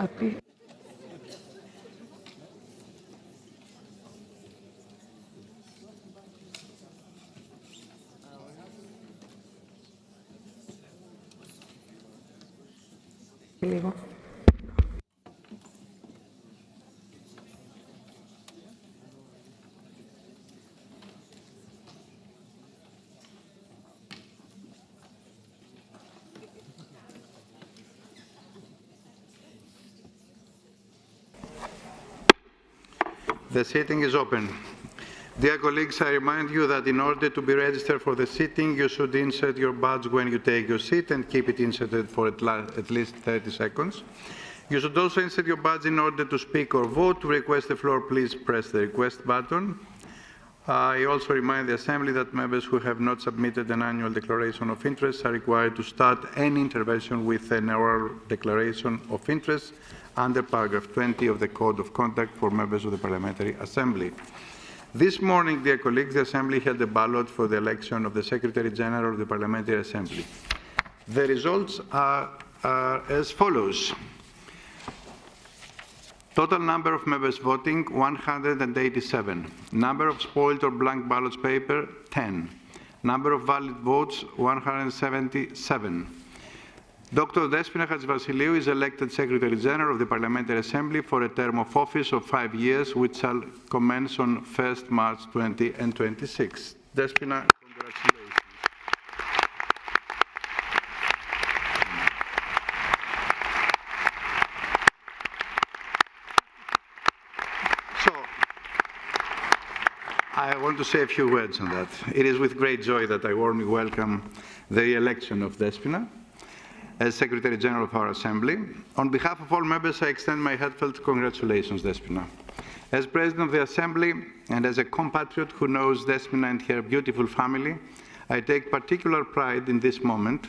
Happy. Λίγο. The sitting is open. Dear colleagues, I remind you that in order to be registered for the sitting, you should insert your badge when you take your seat and keep it inserted for at least 30 seconds. You should also insert your badge in order to speak or vote. To request the floor, please press the request button. I also remind the Assembly that members who have not submitted an annual declaration of interest are required to start any intervention with an oral declaration of interest under paragraph 20 of the Code of Conduct for members of the Parliamentary Assembly. This morning, dear colleagues, the Assembly held a ballot for the election of the Secretary General of the Parliamentary Assembly. The results are as follows. Total number of members voting, 187. Number of spoiled or blank ballot paper, 10. Number of valid votes, 177. Dr. Despina Hadjivassiliou is elected Secretary General of the Parliamentary Assembly for a term of office of 5 years, which shall commence on 1st March 2026. Despina, congratulations. I want to say a few words on that. It is with great joy that I warmly welcome the election of Despina as Secretary General of our Assembly. On behalf of all members, I extend my heartfelt congratulations, Despina. As President of the Assembly and as a compatriot who knows Despina and her beautiful family, I take particular pride in this moment,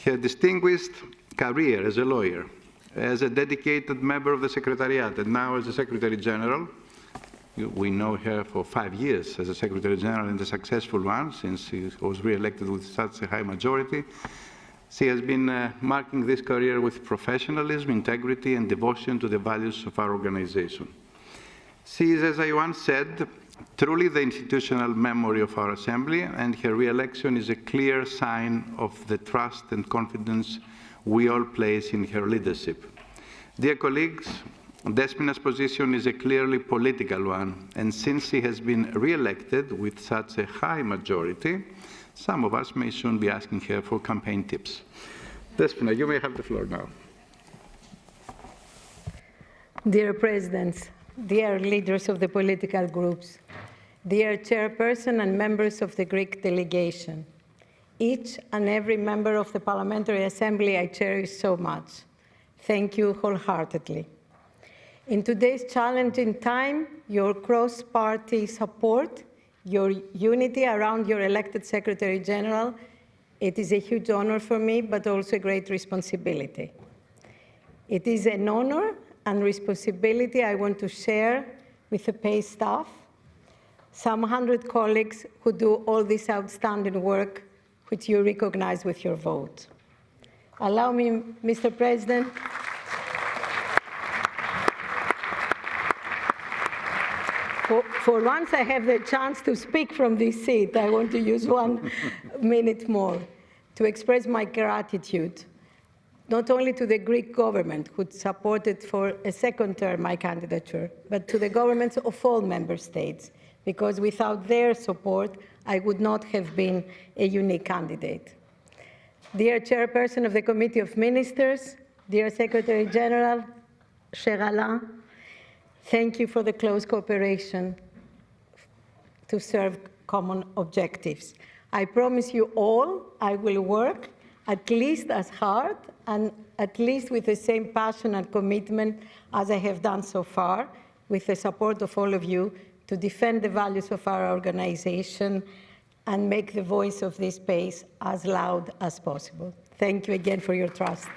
her distinguished career as a lawyer, as a dedicated member of the Secretariat, and now as a Secretary General. We know her for 5 years as a Secretary General and a successful one, since she was re-elected with such a high majority. She has been marking this career with professionalism, integrity, and devotion to the values of our organization. She is, as I once said, truly the institutional memory of our Assembly, and her re-election is a clear sign of the trust and confidence we all place in her leadership. Dear colleagues, Despina's position is a clearly political one, and since she has been re-elected with such a high majority, some of us may soon be asking her for campaign tips. Despina, you may have the floor now. Dear Presidents, dear leaders of the political groups, dear Chairperson and members of the Greek delegation, each and every member of the Parliamentary Assembly I cherish so much. Thank you wholeheartedly. In today's challenging time, your cross-party support, your unity around your elected Secretary General, it is a huge honor for me, but also a great responsibility. It is an honor and responsibility I want to share with the paid staff, some 100 colleagues who do all this outstanding work, which you recognize with your vote. Allow me, Mr. President, For once I have the chance to speak from this seat, I want to use 1 minute more to express my gratitude, not only to the Greek government, who supported for a second term my candidature, but to the governments of all member states, because without their support, I would not have been a unique candidate. Dear Chairperson of the Committee of Ministers, dear Secretary General, cher Alain, thank you for the close cooperation to serve common objectives. I promise you all I will work at least as hard and at least with the same passion and commitment as I have done so far, with the support of all of you, to defend the values of our organization and make the voice of this space as loud as possible. Thank you again for your trust.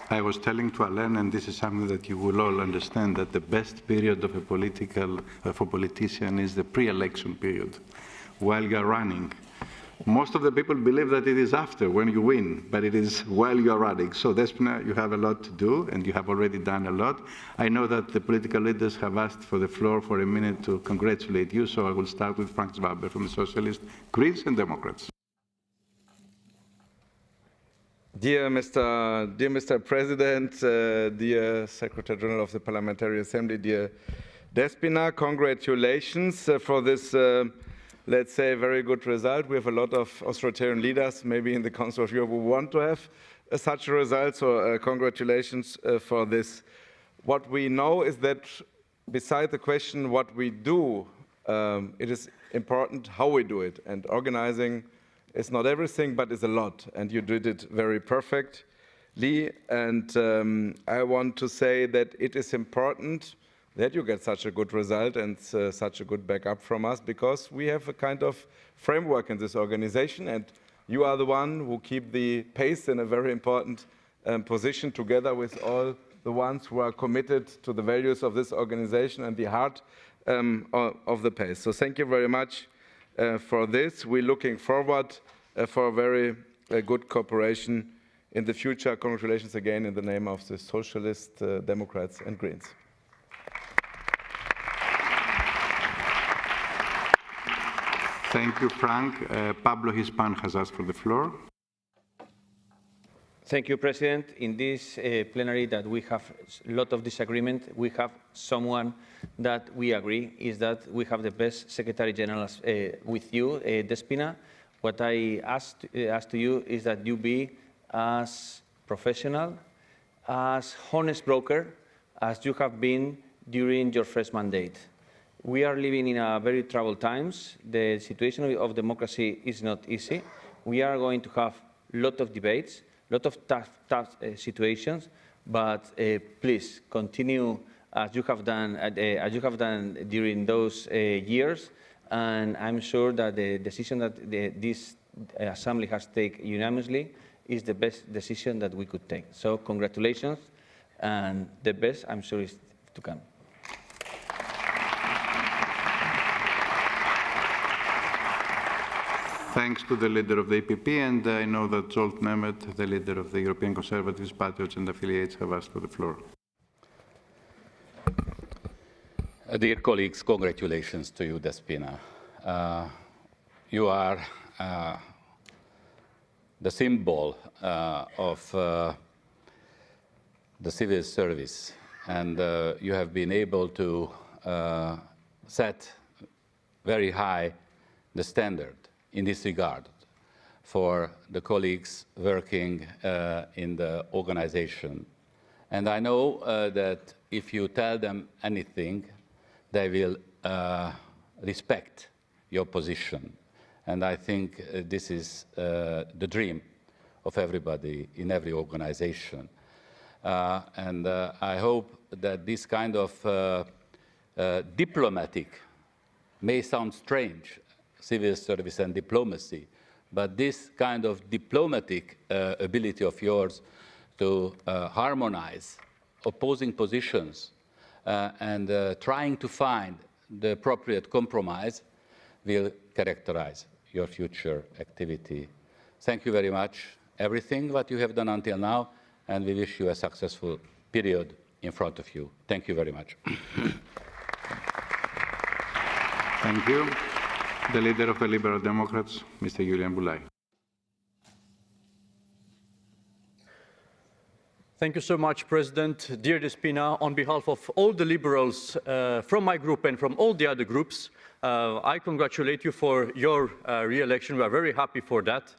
I was telling to Alain, and this is something that you will all understand, that the best period of a for politician is the pre-election period, while you're running. Most of the people believe that it is after, when you win, but it is while you're running. So Despina, you have a lot to do, and you have already done a lot. I know that the political leaders have asked for the floor for a minute to congratulate you, so I will start with Frank Schwaber from the Socialist Greens and Democrats. Dear Mr. President, dear Secretary General of the Parliamentary Assembly, dear Despina, congratulations for this, let's say, very good result. We have a lot of authoritarian leaders, maybe in the Council of Europe, who want to have such a result, so congratulations for this. What we know is that beside the question what we do, it is important how we do it, and organizing is not everything, but is a lot, and you did it very perfectly. And I want to say that it is important that you get such a good result and such a good backup from us, because we have a kind of framework in this organization, and you are the one who keep the pace in a very important position, together with all the ones who are committed to the values of this organization and the heart of the pace. So thank you very much for this. We're looking forward for a very good cooperation in the future. Congratulations again in the name of the Socialists, Democrats and Greens. Thank you, Frank. Pablo Hispan has asked for the floor. Thank you, President. In this plenary that we have a lot of disagreement, we have someone that we agree is that we have the best Secretary General with you, Despina. What I ask to you is that you be as professional, as honest broker, as you have been during your first mandate. We are living in a very troubled times. The situation of democracy is not easy. We are going to have a lot of debates, a lot of tough situations, but please continue as you have done during those years. And I'm sure that the decision that this Assembly has taken unanimously is the best decision that we could take. So congratulations, and the best, I'm sure, is to come. Thanks to the leader of the EPP, and I know that Zsolt Nemet, the leader of the European Conservatives, Patriots and Affiliates, have asked for the floor. Dear colleagues, congratulations to you, Despina. You are the symbol of the civil service, and you have been able to set very high the standard in this regard for the colleagues working in the organization. And I know that if you tell them anything, they will respect your position. And I think this is the dream of everybody in every organization. And I hope that this kind of diplomatic, may sound strange, civil service and diplomacy, but this kind of diplomatic ability of yours to harmonize opposing positions and trying to find the appropriate compromise will characterize your future activity. Thank you very much, everything what you have done until now, and we wish you a successful period in front of you. Thank you very much. Thank you. The leader of the Liberal Democrats, Mr. Julian Boulay. Thank you so much, President. Dear Despina, on behalf of all the Liberals from my group and from all the other groups, I congratulate you for your re-election. We are very happy for that.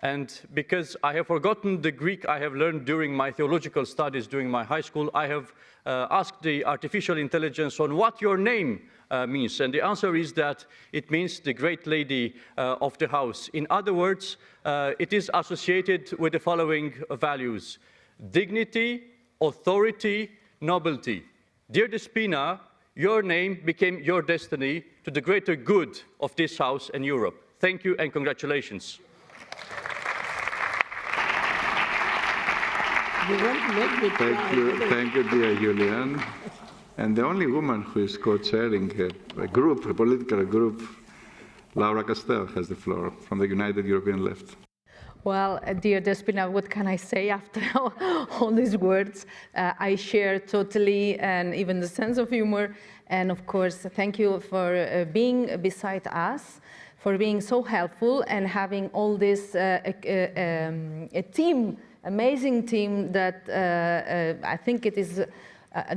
And because I have forgotten the Greek I have learned during my theological studies during my high school, I have asked the artificial intelligence on what your name means. And the answer is that it means the great lady of the house. In other words, it is associated with the following values: dignity, authority, nobility. Dear Despina, your name became your destiny to the greater good of this house and Europe. Thank you and congratulations. You won't make me cry. Thank you, dear Julian. And the only woman who is co-chairing a group, a political group Laura Castel has the floor from the United European Left. Well, dear Despina, what can I say after all these words? I share totally, and even the sense of humor. And of course, thank you for being beside us, for being so helpful and having all this a team, amazing team that I think it is.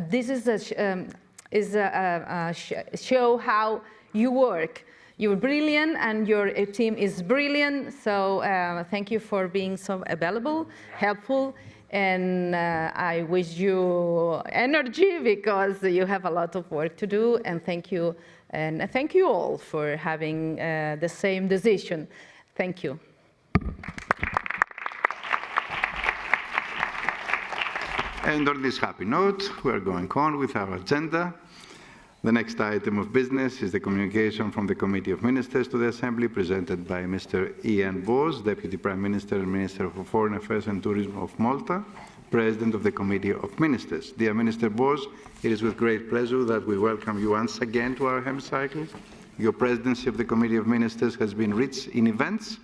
This is a show how you work. You're brilliant and your team is brilliant, so thank you for being so available, helpful, and I wish you energy because you have a lot of work to do, and thank you all for having the same decision. Thank you. And on this happy note, we are going on with our agenda. The next item of business is the communication from the Committee of Ministers to the Assembly, presented by Mr. Ian Bose, Deputy Prime Minister and Minister for Foreign Affairs and Tourism of Malta, President of the Committee of Ministers. Dear Minister Bose, it is with great pleasure that we welcome you once again to our hemicycle. Your presidency of the Committee of Ministers has been rich in events.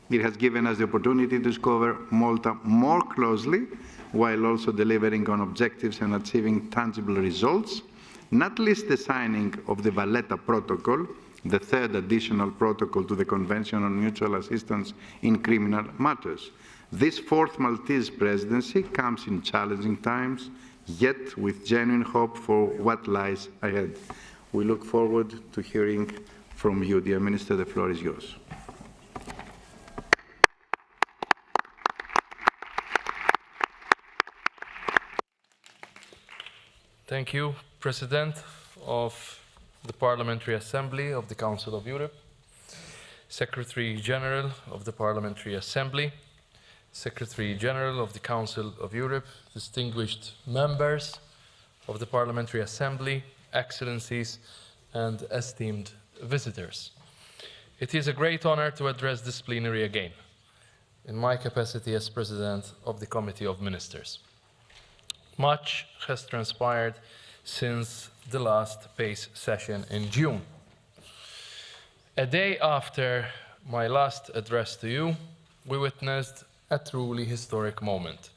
It has given us the opportunity to discover Malta more closely, while also delivering on objectives and achieving tangible results. Not least the signing of the Valletta Protocol, the third additional protocol to the Convention on Mutual Assistance in Criminal Matters. This fourth Maltese presidency comes in challenging times, yet with genuine hope for what lies ahead. We look forward to hearing from you, dear Minister. The floor is yours. Thank you, President of the Parliamentary Assembly of the Council of Europe, Secretary General of the Parliamentary Assembly, Secretary General of the Council of Europe, distinguished members of the Parliamentary Assembly, Excellencies, and esteemed visitors. It is a great honor to address this plenary again, in my capacity as President of the Committee of Ministers. Much has transpired since the last PACE session in June. A day after my last address to you, we witnessed a truly historic moment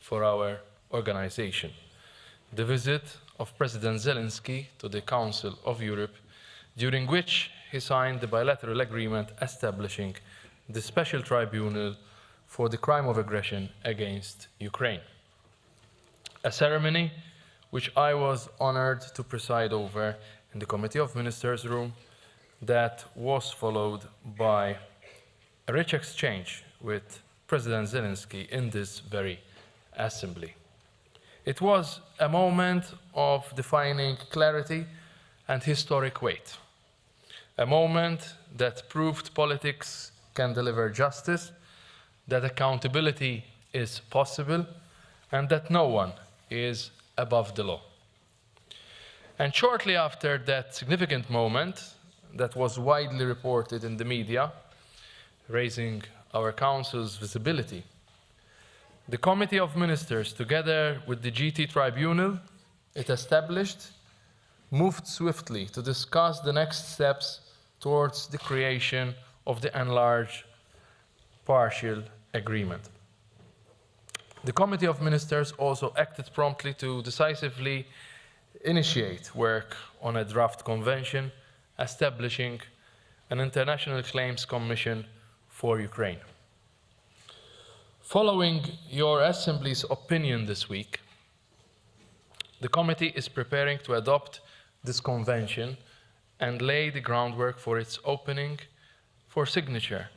for our organization, the visit of President Zelensky to the Council of Europe, during which he signed the bilateral agreement establishing the Special Tribunal for the crime of aggression against Ukraine. A ceremony which I was honored to preside over in the Committee of Ministers room, that was followed by a rich exchange with President Zelensky in this very assembly. It was a moment of defining clarity and historic weight, a moment that proved politics can deliver justice, that accountability is possible, and that no one is above the law. And shortly after that significant moment that was widely reported in the media, raising our Council's visibility, the Committee of Ministers, together with the GT Tribunal it established, moved swiftly to discuss the next steps towards the creation of the enlarged partial agreement. The Committee of Ministers also acted promptly to decisively initiate work on a draft convention establishing an International Claims Commission for Ukraine. Following your Assembly's opinion this week, the Committee is preparing to adopt this convention and lay the groundwork for its opening for signature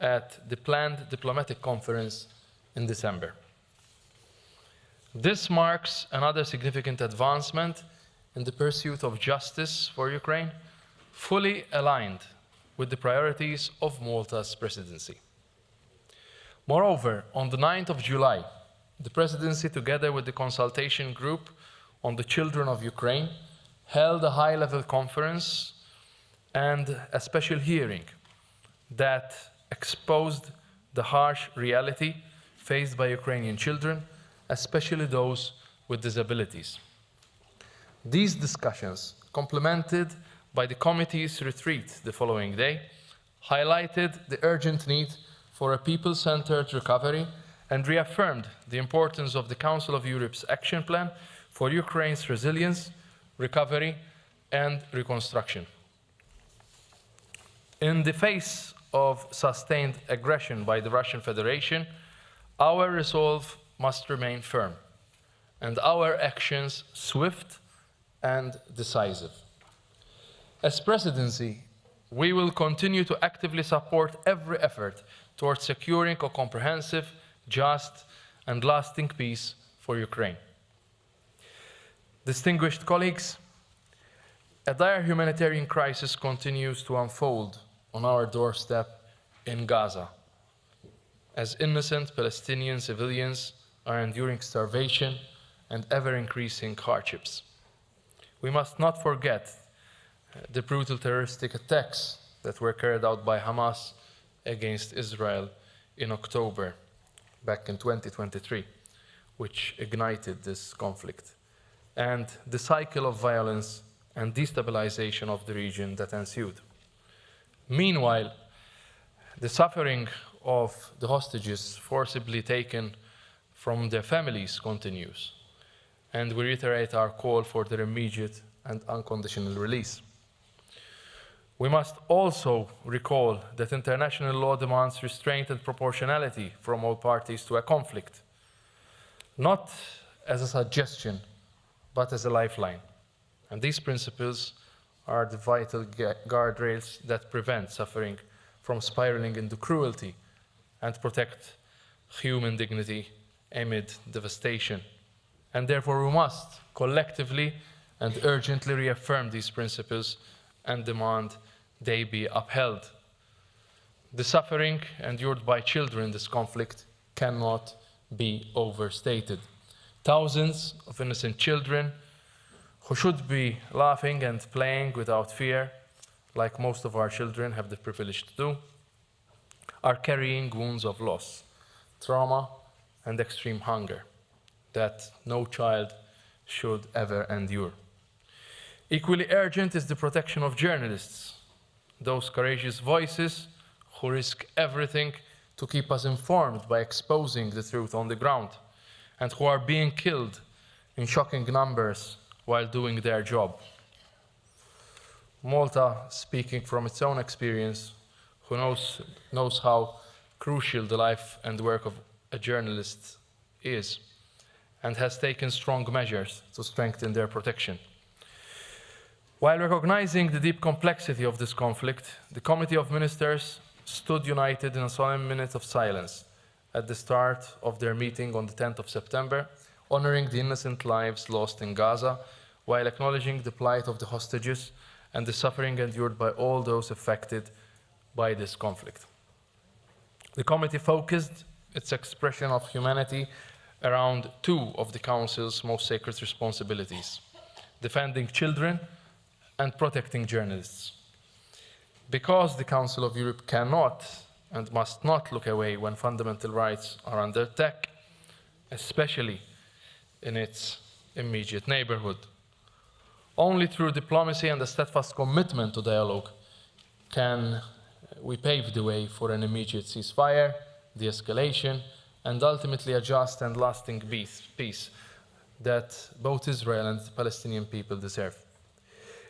at the planned diplomatic conference in December. This marks another significant advancement in the pursuit of justice for Ukraine, fully aligned with the priorities of Malta's presidency. Moreover, on the 9th of July, the presidency, together with the consultation group on the children of Ukraine, held a high-level conference and a special hearing that exposed the harsh reality faced by Ukrainian children, especially those with disabilities. These discussions, complemented by the committee's retreat the following day, highlighted the urgent need for a people-centered recovery and reaffirmed the importance of the Council of Europe's action plan for Ukraine's resilience, recovery, and reconstruction. In the face of sustained aggression by the Russian Federation, our resolve must remain firm, and our actions swift and decisive. As Presidency, we will continue to actively support every effort towards securing a comprehensive, just, and lasting peace for Ukraine. Distinguished colleagues, a dire humanitarian crisis continues to unfold on our doorstep in Gaza, as innocent Palestinian civilians are enduring starvation and ever-increasing hardships. We must not forget the brutal terroristic attacks that were carried out by Hamas against Israel in October, back in 2023, which ignited this conflict, and the cycle of violence and destabilization of the region that ensued. Meanwhile, the suffering of the hostages forcibly taken from their families continues, and we reiterate our call for their immediate and unconditional release. We must also recall that international law demands restraint and proportionality from all parties to a conflict, not as a suggestion, but as a lifeline. And these principles are the vital guardrails that prevent suffering from spiraling into cruelty and protect human dignity amid devastation. And therefore we must collectively and urgently reaffirm these principles and demand they be upheld. The suffering endured by children in this conflict cannot be overstated. Thousands of innocent children who should be laughing and playing without fear, like most of our children have the privilege to do, are carrying wounds of loss, trauma, and extreme hunger that no child should ever endure. Equally urgent is the protection of journalists, those courageous voices who risk everything to keep us informed by exposing the truth on the ground, and who are being killed in shocking numbers while doing their job. Malta, speaking from its own experience, who knows how crucial the life and work of a journalist is, and has taken strong measures to strengthen their protection. While recognizing the deep complexity of this conflict, the Committee of Ministers stood united in a solemn minute of silence at the start of their meeting on the 10th of September, honoring the innocent lives lost in Gaza, while acknowledging the plight of the hostages and the suffering endured by all those affected by this conflict. The committee focused its expression of humanity around two of the Council's most sacred responsibilities: defending children and protecting journalists. Because the Council of Europe cannot and must not look away when fundamental rights are under attack, especially in its immediate neighborhood. Only through diplomacy and a steadfast commitment to dialogue can we pave the way for an immediate ceasefire, de-escalation, and ultimately a just and lasting peace that both Israel and the Palestinian people deserve.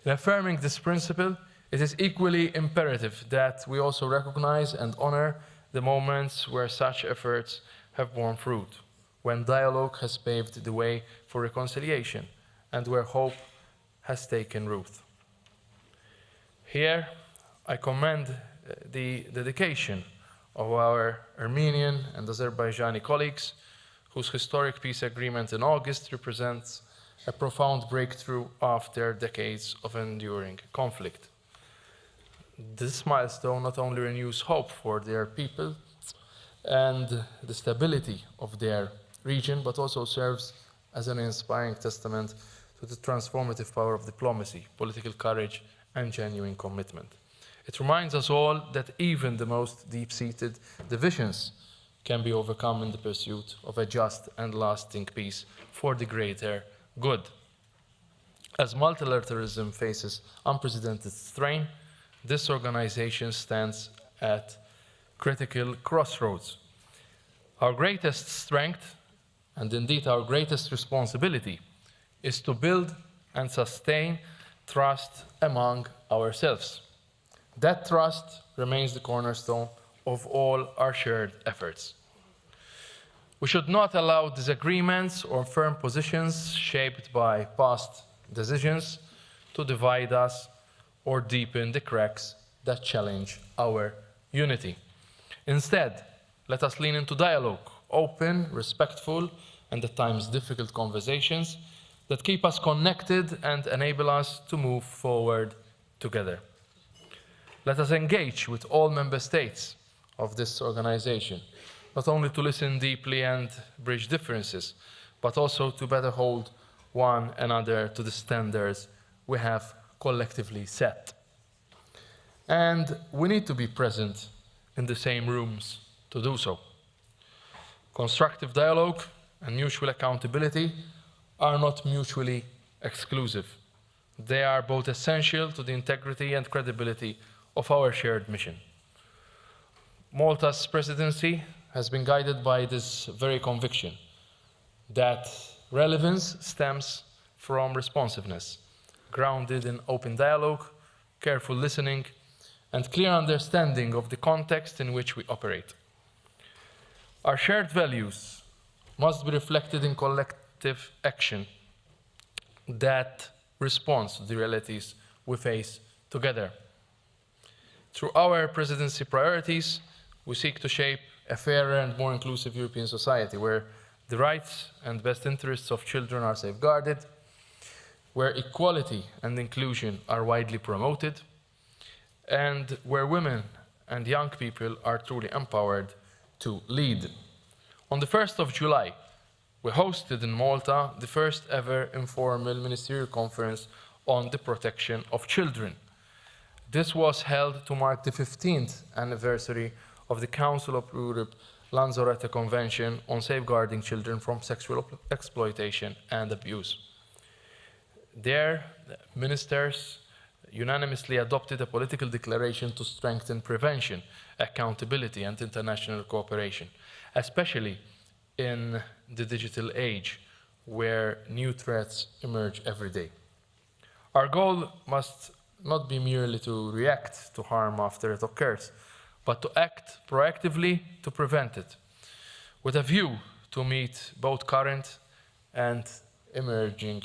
In affirming this principle, it is equally imperative that we also recognize and honor the moments where such efforts have borne fruit, when dialogue has paved the way for reconciliation, and where hope has taken root. Here, I commend the dedication of our Armenian and Azerbaijani colleagues, whose historic peace agreement in August represents a profound breakthrough after decades of enduring conflict. This milestone not only renews hope for their people and the stability of their region, but also serves as an inspiring testament to the transformative power of diplomacy, political courage, and genuine commitment. It reminds us all that even the most deep-seated divisions can be overcome in the pursuit of a just and lasting peace for the greater good. As multilateralism faces unprecedented strain, this organization stands at critical crossroads. Our greatest strength, and indeed our greatest responsibility, is to build and sustain trust among ourselves. That trust remains the cornerstone of all our shared efforts. We should not allow disagreements or firm positions shaped by past decisions to divide us or deepen the cracks that challenge our unity. Instead, let us lean into dialogue, open, respectful, and at times difficult conversations that keep us connected and enable us to move forward together. Let us engage with all member states of this organization, not only to listen deeply and bridge differences, but also to better hold one another to the standards we have collectively set. And we need to be present in the same rooms to do so. Constructive dialogue and mutual accountability are not mutually exclusive. They are both essential to the integrity and credibility of our shared mission. Malta's presidency has been guided by this very conviction that relevance stems from responsiveness, grounded in open dialogue, careful listening, and clear understanding of the context in which we operate. Our shared values must be reflected in collective action that responds to the realities we face together. Through our presidency priorities, we seek to shape a fairer and more inclusive European society where the rights and best interests of children are safeguarded, where equality and inclusion are widely promoted, and where women and young people are truly empowered to lead. On the 1st of July, we hosted in Malta the first ever informal ministerial conference on the protection of children. This was held to mark the 15th anniversary of the Council of Europe Lanzarote Convention on safeguarding children from sexual exploitation and abuse. There, ministers unanimously adopted a political declaration to strengthen prevention, accountability, and international cooperation, especially in the digital age, where new threats emerge every day. Our goal must not be merely to react to harm after it occurs, but to act proactively to prevent it, with a view to meet both current and emerging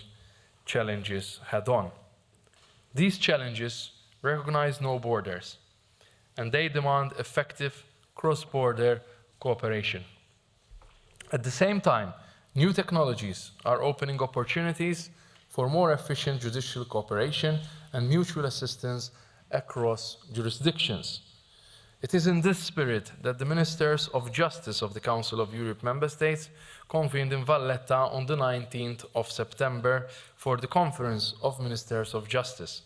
challenges head-on. These challenges recognize no borders, and they demand effective cross-border cooperation. At the same time, new technologies are opening opportunities for more efficient judicial cooperation and mutual assistance across jurisdictions. It is in this spirit that the Ministers of Justice of the Council of Europe member states convened in Valletta on the 19th of September for the Conference of Ministers of Justice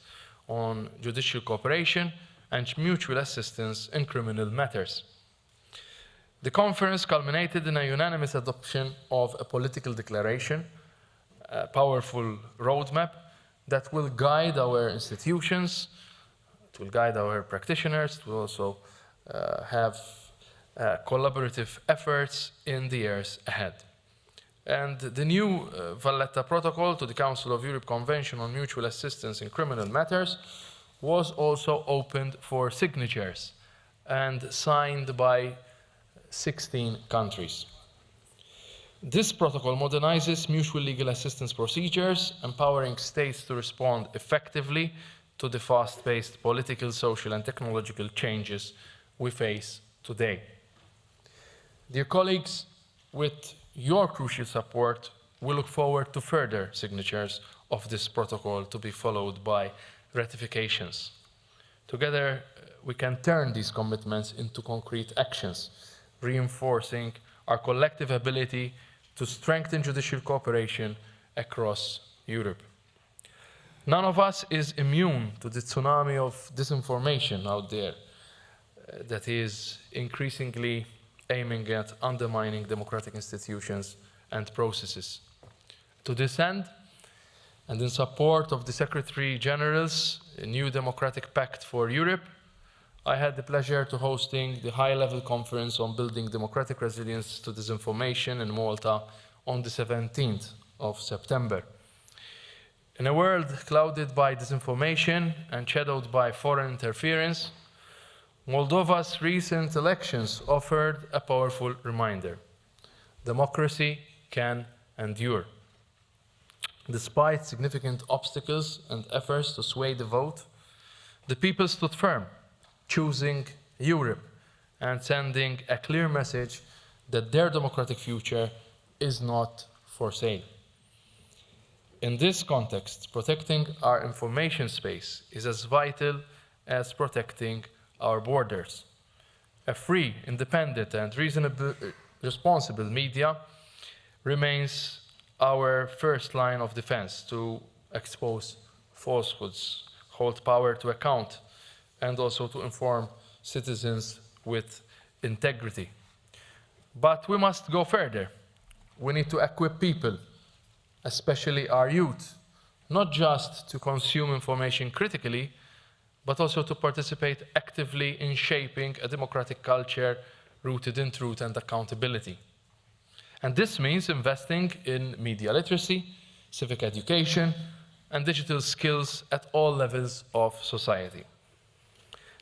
on judicial cooperation and mutual assistance in criminal matters. The conference culminated in a unanimous adoption of a political declaration, a powerful roadmap that will guide our institutions, it will guide our practitioners, it will also have collaborative efforts in the years ahead. And the new Valletta Protocol to the Council of Europe Convention on Mutual Assistance in Criminal Matters was also opened for signatures and signed by 16 countries. This protocol modernizes mutual legal assistance procedures, empowering states to respond effectively to the fast-paced political, social, and technological changes we face today. Dear colleagues, with your crucial support, we look forward to further signatures of this protocol to be followed by ratifications. Together, we can turn these commitments into concrete actions, reinforcing our collective ability to strengthen judicial cooperation across Europe. None of us is immune to the tsunami of disinformation out there that is increasingly aiming at undermining democratic institutions and processes. To this end, and in support of the Secretary General's new Democratic Pact for Europe, I had the pleasure to hosting the high-level conference on building democratic resilience to disinformation in Malta on the 17th of September. In a world clouded by disinformation and shadowed by foreign interference, Moldova's recent elections offered a powerful reminder. Democracy can endure. Despite significant obstacles and efforts to sway the vote, the people stood firm, choosing Europe and sending a clear message that their democratic future is not for sale. In this context, protecting our information space is as vital as protecting our borders. A free, independent, and responsible media remains our first line of defense to expose falsehoods, hold power to account, and also to inform citizens with integrity. But we must go further. We need to equip people, especially our youth, not just to consume information critically, but also to participate actively in shaping a democratic culture rooted in truth and accountability. And this means investing in media literacy, civic education, and digital skills at all levels of society.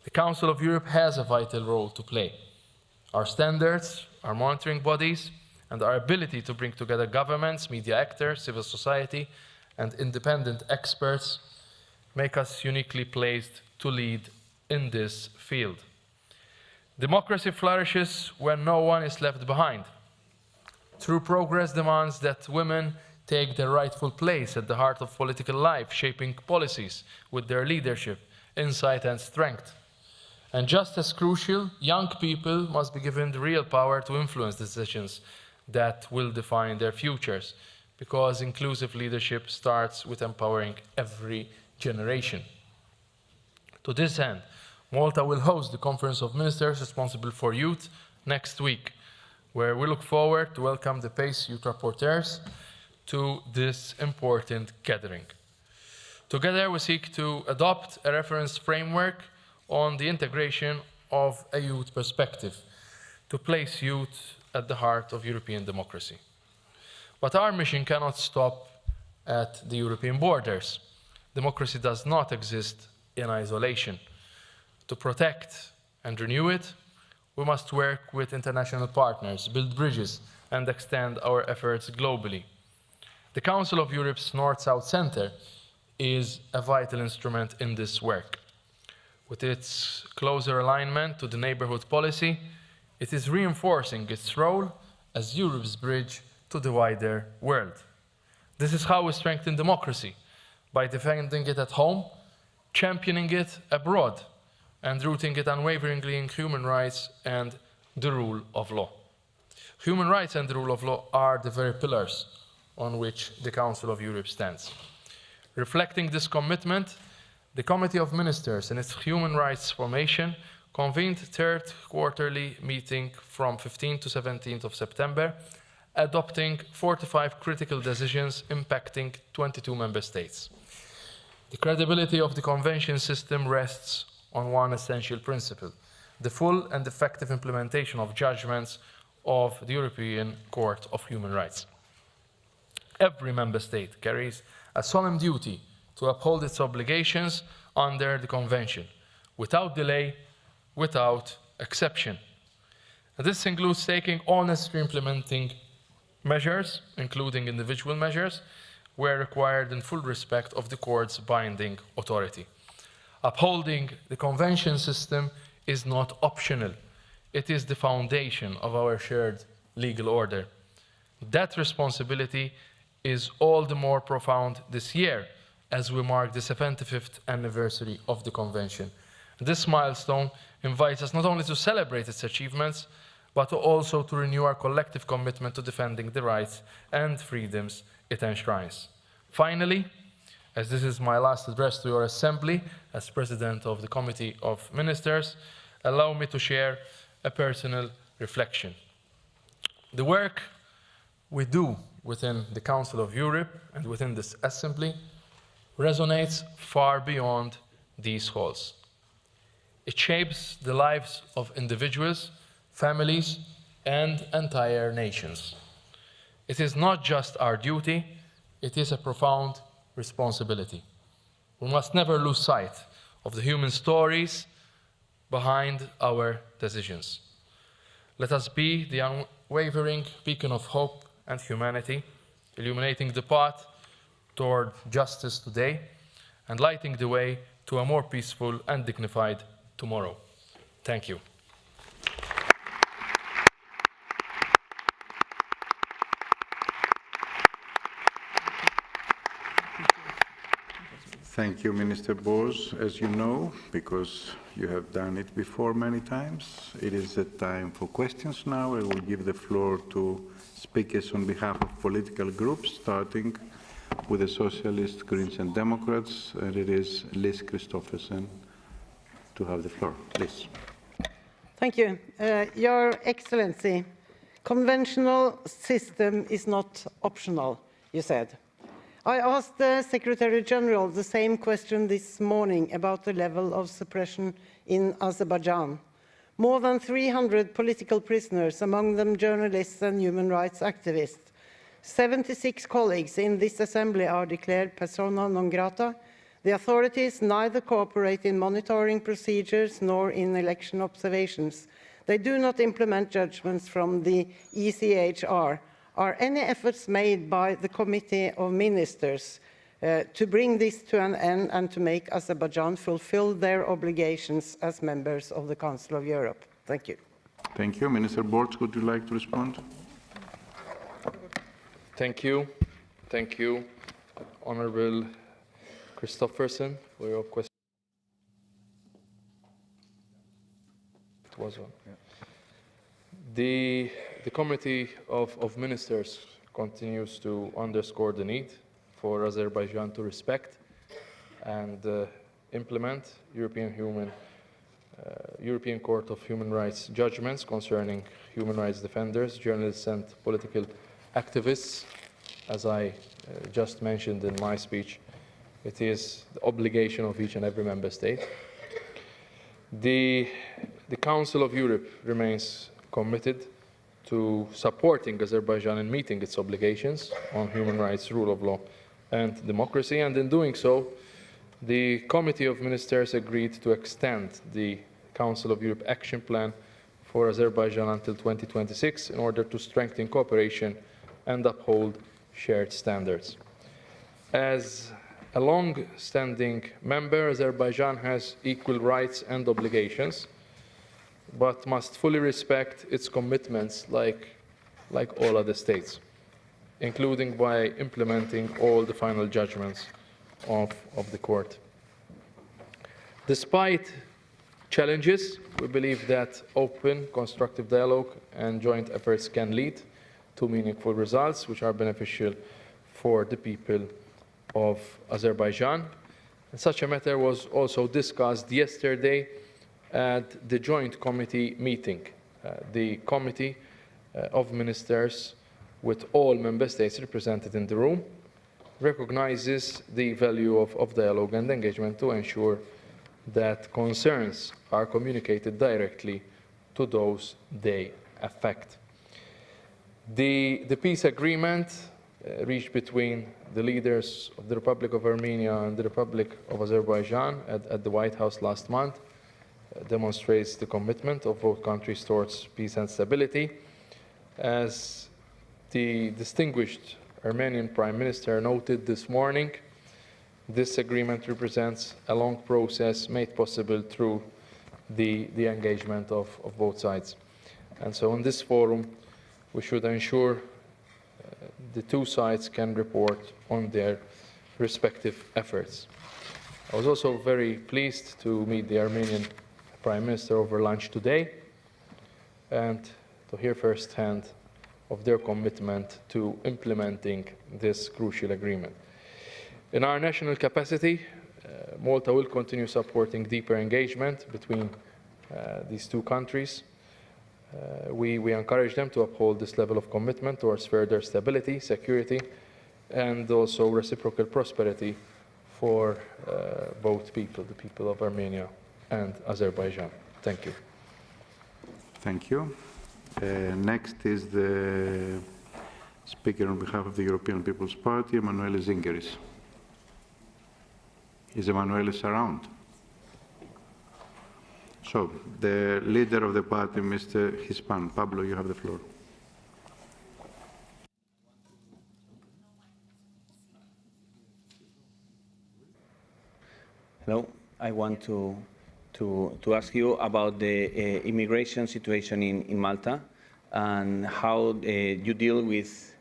The Council of Europe has a vital role to play. Our standards, our monitoring bodies, and our ability to bring together governments, media actors, civil society, and independent experts make us uniquely placed to lead in this field. Democracy flourishes when no one is left behind. True progress demands that women take their rightful place at the heart of political life, shaping policies with their leadership, insight, and strength. And just as crucial, young people must be given the real power to influence decisions that will define their futures, because inclusive leadership starts with empowering every generation. To this end, Malta will host the Conference of Ministers responsible for youth next week, where we look forward to welcome the PACE youth rapporteurs to this important gathering. Together, we seek to adopt a reference framework on the integration of a youth perspective to place youth at the heart of European democracy. But our mission cannot stop at the European borders. Democracy does not exist in isolation. To protect and renew it, we must work with international partners, build bridges, and extend our efforts globally. The Council of Europe's North-South Center is a vital instrument in this work. With its closer alignment to the neighborhood policy, it is reinforcing its role as Europe's bridge to the wider world. This is how we strengthen democracy, by defending it at home, championing it abroad, and rooting it unwaveringly in human rights and the rule of law. Human rights and the rule of law are the very pillars on which the Council of Europe stands. Reflecting this commitment, the Committee of Ministers in its Human Rights Formation convened third quarterly meeting from 15th to 17th of September, adopting 45 critical decisions impacting 22 member states. The credibility of the convention system rests on one essential principle: the full and effective implementation of judgments of the European Court of Human Rights. Every member state carries a solemn duty to uphold its obligations under the Convention, without delay, without exception. And this includes taking all necessary implementing measures, including individual measures, where required in full respect of the Court's binding authority. Upholding the Convention system is not optional. It is the foundation of our shared legal order. That responsibility is all the more profound this year as we mark the 75th anniversary of the Convention. This milestone invites us not only to celebrate its achievements, but also to renew our collective commitment to defending the rights and freedoms it enshrines. Finally, as this is my last address to your Assembly as President of the Committee of Ministers, allow me to share a personal reflection. The work we do within the Council of Europe and within this Assembly resonates far beyond these halls. It shapes the lives of individuals, families, and entire nations. It is not just our duty, it is a profound responsibility. We must never lose sight of the human stories behind our decisions. Let us be the unwavering beacon of hope and humanity, illuminating the path toward justice today and lighting the way to a more peaceful and dignified tomorrow. Thank you. Thank you, Minister Bose. As you know, because you have done it before many times, it is the time for questions now. I will give the floor to speakers on behalf of political groups, starting with the Socialists, Greens and Democrats, and it is Liz Christoffersen to have the floor. Liz. Thank you. Your Excellency, conventional system is not optional, you said. I asked the Secretary General the same question this morning about the level of suppression in Azerbaijan. More than 300 political prisoners, among them journalists and human rights activists. 76 colleagues in this assembly are declared persona non grata. The authorities neither cooperate in monitoring procedures nor in election observations. They do not implement judgments from the ECHR. Are any efforts made by the Committee of Ministers to bring this to an end and to make Azerbaijan fulfill their obligations as members of the Council of Europe? Thank you. Thank you. Minister Borg, would you like to respond? Thank you. Thank you, Honorable Christoffersen, for your question. It was one. Yeah. The Committee of Ministers continues to underscore the need for Azerbaijan to respect and implement European Court of Human Rights judgments concerning human rights defenders, journalists and political activists. As I just mentioned in my speech, it is the obligation of each and every member state. The Council of Europe remains committed to supporting Azerbaijan in meeting its obligations on human rights, rule of law, and democracy. And in doing so, the Committee of Ministers agreed to extend the Council of Europe Action Plan for Azerbaijan until 2026 in order to strengthen cooperation and uphold shared standards. As a long-standing member, Azerbaijan has equal rights and obligations, but must fully respect its commitments like all other states, including by implementing all the final judgments of the court. Despite challenges, we believe that open, constructive dialogue and joint efforts can lead to meaningful results which are beneficial for the people of Azerbaijan. And such a matter was also discussed yesterday at the joint committee meeting. The Committee of Ministers, with all member states represented in the room, recognizes the value of dialogue and engagement to ensure that concerns are communicated directly to those they affect. The peace agreement reached between the leaders of the Republic of Armenia and the Republic of Azerbaijan at the White House last month demonstrates the commitment of both countries towards peace and stability. As the distinguished Armenian Prime Minister noted this morning, this agreement represents a long process made possible through the engagement of both sides. And so in this forum, we should ensure the two sides can report on their respective efforts. I was also very pleased to meet the Armenian Prime Minister over lunch today and to hear firsthand of their commitment to implementing this crucial agreement. In our national capacity, Malta will continue supporting deeper engagement between these two countries. We encourage them to uphold this level of commitment towards further stability, security, and also reciprocal prosperity for both people, the people of Armenia and Azerbaijan. Thank you. Thank you. Next is the speaker on behalf of the European People's Party, Emanuele Zingeris. Is Emanuele around? So, the leader of the party, Mr. Hispan. Pablo, you have the floor. Hello. I want to ask you about the immigration situation in Malta and how you deal with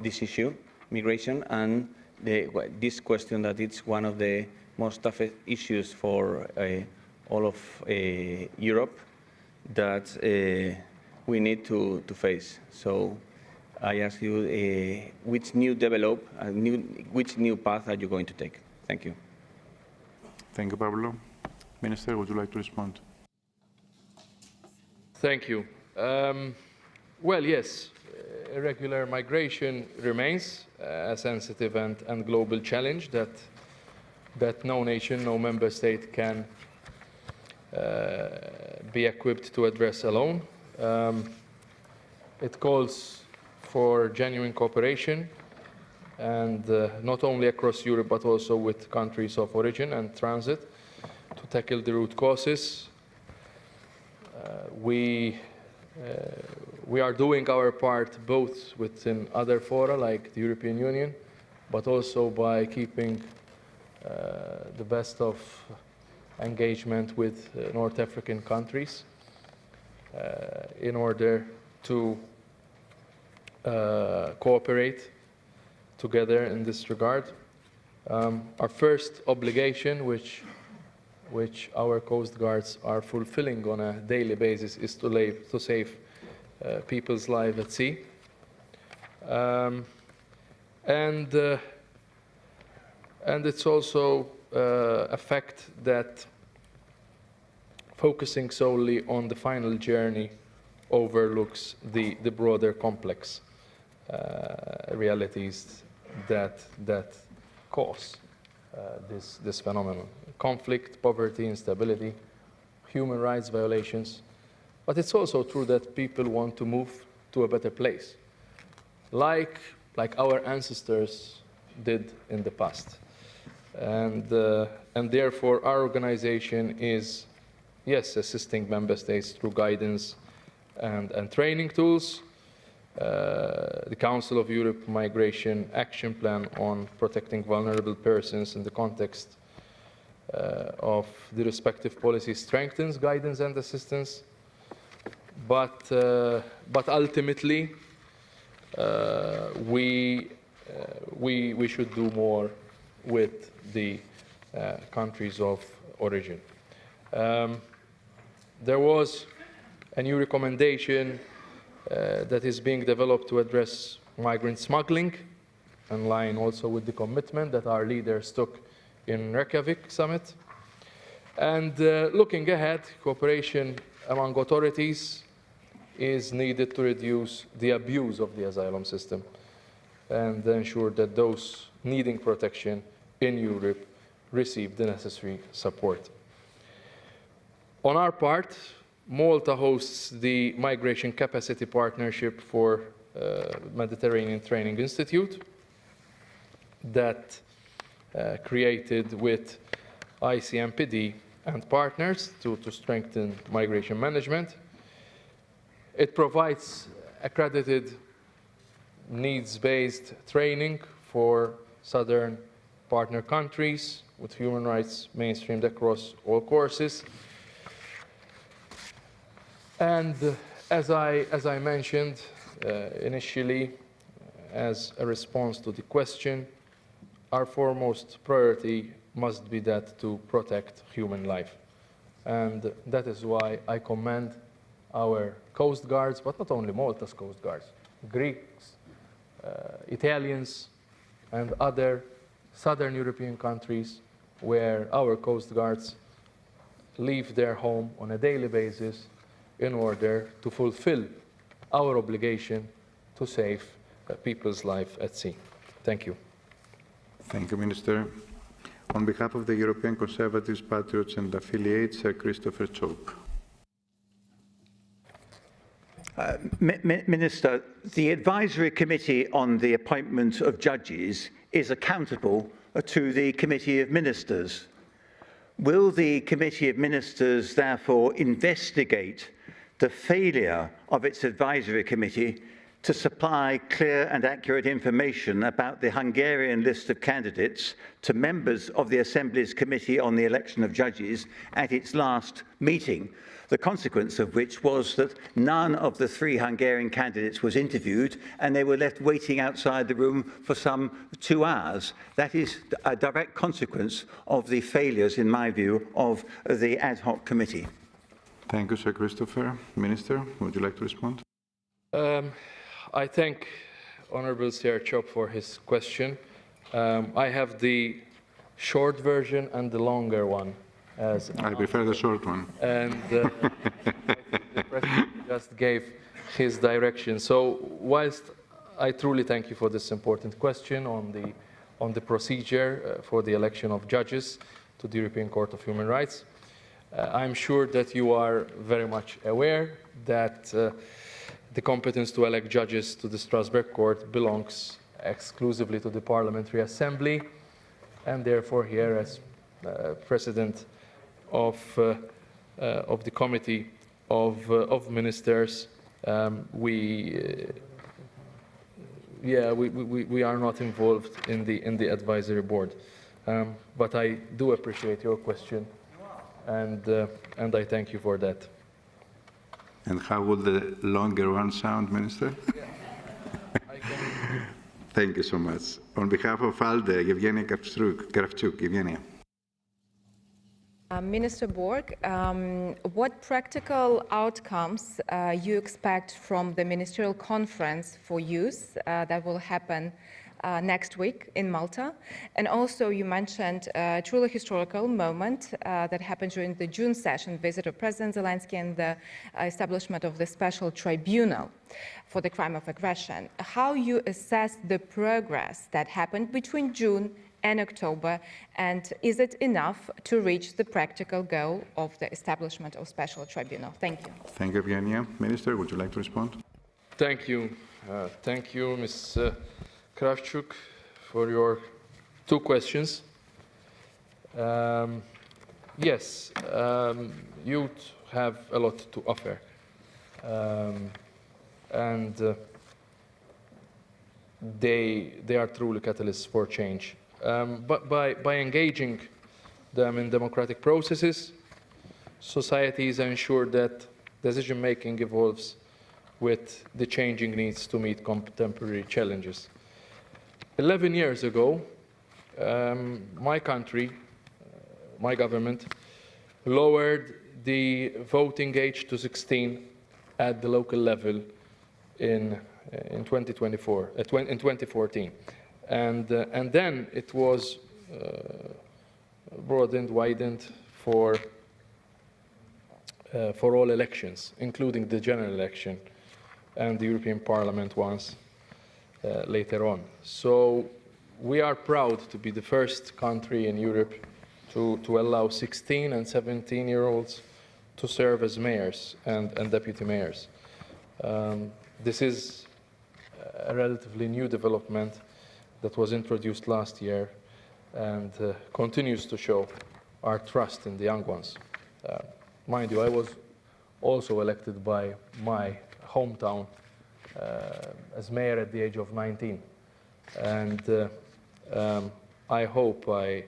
this issue, migration, and this question that it's one of the most toughest issues for all of Europe that we need to face. So I ask you, which new path are you going to take? Thank you. Thank you, Pablo. Minister, would you like to respond? Thank you. Well, yes, irregular migration remains a sensitive and global challenge that no nation, no member state can be equipped to address alone. It calls for genuine cooperation, and not only across Europe, but also with countries of origin and transit to tackle the root causes. We are doing our part both within other fora like the European Union, but also by keeping the best of engagement with North African countries in order to cooperate together in this regard. Our first obligation, which our Coast Guards are fulfilling on a daily basis, is to save people's lives at sea. And it's also a fact that focusing solely on the final journey overlooks the broader complex realities that cause this phenomenon. Conflict, poverty, instability, human rights violations. But it's also true that people want to move to a better place, like our ancestors did in the past. And therefore, our organization is, yes, assisting member states through guidance and training tools. The Council of Europe Migration Action Plan on protecting vulnerable persons in the context of the respective policy strengthens guidance and assistance. But ultimately, we should do more with the countries of origin. There was a new recommendation that is being developed to address migrant smuggling, in line also with the commitment that our leaders took in Reykjavik summit. And looking ahead, cooperation among authorities is needed to reduce the abuse of the asylum system and ensure that those needing protection in Europe receive the necessary support. On our part, Malta hosts the Migration Capacity Partnership for Mediterranean Training Institute that created with ICMPD and partners to strengthen migration management. It provides accredited needs-based training for southern partner countries with human rights mainstreamed across all courses. And as I mentioned initially, as a response to the question, our foremost priority must be that to protect human life. And that is why I commend our Coast Guards, but not only Malta's Coast Guards, Greeks, Italians, and other southern European countries where our Coast Guards leave their home on a daily basis in order to fulfill our obligation to save people's life at sea. Thank you. Thank you, Minister. On behalf of the European Conservatives, Patriots and Affiliates, Sir Christopher Chope. Minister, the Advisory Committee on the Appointment of Judges is accountable to the Committee of Ministers. Will the Committee of Ministers therefore investigate the failure of its Advisory Committee to supply clear and accurate information about the Hungarian list of candidates to members of the Assembly's Committee on the Election of Judges at its last meeting, the consequence of which was that none of the 3 Hungarian candidates was interviewed and they were left waiting outside the room for some 2 hours. That is a direct consequence of the failures, in my view, of the ad hoc committee. Thank you, Sir Christopher. Minister, would you like to respond? I thank Honourable Sir Chope for his question. I have the short version and the longer one. I prefer the short one. And the President just gave his direction. So whilst I truly thank you for this important question on the procedure for the election of judges to the European Court of Human Rights, I'm sure that you are very much aware that the competence to elect judges to the Strasbourg Court belongs exclusively to the Parliamentary Assembly, and therefore here as President of the Committee of Ministers, we are not involved in the advisory board. But I do appreciate your question, and I thank you for that. And how would the longer one sound, Minister? Yeah, I can. Thank you so much. On behalf of ALDE, Evgenia Kravchuk. Evgenia. Minister Borg, what practical outcomes you expect from the ministerial conference for youth that will happen next week in Malta? And also you mentioned a truly historical moment that happened during the June session, visit of President Zelensky and the establishment of the special tribunal for the crime of aggression. How you assess the progress that happened between June and October, and is it enough to reach the practical goal of the establishment of special tribunal? Thank you. Thank you, Evgenia. Minister, would you like to respond? Thank you. Thank you, Ms. Kravchuk, for your 2 questions. Yes, youth have a lot to offer. And they are truly catalysts for change. But by engaging them in democratic processes, societies ensure that decision-making evolves with the changing needs to meet contemporary challenges. 11 years ago, my country, my government, lowered the voting age to 16 at the local level in 2014. And then it was broadened, widened for all elections, including the general election and the European Parliament ones later on. So we are proud to be the first country in Europe to allow 16 and 17-year-olds to serve as mayors and deputy mayors. This is a relatively new development that was introduced last year and continues to show our trust in the young ones. Mind you, I was also elected by my hometown as mayor at the age of 19. And I hope I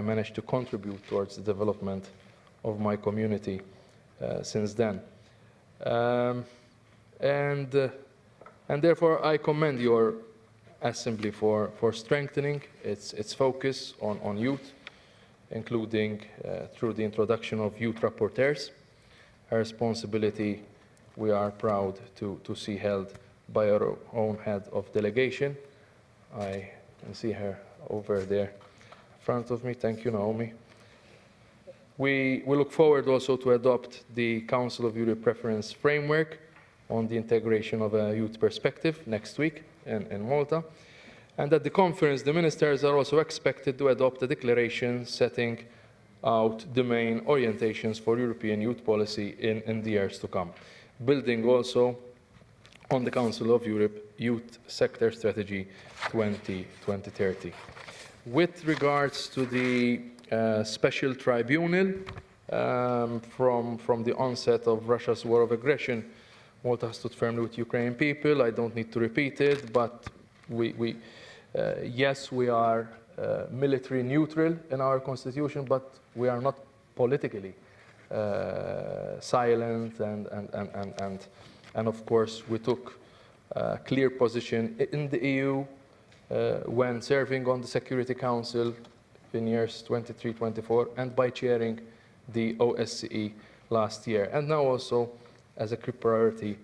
managed to contribute towards the development of my community since then. And therefore, I commend your Assembly for strengthening its focus on youth, including through the introduction of youth rapporteurs, a responsibility we are proud to see held by our own head of delegation. I can see her over there in front of me. Thank you, Naomi. We look forward also to adopt the Council of Europe preference framework on the integration of a youth perspective next week in Malta. And at the conference, the ministers are also expected to adopt a declaration setting out the main orientations for European youth policy in the years to come, building also on the Council of Europe Youth Sector Strategy 2030. With regards to the special tribunal, from the onset of Russia's war of aggression, Malta stood firmly with Ukrainian people. I don't need to repeat it, but yes, we are military neutral in our constitution, but we are not politically silent, and of course we took a clear position in the EU when serving on the Security Council in years 23-24 and by chairing the OSCE last year, and now also as a key priority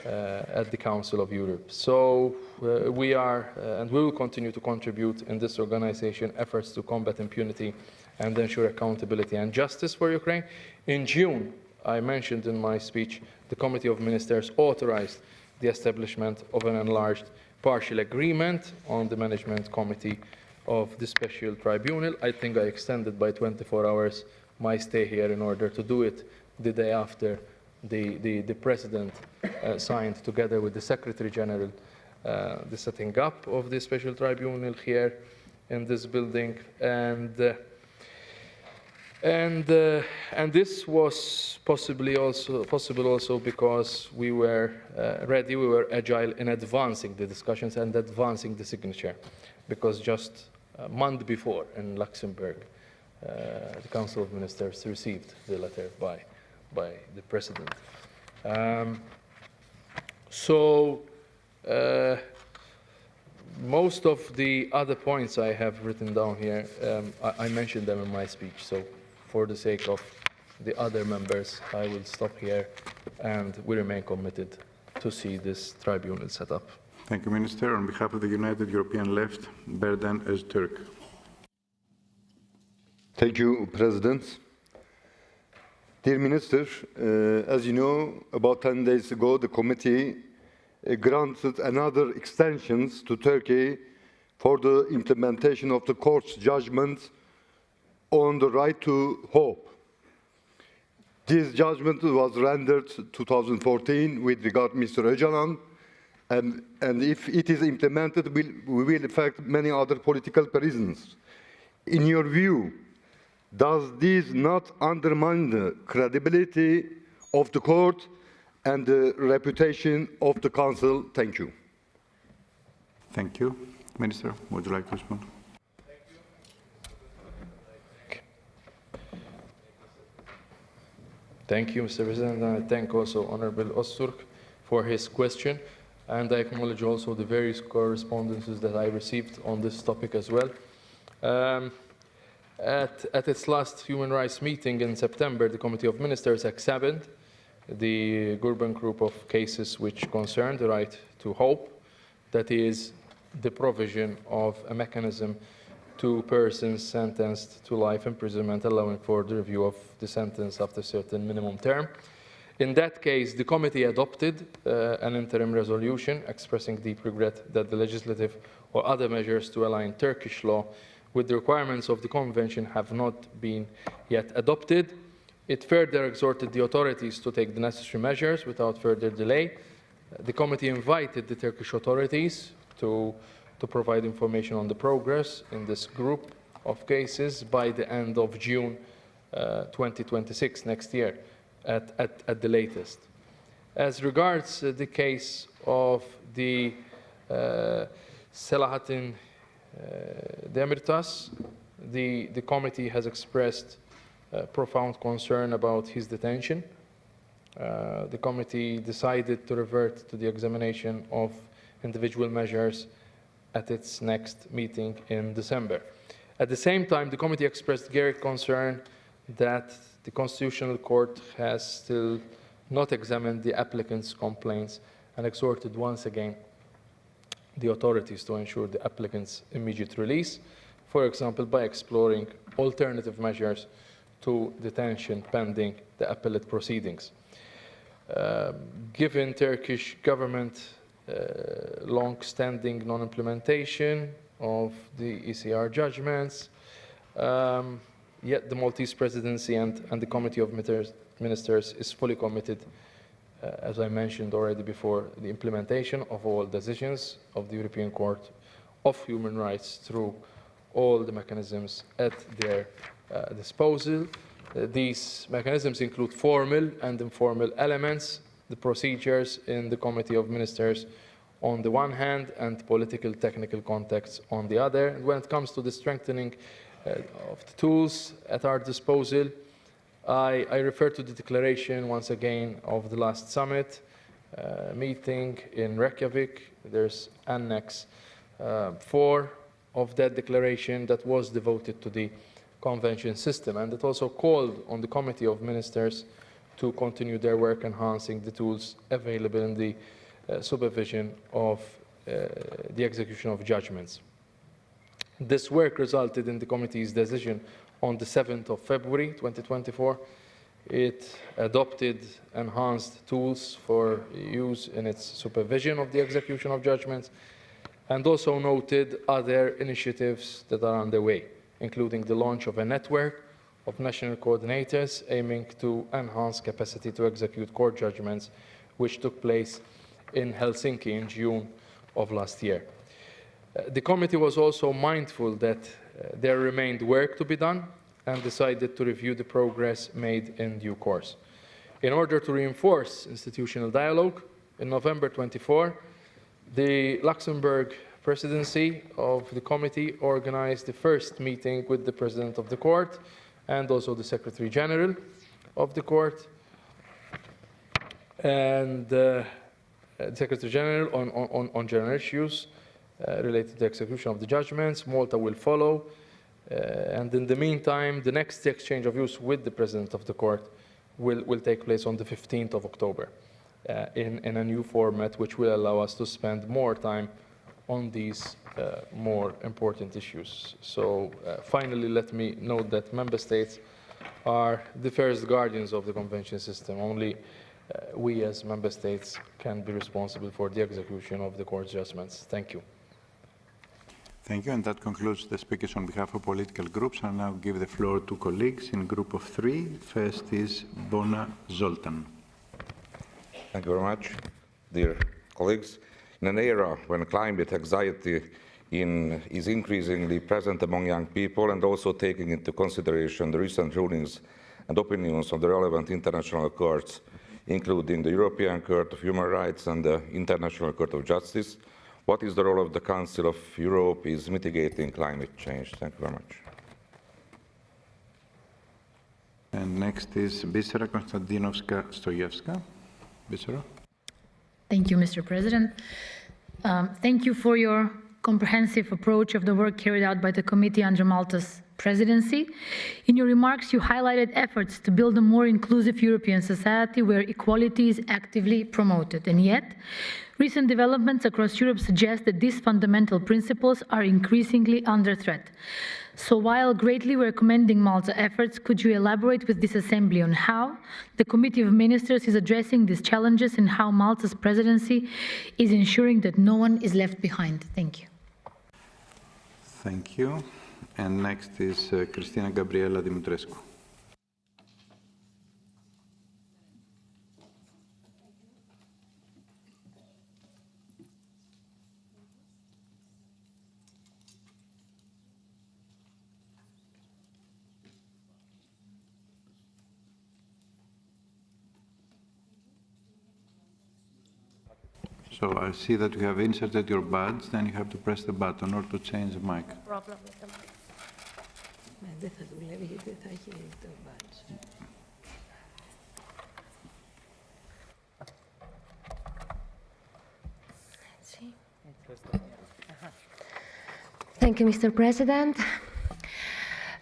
at the Council of Europe. So we are and we will continue to contribute in this organization efforts to combat impunity and ensure accountability and justice for Ukraine. In June, I mentioned in my speech, the Committee of Ministers authorized the establishment of an enlarged partial agreement on the Management Committee of the Special Tribunal. I think I extended by 24 hours my stay here in order to do it the day after the President signed, together with the Secretary General, the setting up of the Special Tribunal here in this building. And this was possible also because we were ready, we were agile in advancing the discussions and advancing the signature, because just a month before in Luxembourg, the Council of Ministers received the letter by the President. Most of the other points I have written down here, I mentioned them in my speech. So for the sake of the other members, I will stop here, and we remain committed to see this tribunal set up. Thank you, Minister. On behalf of the United European Left, Berdan Öztürk. Thank you, President. Dear Minister, as you know, about 10 days ago, the committee granted another extensions to Turkey for the implementation of the court's judgment on the right to hope. This judgment was rendered 2014 with regard to Mr. Öcalan, and if it is implemented, we will affect many other political prisoners. In your view, does this not undermine the credibility of the court and the reputation of the Council? Thank you. Thank you. Minister, would you like to respond? Thank you, Mr. President, and I thank also Honorable Öztürk for his question, and I acknowledge also the various correspondences that I received on this topic as well. At its last human rights meeting in September, the Committee of Ministers examined the Gurban group of cases which concern the right to hope, that is, the provision of a mechanism to persons sentenced to life imprisonment, allowing for the review of the sentence after a certain minimum term. In that case, the committee adopted an interim resolution expressing deep regret that the legislative or other measures to align Turkish law with the requirements of the Convention have not been yet adopted. It further exhorted the authorities to take the necessary measures without further delay. The committee invited the Turkish authorities to provide information on the progress in this group of cases by the end of June 2026, next year, at the latest. As regards the case of the Selahattin Demirtas, the committee has expressed profound concern about his detention. The committee decided to revert to the examination of individual measures at its next meeting in December. At the same time, the committee expressed great concern that the Constitutional Court has still not examined the applicant's complaints and exhorted once again the authorities to ensure the applicant's immediate release, for example, by exploring alternative measures to detention pending the appellate proceedings. Given Turkish government long-standing non-implementation of the ECR judgments. Yet the Maltese presidency and the Committee of Ministers is fully committed, as I mentioned already before, the implementation of all decisions of the European Court of Human Rights through all the mechanisms at their disposal. These mechanisms include formal and informal elements, the procedures in the Committee of Ministers on the one hand and political technical contexts on the other. And when it comes to the strengthening of the tools at our disposal, I refer to the declaration once again of the last summit meeting in Reykjavik. There's Annex 4 of that declaration that was devoted to the convention system, and it also called on the Committee of Ministers to continue their work enhancing the tools available in the supervision of the execution of judgments. This work resulted in the committee's decision on the 7th of February 2024. It adopted enhanced tools for use in its supervision of the execution of judgments and also noted other initiatives that are underway, including the launch of a network of national coordinators aiming to enhance capacity to execute court judgments, which took place in Helsinki in June of last year. The committee was also mindful that there remained work to be done and decided to review the progress made in due course. In order to reinforce institutional dialogue, in November 24, the Luxembourg presidency of the committee organized the first meeting with the President of the Court and also the Secretary General of the Court and the Secretary General on general issues related to the execution of the judgments. Malta will follow. And in the meantime, the next exchange of views with the President of the Court will take place on the 15th of October in a new format, which will allow us to spend more time on these more important issues. So finally, let me note that member states are the first guardians of the convention system. Only we as member states can be responsible for the execution of the court's judgments. Thank you. Thank you, and that concludes the speakers on behalf of political groups. I'll now give the floor to colleagues in group of three. First is Bona Zoltan. Thank you very much, dear colleagues. In an era when climate anxiety is increasingly present among young people, and also taking into consideration the recent rulings and opinions of the relevant international courts, including the European Court of Human Rights and the International Court of Justice, what is the role of the Council of Europe in mitigating climate change? Thank you very much. And next is Bisera Konstantinovska-Stojevska. Bisera. Thank you, Mr. President. Thank you for your comprehensive approach of the work carried out by the committee under Malta's presidency. In your remarks, you highlighted efforts to build a more inclusive European society where equality is actively promoted. And yet, recent developments across Europe suggest that these fundamental principles are increasingly under threat. So while greatly recommending Malta's efforts, could you elaborate with this Assembly on how the Committee of Ministers is addressing these challenges and how Malta's presidency is ensuring that no one is left behind? Thank you. Thank you. And next is Cristina Gabriela Dimitrescu. So I see that you have inserted your badge, then you have to press the button or to change the mic. Problem with the mic. Δεν θα δουλεύει γιατί δεν θα έχει το badge. Thank you, Mr. President.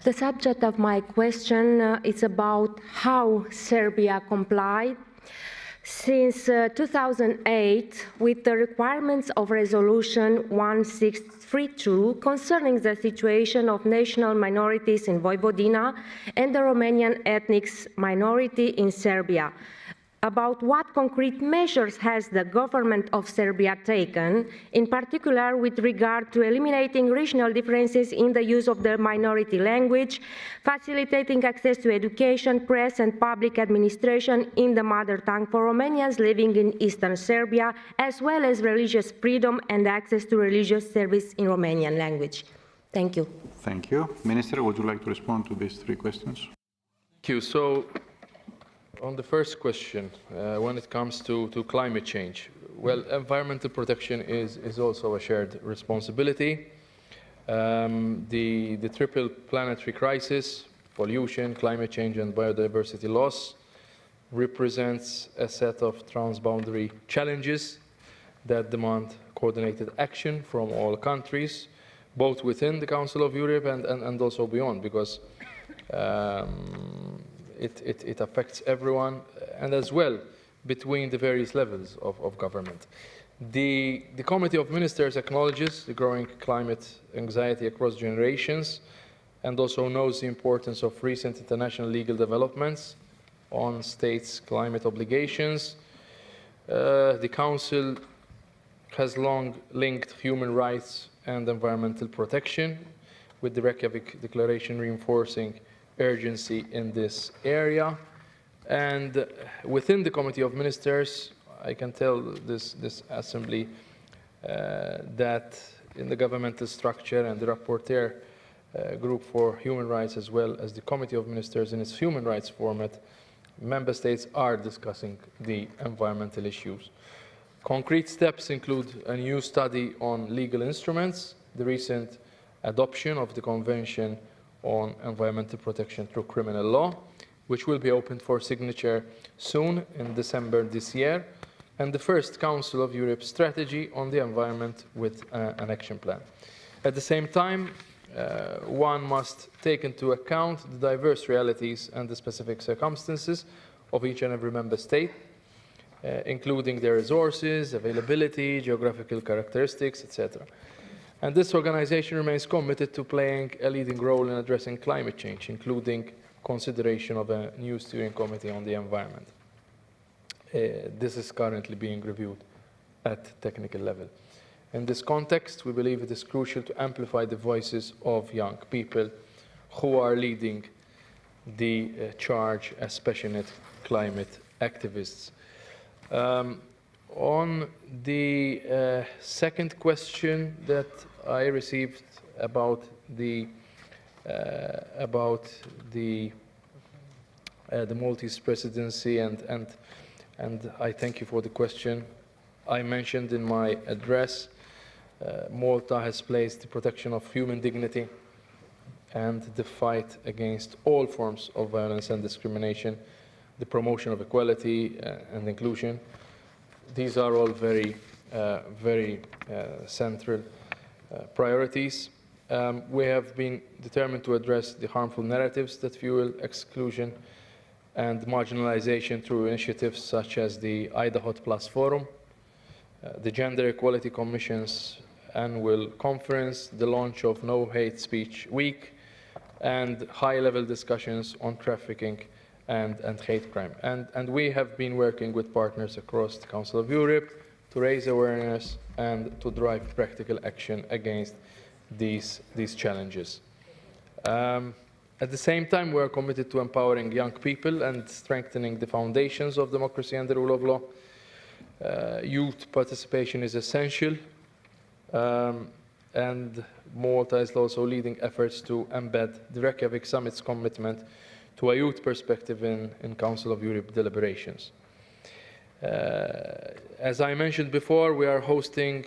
The subject of my question is about how Serbia complied since 2008 with the requirements of Resolution 1632 concerning the situation of national minorities in Vojvodina and the Romanian ethnic minority in Serbia. about what concrete measures has the government of Serbia taken, in particular with regard to eliminating regional differences in the use of the minority language, facilitating access to education, press and public administration in the mother tongue for Romanians living in Eastern Serbia, as well as religious freedom and access to religious service in Romanian language. Thank you. Thank you. Minister, would you like to respond to these three questions? Thank you. So, on the first question, when it comes to climate change, well, environmental protection is also a shared responsibility. The triple planetary crisis, pollution, climate change, and biodiversity loss, represents a set of transboundary challenges that demand coordinated action from all countries, both within the Council of Europe and also beyond, because it affects everyone, and as well between the various levels of government. The Committee of Ministers acknowledges the growing climate anxiety across generations and also knows the importance of recent international legal developments on states' climate obligations. The Council has long linked human rights and environmental protection, with the Reykjavik Declaration reinforcing urgency in this area. And within the Committee of Ministers, I can tell this assembly that in the governmental structure and the rapporteur group for human rights, as well as the Committee of Ministers in its human rights format, member states are discussing the environmental issues. Concrete steps include a new study on legal instruments, the recent adoption of the Convention on Environmental Protection through Criminal Law, which will be opened for signature soon in December this year, and the first Council of Europe strategy on the environment with an action plan. At the same time, one must take into account the diverse realities and the specific circumstances of each and every member state, including their resources, availability, geographical characteristics, etc. And this organization remains committed to playing a leading role in addressing climate change, including consideration of a new steering committee on the environment. This is currently being reviewed at technical level. In this context, we believe it is crucial to amplify the voices of young people who are leading the charge as passionate climate activists. On the second question that I received about the Maltese presidency, and I thank you for the question. I mentioned in my address, Malta has placed the protection of human dignity and the fight against all forms of violence and discrimination, the promotion of equality and inclusion. These are all very central priorities. We have been determined to address the harmful narratives that fuel exclusion and marginalization through initiatives such as the Idaho Plus Forum, the Gender Equality Commission's annual conference, the launch of No Hate Speech Week, and high-level discussions on trafficking and hate crime. And we have been working with partners across the Council of Europe to raise awareness and to drive practical action against these challenges. At the same time, we are committed to empowering young people and strengthening the foundations of democracy and the rule of law. Youth participation is essential, and Malta is also leading efforts to embed the Reykjavik Summit's commitment to a youth perspective in Council of Europe deliberations. As I mentioned before, we are hosting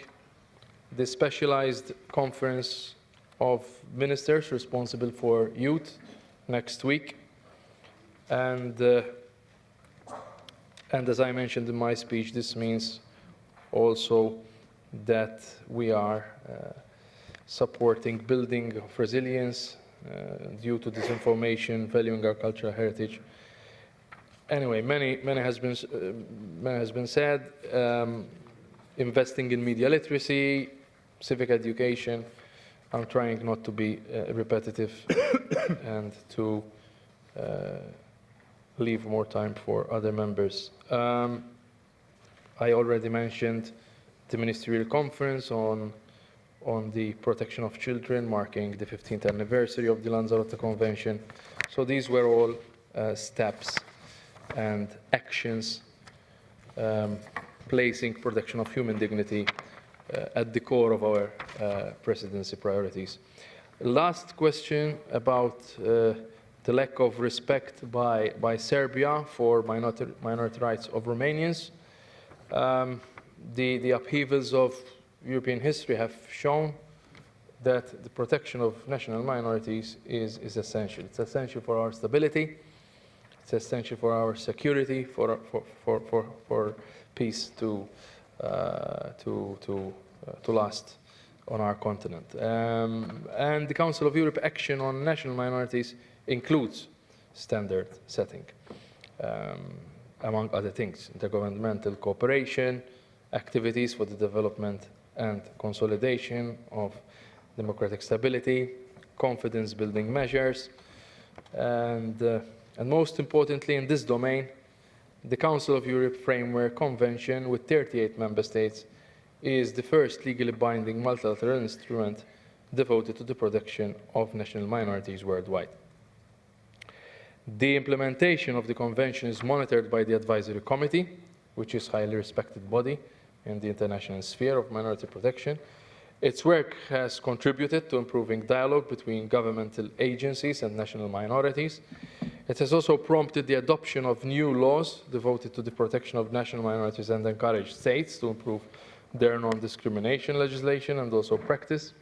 the specialized conference of ministers responsible for youth next week. And as I mentioned in my speech, this means also that we are supporting building of resilience due to disinformation, valuing our cultural heritage. Anyway, many has been said. Investing in media literacy, civic education. I'm trying not to be repetitive and to leave more time for other members. I already mentioned the ministerial conference on the protection of children, marking the 15th anniversary of the Lanzarote Convention. So these were all steps and actions placing protection of human dignity at the core of our presidency priorities. Last question about the lack of respect by Serbia for minority rights of Romanians. The upheavals of European history have shown that the protection of national minorities is essential. It's essential for our stability. It's essential for our security, for peace to last on our continent. And the Council of Europe action on national minorities includes standard setting, among other things, intergovernmental cooperation, activities for the development and consolidation of democratic stability, confidence-building measures, and most importantly in this domain, the Council of Europe Framework Convention with 38 member states is the first legally binding multilateral instrument devoted to the protection of national minorities worldwide. The implementation of the convention is monitored by the Advisory Committee, which is a highly respected body in the international sphere of minority protection. Its work has contributed to improving dialogue between governmental agencies and national minorities. It has also prompted the adoption of new laws devoted to the protection of national minorities and encouraged states to improve their non-discrimination legislation and also practice.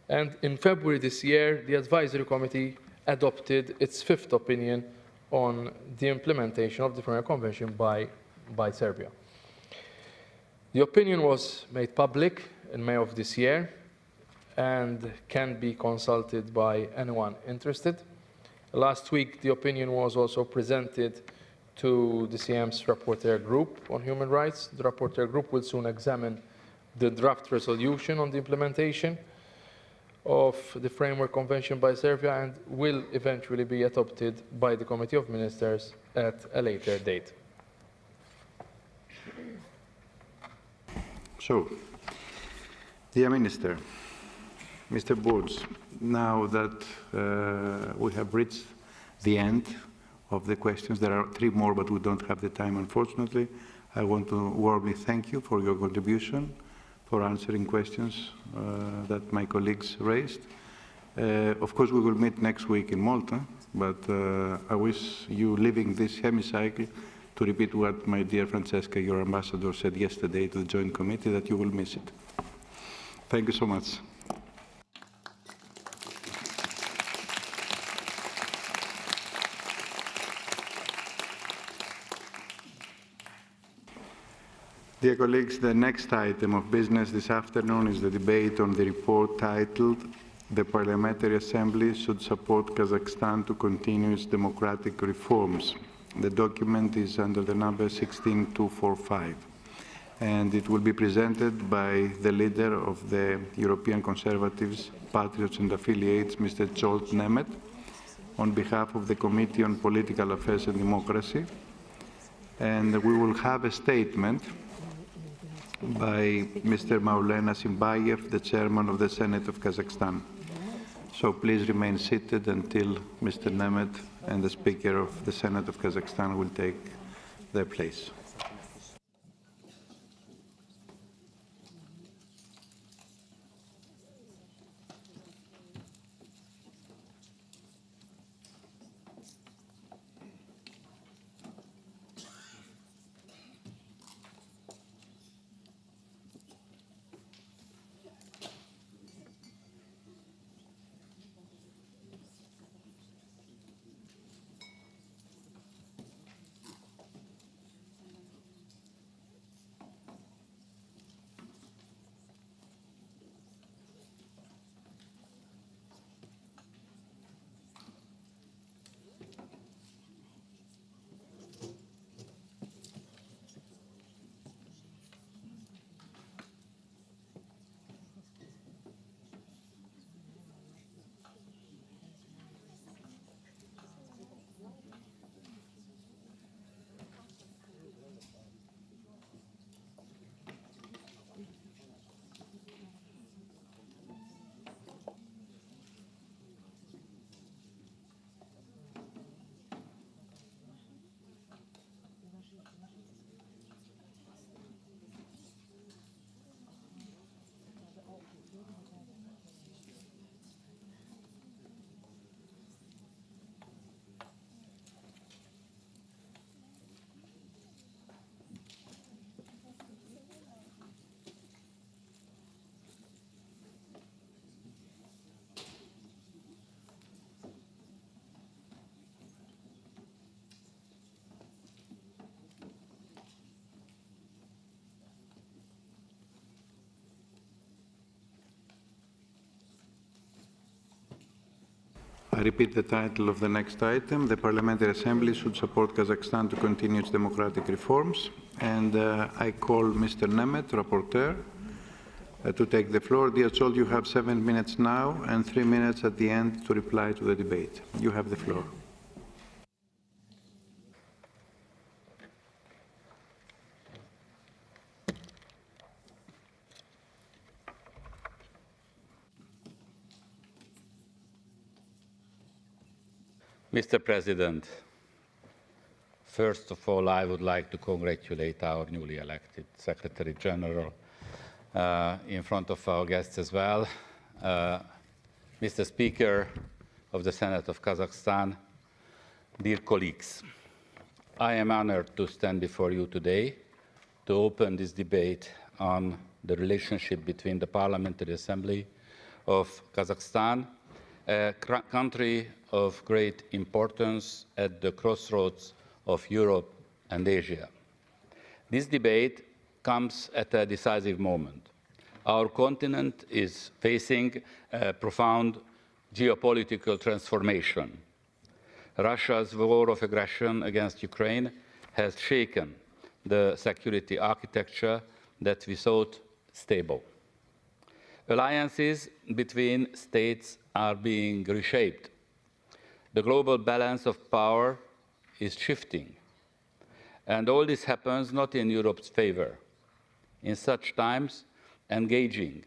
And in February this year, the Advisory Committee adopted its fifth opinion on the implementation of the Framework Convention by Serbia. The opinion was made public in May of this year and can be consulted by anyone interested. Last week, the opinion was also presented to the CM's rapporteur group on human rights. The rapporteur group will soon examine the draft resolution on the implementation of the Framework Convention by Serbia and will eventually be adopted by the Committee of Ministers at a later date. So, dear Minister, Mr. Borg, now that we have reached the end of the questions, there are 3 more, but we don't have the time, unfortunately. I want to warmly thank you for your contribution, for answering questions that my colleagues raised. Of course, we will meet next week in Malta, but I wish you, leaving this hemicycle, to repeat what my dear Francesca, your ambassador, said yesterday to the Joint Committee, that you will miss it. Thank you so much. Dear colleagues, the next item of business this afternoon is the debate on the report titled "The Parliamentary Assembly should support Kazakhstan to continue its democratic reforms." The document is under the number 16245, and it will be presented by the leader of the European Conservatives, Patriots and Affiliates, Mr. Zsolt Nemet, on behalf of the Committee on Political Affairs and Democracy. And we will have a statement by Mr. Maulena Simbayev, the Chairman of the Senate of Kazakhstan. So please remain seated until Mr. Nemet and the Speaker of the Senate of Kazakhstan will take their place. I repeat the title of the next item. The Parliamentary Assembly should support Kazakhstan to continue its democratic reforms. And I call Mr. Nemeth, rapporteur, to take the floor. Dear Sol, you have 7 minutes now and 3 minutes at the end to reply to the debate. You have the floor. Mr. President, first of all, I would like to congratulate our newly elected Secretary General in front of our guests as well. Mr. Speaker of the Senate of Kazakhstan, dear colleagues, I am honored to stand before you today to open this debate on the relationship between the Parliamentary Assembly of Kazakhstan, a country of great importance at the crossroads of Europe and Asia. This debate comes at a decisive moment. Our continent is facing a profound geopolitical transformation. Russia's war of aggression against Ukraine has shaken the security architecture that we thought stable. Alliances between states are being reshaped. The global balance of power is shifting. And all this happens not in Europe's favor. In such times, engaging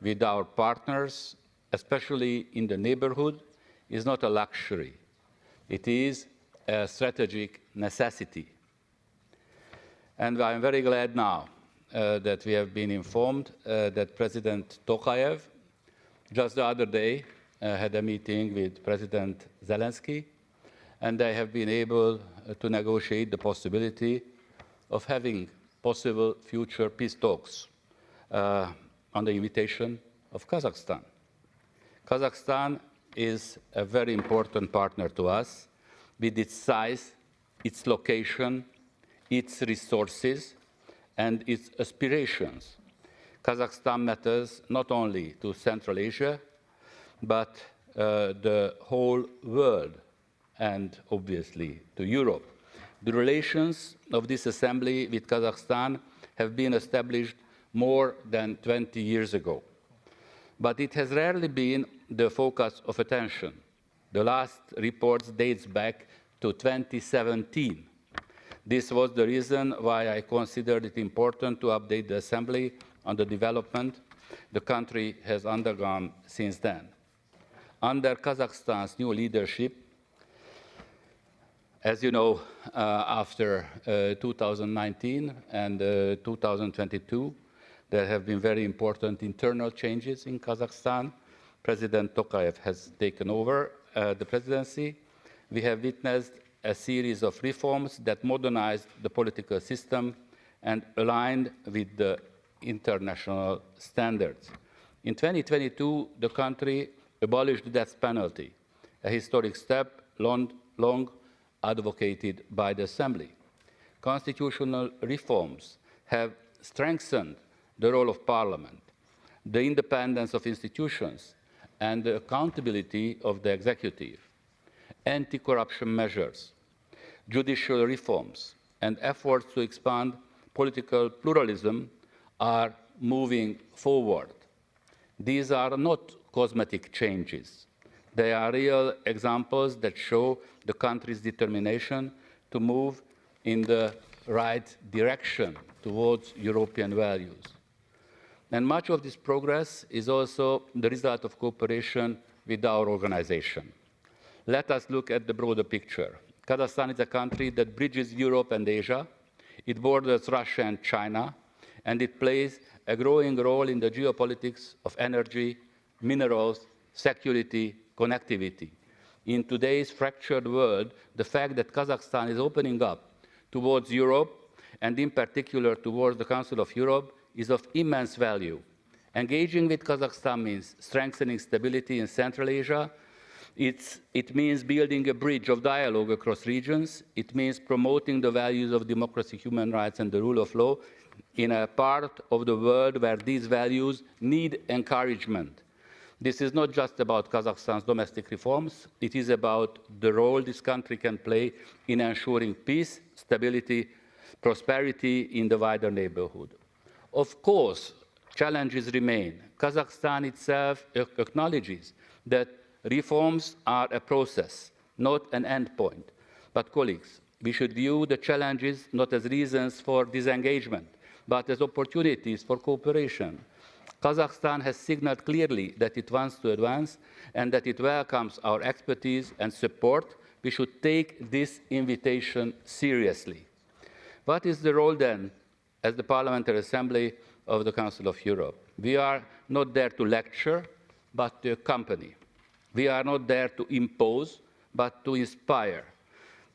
with our partners, especially in the neighborhood, is not a luxury. It is a strategic necessity. And I'm very glad now that we have been informed that President Tokayev just the other day had a meeting with President Zelensky, and they have been able to negotiate the possibility of having possible future peace talks on the invitation of Kazakhstan. Kazakhstan is a very important partner to us with its size, its location, its resources, and its aspirations. Kazakhstan matters not only to Central Asia, but the whole world, and obviously to Europe. The relations of this assembly with Kazakhstan have been established more than 20 years ago. But it has rarely been the focus of attention. The last report dates back to 2017. This was the reason why I considered it important to update the Assembly on the development the country has undergone since then. Under Kazakhstan's new leadership, as you know, after 2019 and 2022, there have been very important internal changes in Kazakhstan. President Tokayev has taken over the presidency. We have witnessed a series of reforms that modernized the political system and aligned with the international standards. In 2022, the country abolished the death penalty, a historic step long advocated by the Assembly. Constitutional reforms have strengthened the role of Parliament, the independence of institutions, and the accountability of the executive. Anti-corruption measures, judicial reforms, and efforts to expand political pluralism are moving forward. These are not cosmetic changes. They are real examples that show the country's determination to move in the right direction towards European values. And much of this progress is also the result of cooperation with our organization. Let us look at the broader picture. Kazakhstan is a country that bridges Europe and Asia. It borders Russia and China, and it plays a growing role in the geopolitics of energy, minerals, security, connectivity. In today's fractured world, the fact that Kazakhstan is opening up towards Europe, and in particular towards the Council of Europe, is of immense value. Engaging with Kazakhstan means strengthening stability in Central Asia. It means building a bridge of dialogue across regions. It means promoting the values of democracy, human rights, and the rule of law in a part of the world where these values need encouragement. This is not just about Kazakhstan's domestic reforms, it is about the role this country can play in ensuring peace, stability, prosperity in the wider neighborhood. Of course, challenges remain. Kazakhstan itself acknowledges that reforms are a process, not an end point. But colleagues, we should view the challenges not as reasons for disengagement, but as opportunities for cooperation. Kazakhstan has signaled clearly that it wants to advance and that it welcomes our expertise and support. We should take this invitation seriously. What is the role then as the Parliamentary Assembly of the Council of Europe? We are not there to lecture, but to accompany. We are not there to impose, but to inspire.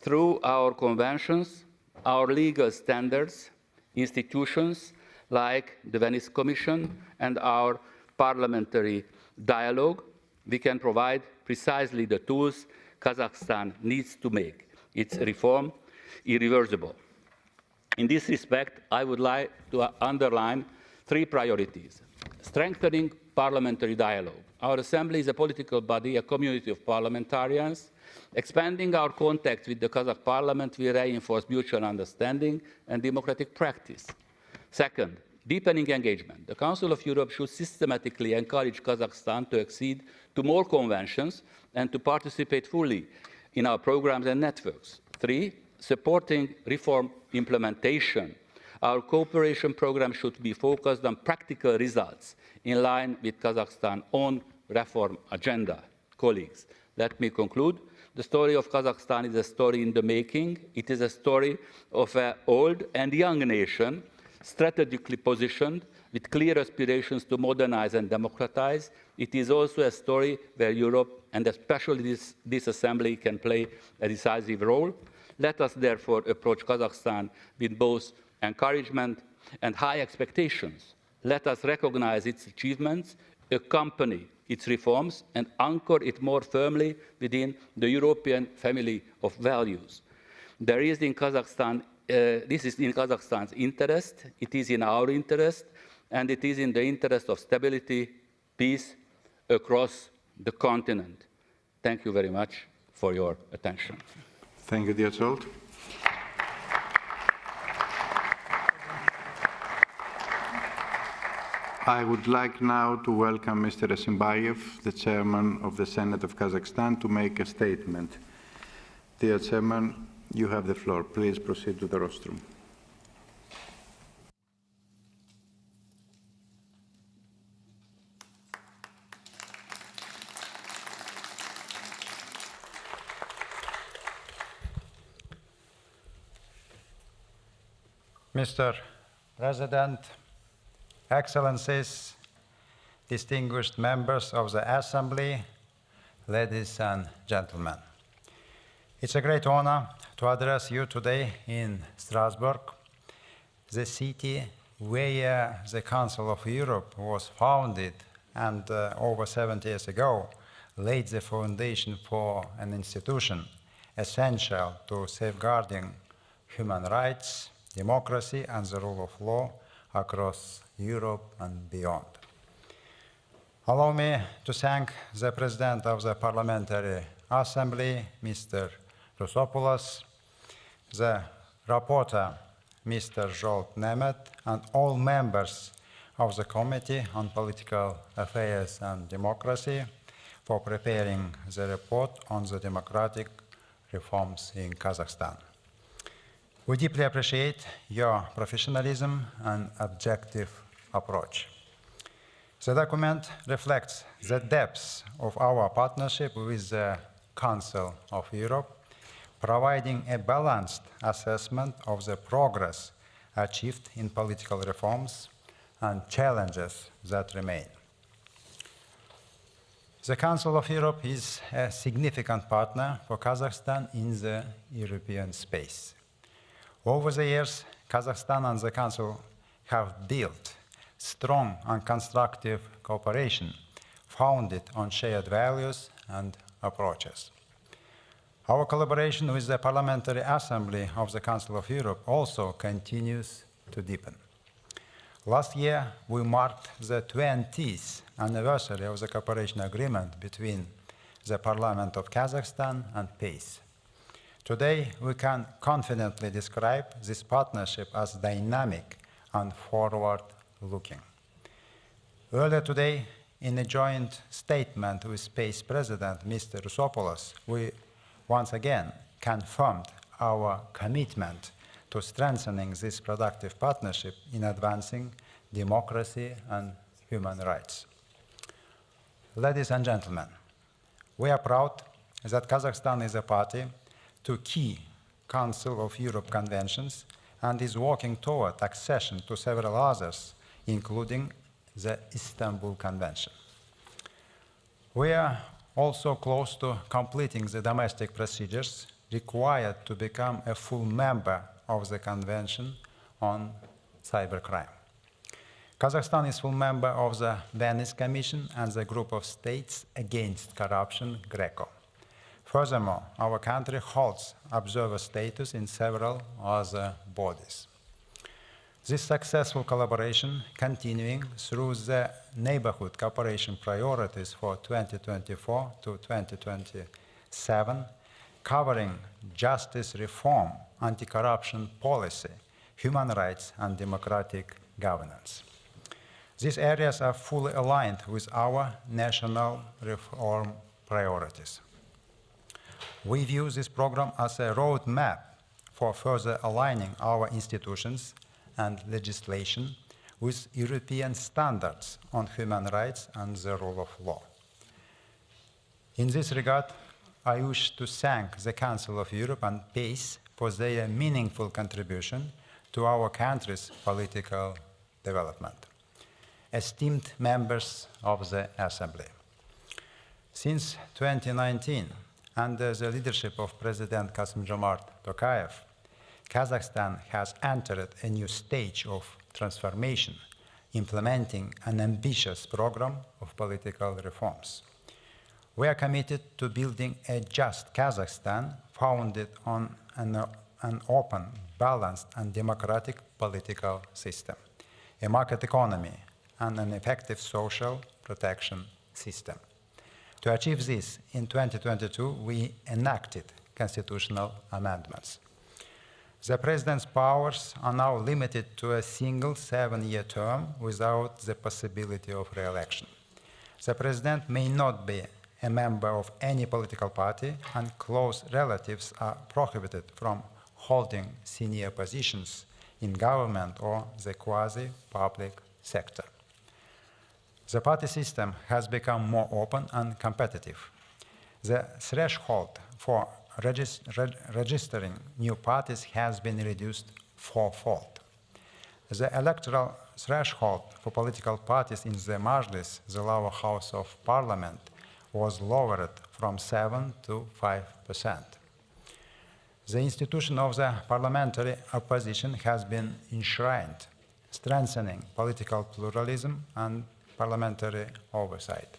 Through our conventions, our legal standards, institutions like the Venice Commission and our parliamentary dialogue, we can provide precisely the tools Kazakhstan needs to make its reform irreversible. In this respect, I would like to underline three priorities. Strengthening parliamentary dialogue. Our assembly is a political body, a community of parliamentarians. Expanding our contacts with the Kazakh parliament will reinforce mutual understanding and democratic practice. Second, deepening engagement. The Council of Europe should systematically encourage Kazakhstan to accede to more conventions and to participate fully in our programs and networks. Three, supporting reform implementation. Our cooperation program should be focused on practical results in line with Kazakhstan's own reform agenda. Colleagues, let me conclude. The story of Kazakhstan is a story in the making. It is a story of an old and young nation, strategically positioned, with clear aspirations to modernize and democratize. It is also a story where Europe, and especially this assembly, can play a decisive role. Let us therefore approach Kazakhstan with both encouragement and high expectations. Let us recognize its achievements, accompany its reforms, and anchor it more firmly within the European family of values. This is in Kazakhstan's interest, it is in our interest, and it is in the interest of stability, peace across the continent. Thank you very much for your attention. Thank you, dear Zsolt. I would like now to welcome Mr. Asimbayev, the Chairman of the Senate of Kazakhstan, to make a statement. Dear Chairman, you have the floor. Please proceed to the rostrum. Mr. President, Excellencies, distinguished members of the Assembly, ladies and gentlemen. It's a great honor to address you today in Strasbourg, the city where the Council of Europe was founded and over 70 years ago laid the foundation for an institution essential to safeguarding human rights, democracy, and the rule of law across Europe and beyond. Allow me to thank the President of the Parliamentary Assembly, Mr. Rusopoulos, the Rapporteur, Mr. Zsolt Nemet, and all members of the Committee on Political Affairs and Democracy for preparing the report on the democratic reforms in Kazakhstan. We deeply appreciate your professionalism and objective approach. The document reflects the depth of our partnership with the Council of Europe, providing a balanced assessment of the progress achieved in political reforms and challenges that remain. The Council of Europe is a significant partner for Kazakhstan in the European space. Over the years, Kazakhstan and the Council have built strong and constructive cooperation founded on shared values and approaches. Our collaboration with the Parliamentary Assembly of the Council of Europe also continues to deepen. Last year, we marked the 20th anniversary of the cooperation agreement between the Parliament of Kazakhstan and PACE. Today, we can confidently describe this partnership as dynamic and forward-looking. Earlier today, in a joint statement with PACE President Mr. Rusopoulos, we once again confirmed our commitment to strengthening this productive partnership in advancing democracy and human rights. Ladies and gentlemen, we are proud that Kazakhstan is a party to key Council of Europe conventions and is working toward accession to several others, including the Istanbul Convention. We are also close to completing the domestic procedures required to become a full member of the Convention on Cybercrime. Kazakhstan is full member of the Venice Commission and the Group of States Against Corruption, GRECO. Furthermore, our country holds observer status in several other bodies. This successful collaboration, continuing through the neighborhood cooperation priorities for 2024 to 2027, covering justice reform, anti-corruption policy, human rights, and democratic governance. These areas are fully aligned with our national reform priorities. We view this program as a roadmap for further aligning our institutions and legislation with European standards on human rights and the rule of law. In this regard, I wish to thank the Council of Europe and PACE for their meaningful contribution to our country's political development. Esteemed members of the Assembly, since 2019, under the leadership of President Kassym-Jomart Tokayev, Kazakhstan has entered a new stage of transformation, implementing an ambitious program of political reforms. We are committed to building a just Kazakhstan founded on an open, balanced, and democratic political system, a market economy, and an effective social protection system. To achieve this, in 2022, we enacted constitutional amendments. The President's powers are now limited to a single 7-year term without the possibility of re-election. The President may not be a member of any political party, and close relatives are prohibited from holding senior positions in government or the quasi-public sector. The party system has become more open and competitive. The threshold for registering new parties has been reduced fourfold. The electoral threshold for political parties in the Majlis, the lower house of parliament, was lowered from 7% to 5%. The institution of the parliamentary opposition has been enshrined, strengthening political pluralism and parliamentary oversight.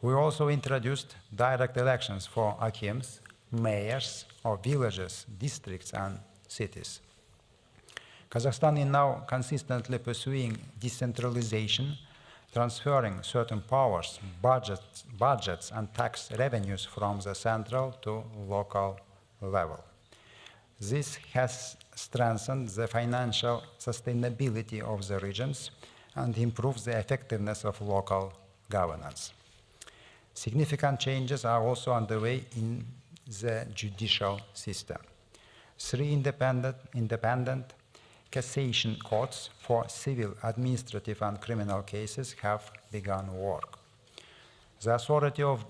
We also introduced direct elections for hakims, mayors of villages, districts, and cities. Kazakhstan is now consistently pursuing decentralization, transferring certain powers, budgets, and tax revenues from the central to local level. This has strengthened the financial sustainability of the regions and improves the effectiveness of local governance. Significant changes are also underway in the judicial system. 3 independent cassation courts for civil, administrative, and criminal cases have begun work. The authority of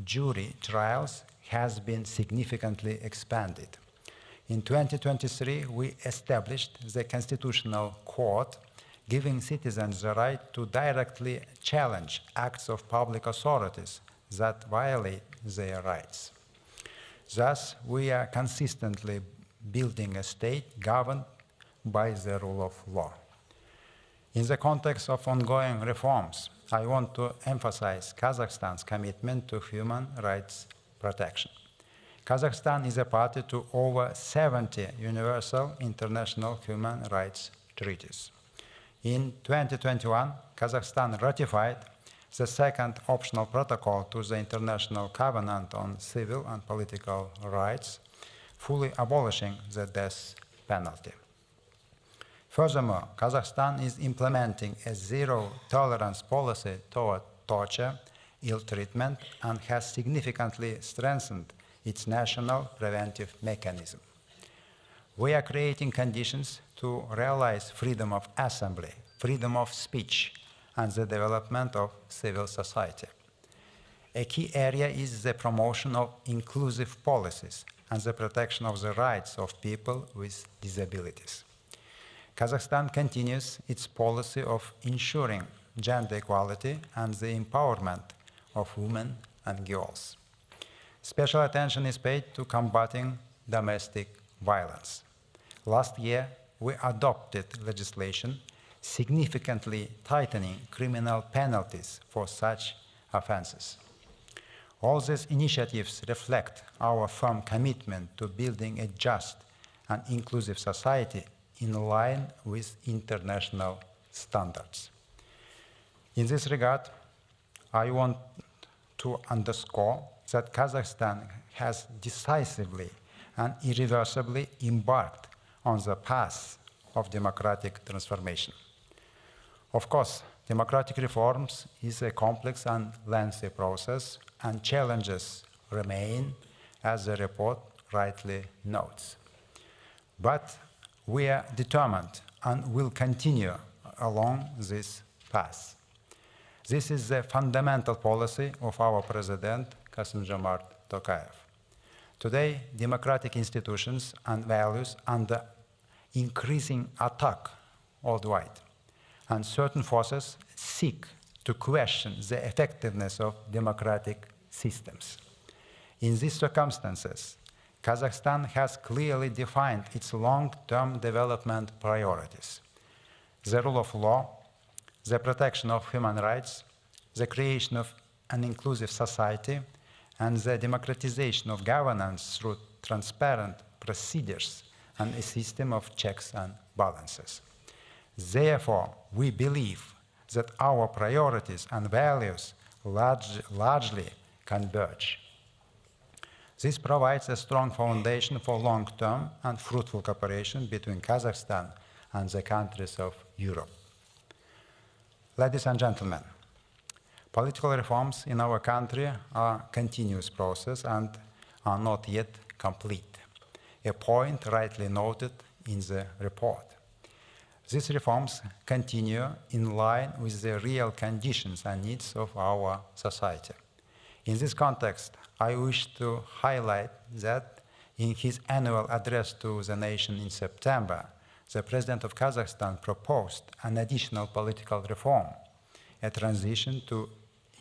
jury trials has been significantly expanded. In 2023, we established the Constitutional Court, giving citizens the right to directly challenge acts of public authorities that violate their rights. Thus, we are consistently building a state governed by the rule of law. In the context of ongoing reforms, I want to emphasize Kazakhstan's commitment to human rights protection. Kazakhstan is a party to over 70 universal international human rights treaties. In 2021, Kazakhstan ratified the second optional protocol to the International Covenant on Civil and Political Rights, fully abolishing the death penalty. Furthermore, Kazakhstan is implementing a zero-tolerance policy toward torture, ill treatment, and has significantly strengthened its national preventive mechanism. We are creating conditions to realize freedom of assembly, freedom of speech, and the development of civil society. A key area is the promotion of inclusive policies and the protection of the rights of people with disabilities. Kazakhstan continues its policy of ensuring gender equality and the empowerment of women and girls. Special attention is paid to combating domestic violence. Last year, we adopted legislation significantly tightening criminal penalties for such offenses. All these initiatives reflect our firm commitment to building a just and inclusive society in line with international standards. In this regard, I want to underscore that Kazakhstan has decisively and irreversibly embarked on the path of democratic transformation. Of course, democratic reforms is a complex and lengthy process, and challenges remain, as the report rightly notes. But we are determined and will continue along this path. This is the fundamental policy of our President, Kassym-Jomart Tokayev. Today, democratic institutions and values are under increasing attack worldwide, and certain forces seek to question the effectiveness of democratic systems. In these circumstances, Kazakhstan has clearly defined its long-term development priorities: the rule of law, the protection of human rights, the creation of an inclusive society, and the democratization of governance through transparent procedures and a system of checks and balances. Therefore, we believe that our priorities and values largely converge. This provides a strong foundation for long-term and fruitful cooperation between Kazakhstan and the countries of Europe. Ladies and gentlemen, political reforms in our country are a continuous process and are not yet complete, a point rightly noted in the report. These reforms continue in line with the real conditions and needs of our society. In this context, I wish to highlight that in his annual address to the nation in September, the President of Kazakhstan proposed an additional political reform, a transition to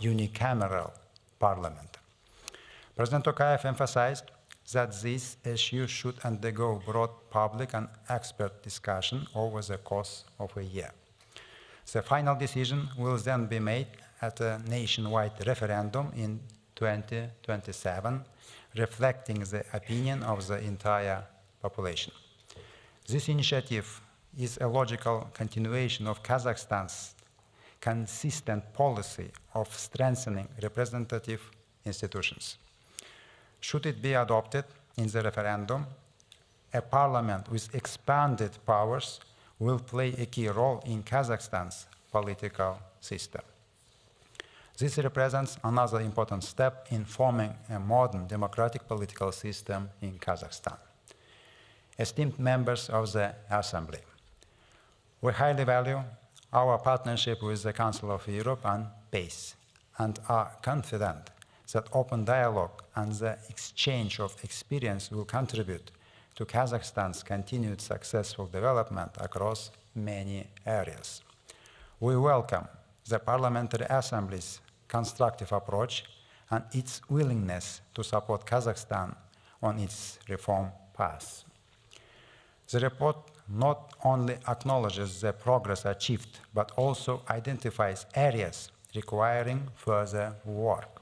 unicameral parliament. President Tokayev emphasized that this issue should undergo broad public and expert discussion over the course of a year. The final decision will then be made at a nationwide referendum in 2027, reflecting the opinion of the entire population. This initiative is a logical continuation of Kazakhstan's consistent policy of strengthening representative institutions. Should it be adopted in the referendum, a parliament with expanded powers will play a key role in Kazakhstan's political system. This represents another important step in forming a modern democratic political system in Kazakhstan. Esteemed members of the Assembly, we highly value our partnership with the Council of Europe and PACE, and are confident that open dialogue and the exchange of experience will contribute to Kazakhstan's continued successful development across many areas. We welcome the Parliamentary Assembly's constructive approach and its willingness to support Kazakhstan on its reform path. The report not only acknowledges the progress achieved, but also identifies areas requiring further work,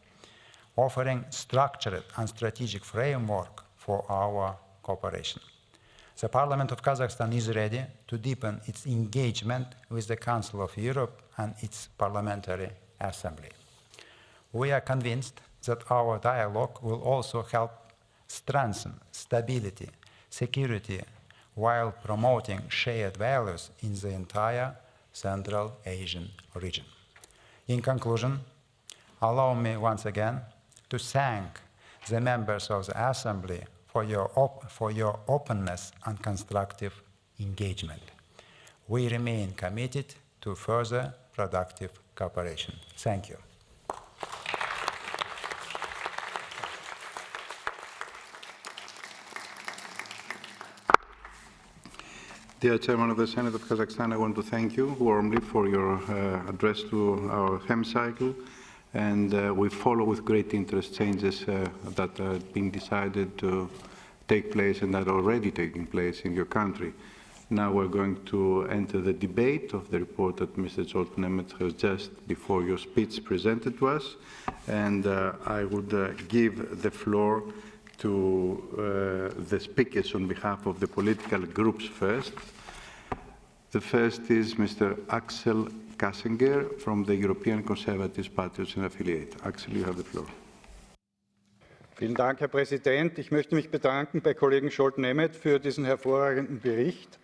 offering structured and strategic framework for our cooperation. The Parliament of Kazakhstan is ready to deepen its engagement with the Council of Europe and its Parliamentary Assembly. We are convinced that our dialogue will also help strengthen stability, security, while promoting shared values in the entire Central Asian region. In conclusion, allow me once again to thank the members of the Assembly for your openness and constructive engagement. We remain committed to further productive cooperation. Thank you. Dear Chairman of the Senate of Kazakhstan, I want to thank you warmly for your address to our hemicycle, and we follow with great interest changes that are being decided to take place and that are already taking place in your country. Now we're going to enter the debate of the report that Mr. Zoltan-Nemeth has just, before your speech, presented to us, and I would give the floor to the speakers on behalf of the political groups first. The first is Mr. Axel Kassinger from the European Conservative Parties and Affiliate. Axel, you have the floor. Vielen Dank, Herr Präsident. Ich möchte mich bedanken bei Kollegen Scholten-Nemeth für diesen hervorragenden Bericht.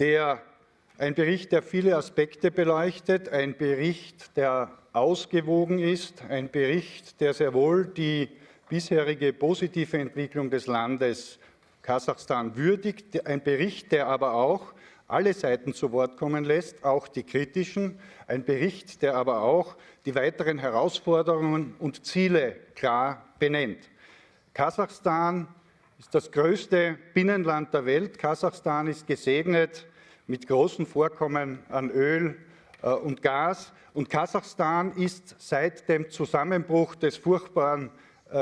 Ein Bericht, der viele Aspekte beleuchtet, ein Bericht, der ausgewogen ist, ein Bericht, der sehr wohl die bisherige positive Entwicklung des Landes Kasachstan würdigt, ein Bericht, der aber auch alle Seiten zu Wort kommen lässt, auch die kritischen, ein Bericht, der aber auch die weiteren Herausforderungen und Ziele klar benennt. Kasachstan ist das größte Binnenland der Welt. Kasachstan ist gesegnet mit großen Vorkommen an Öl und Gas. Und Kasachstan ist seit dem Zusammenbruch des furchtbaren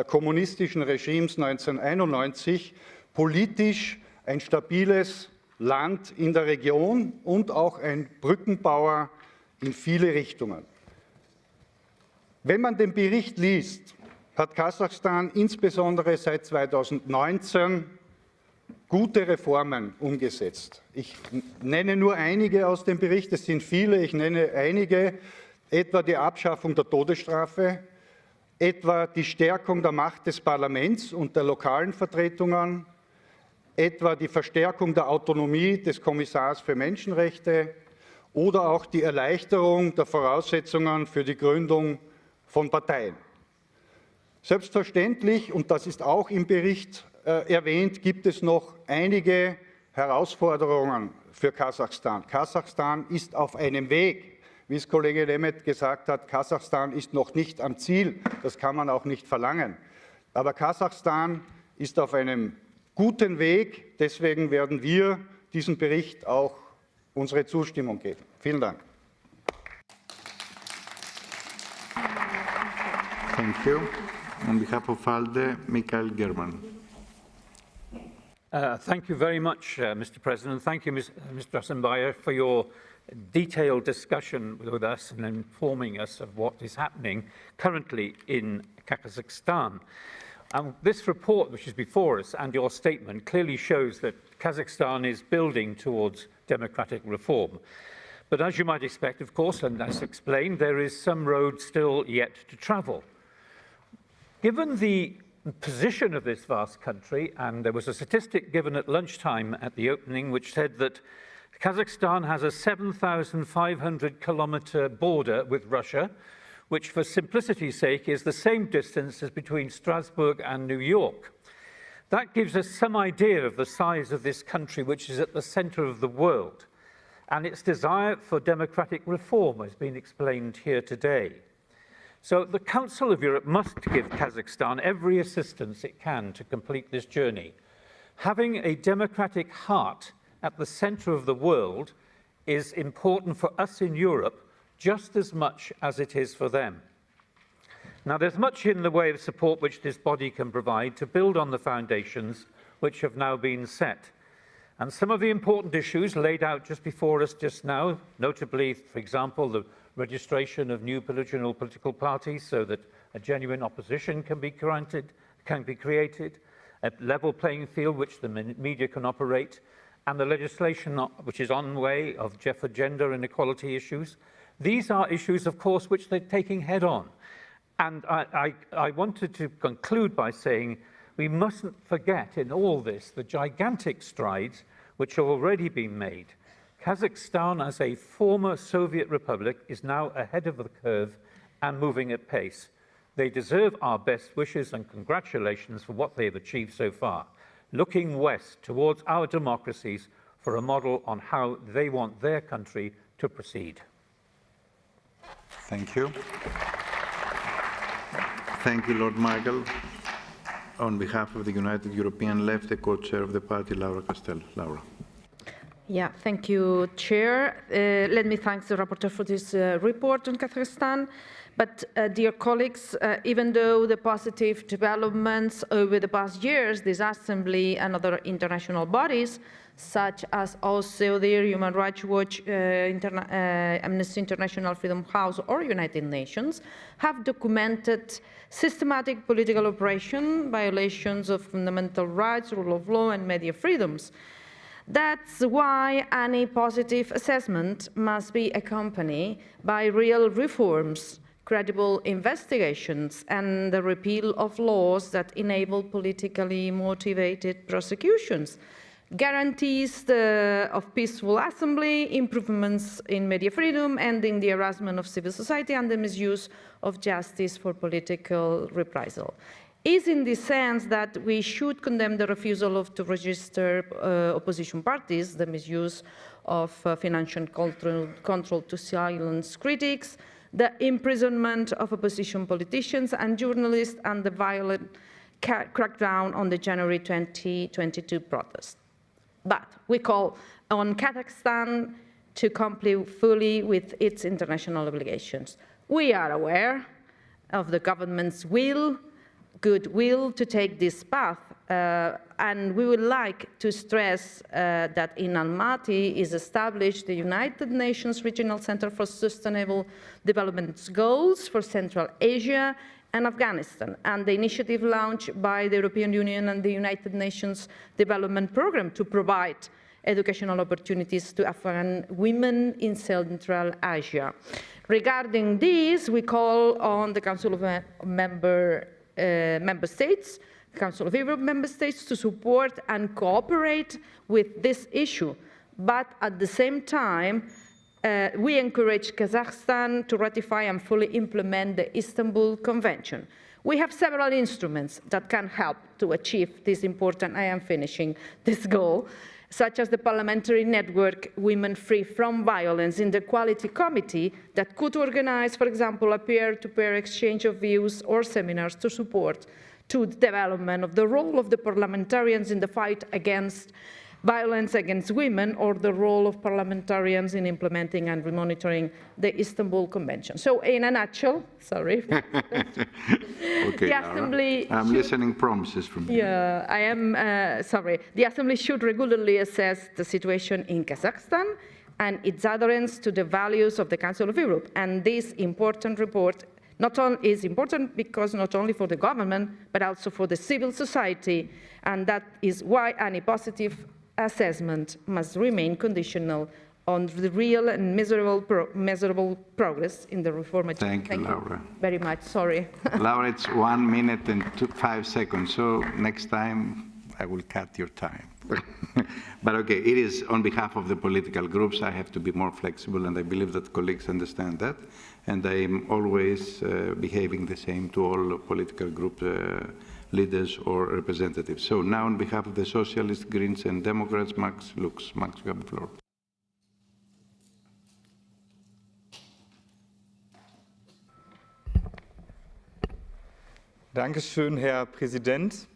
kommunistischen Regimes 1991 politisch ein stabiles Land in der Region und auch ein Brückenbauer in viele Richtungen. Wenn man den Bericht liest, hat Kasachstan insbesondere seit 2019 gute Reformen umgesetzt. Ich nenne nur einige aus dem Bericht, es sind viele, ich nenne einige, etwa die Abschaffung der Todesstrafe, etwa die Stärkung der Macht des Parlaments und der lokalen Vertretungen, etwa die Verstärkung der Autonomie des Kommissars für Menschenrechte oder auch die Erleichterung der Voraussetzungen für die Gründung von Parteien. Selbstverständlich, und das ist auch im Bericht erwähnt, gibt es noch einige Herausforderungen für Kasachstan. Kasachstan ist auf einem Weg, wie es Kollege Nemeth gesagt hat. Kasachstan ist noch nicht am Ziel, das kann man auch nicht verlangen. Aber Kasachstan ist auf einem guten Weg, deswegen werden wir diesem Bericht auch unsere Zustimmung geben. Vielen Dank. Thank you. On behalf of ALDE, Michael German. Thank you very much, Mr. President. Thank you, Mr. Asenbaya, for your detailed discussion with us and informing us of what is happening currently in Kazakhstan. This report, which is before us, and your statement clearly shows that Kazakhstan is building towards democratic reform. But as you might expect, of course, and as explained, there is some road still yet to travel. Given the position of this vast country, and there was a statistic given at lunchtime at the opening which said that Kazakhstan has a 7,500-kilometer border with Russia, which for simplicity's sake is the same distance as between Strasbourg and New York. That gives us some idea of the size of this country, which is at the center of the world, and its desire for democratic reform has been explained here today. So the Council of Europe must give Kazakhstan every assistance it can to complete this journey. Having a democratic heart at the center of the world is important for us in Europe just as much as it is for them. Now, there's much in the way of support which this body can provide to build on the foundations which have now been set. And some of the important issues laid out just before us just now, notably, for example, the registration of new political parties so that a genuine opposition can be created, a level playing field which the media can operate, and the legislation which is on the way of for gender and equality issues. These are issues, of course, which they're taking head on. And I wanted to conclude by saying we mustn't forget in all this the gigantic strides which have already been made. Kazakhstan, as a former Soviet republic, is now ahead of the curve and moving at pace. They deserve our best wishes and congratulations for what they've achieved so far, looking west towards our democracies for a model on how they want their country to proceed. Thank you. Thank you, Lord Michael. On behalf of the United European Left, the co-chair of the party, Laura Castel. Laura. Yeah, thank you, Chair. Let me thank the rapporteur for this report on Kazakhstan. But, dear colleagues, even though the positive developments over the past years, this Assembly and other international bodies, such as also the Human Rights Watch, Amnesty International, Freedom House, or United Nations, have documented systematic political oppression, violations of fundamental rights, rule of law, and media freedoms. That's why any positive assessment must be accompanied by real reforms, credible investigations, and the repeal of laws that enable politically motivated prosecutions, guarantees of peaceful assembly, improvements in media freedom, ending the harassment of civil society, and the misuse of justice for political reprisal. Is in the sense that we should condemn the refusal to register opposition parties, the misuse of financial control to silence critics, the imprisonment of opposition politicians and journalists, and the violent crackdown on the January 2022 protests. But we call on Kazakhstan to comply fully with its international obligations. We are aware of the government's goodwill to take this path, and we would like to stress that in Almaty is established the United Nations Regional Center for Sustainable Development Goals for Central Asia and Afghanistan, and the initiative launched by the European Union and the United Nations Development Programme to provide educational opportunities to Afghan women in Central Asia. Regarding this, we call on the Council of Member States, the Council of Europe member states, to support and cooperate with this issue. But at the same time, we encourage Kazakhstan to ratify and fully implement the Istanbul Convention. We have several instruments that can help to achieve this important, I am finishing this goal, such as the parliamentary network Women Free from Violence in the Equality Committee that could organize, for example, a peer-to-peer exchange of views or seminars to support the development of the role of the parliamentarians in the fight against violence against women, or the role of parliamentarians in implementing and monitoring the Istanbul Convention. So in a nutshell, sorry. Okay, the Assembly I'm listening promises from you. Yeah, I am, sorry. The Assembly should regularly assess the situation in Kazakhstan and its adherence to the values of the Council of Europe. And this important report is important because not only for the government, but also for the civil society. And that is why any positive assessment must remain conditional on the real and measurable progress in the reform agenda. Thank you, Laura. Very much. Sorry. Laura, it's 1 minute and 5 seconds, so next time I will cut your time. But okay, it is on behalf of the political groups. I have to be more flexible, and I believe that colleagues understand that. And I am always behaving the same to all political group leaders or representatives. So now on behalf of the Socialists, Greens and Democrats, Max Lux. Max, you have the floor. Dankeschön, Herr Präsident.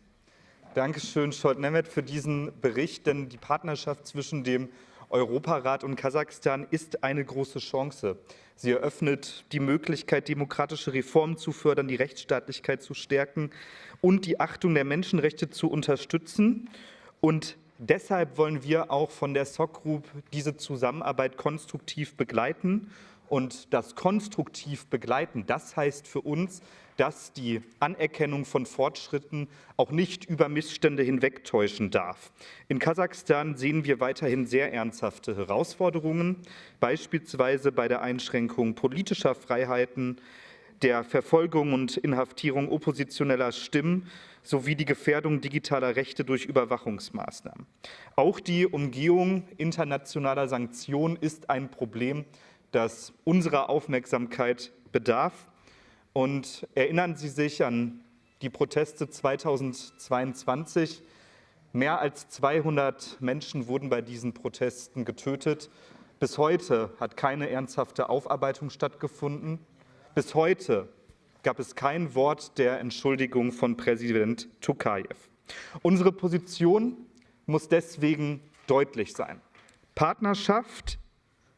Dankeschön, Scholt-Nemeth, für diesen Bericht, denn die Partnerschaft zwischen dem Europarat und Kasachstan ist eine große Chance. Sie eröffnet die Möglichkeit, demokratische Reformen zu fördern, die Rechtsstaatlichkeit zu stärken und die Achtung der Menschenrechte zu unterstützen. Und deshalb wollen wir auch von der SOC Group diese Zusammenarbeit konstruktiv begleiten und das konstruktiv begleiten. Das heißt für uns, dass die Anerkennung von Fortschritten auch nicht über Missstände hinwegtäuschen darf. In Kasachstan sehen wir weiterhin sehr ernsthafte Herausforderungen, beispielsweise bei der Einschränkung politischer Freiheiten, der Verfolgung und Inhaftierung oppositioneller Stimmen sowie die Gefährdung digitaler Rechte durch Überwachungsmaßnahmen. Auch die Umgehung internationaler Sanktionen ist ein Problem, das unserer Aufmerksamkeit bedarf. Und erinnern Sie sich an die Proteste 2022. Mehr als 200 Menschen wurden bei diesen Protesten getötet. Bis heute hat keine ernsthafte Aufarbeitung stattgefunden. Bis heute gab es kein Wort der Entschuldigung von Präsident Tokajew. Unsere Position muss deswegen deutlich sein. Partnerschaft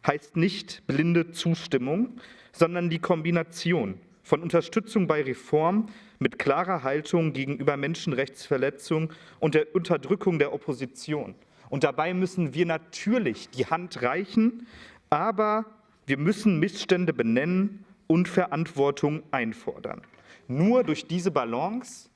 heißt nicht blinde Zustimmung, sondern die Kombination von Unterstützung bei Reform mit klarer Haltung gegenüber Menschenrechtsverletzungen und der Unterdrückung der Opposition. Und dabei müssen wir natürlich die Hand reichen, aber wir müssen Missstände benennen und Verantwortung einfordern. Nur durch diese Balance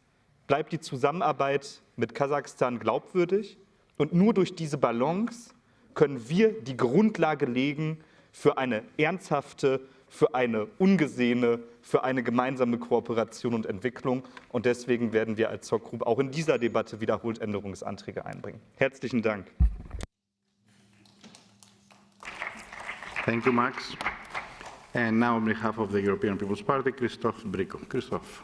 bleibt die Zusammenarbeit mit Kasachstan glaubwürdig und nur durch diese Balance können wir die Grundlage legen für eine ernsthafte, für eine ungesehene, für eine gemeinsame Kooperation und Entwicklung. Und deswegen werden wir als SOC Group auch in dieser Debatte wiederholt Änderungsanträge einbringen. Herzlichen Dank. Thank you, Max. And now on behalf of the European People's Party, Christophe Bricot. Christophe.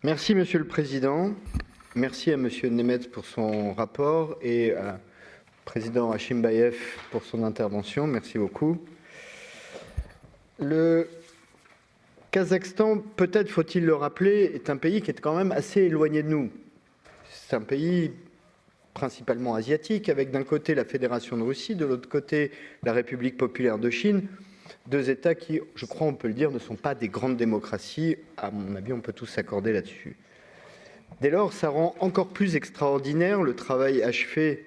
Merci, Monsieur le Président. Merci à Monsieur Nemeth pour son rapport et à Président Hashimbayev pour son intervention. Merci beaucoup. Le Kazakhstan, peut-être faut-il le rappeler, est un pays qui est quand même assez éloigné de nous. C'est un pays principalement asiatique, avec d'un côté la Fédération de Russie, de l'autre côté la République populaire de Chine, deux États qui, je crois on peut le dire, ne sont pas des grandes démocraties. À mon avis, on peut tous s'accorder là-dessus. Dès lors, ça rend encore plus extraordinaire le travail achevé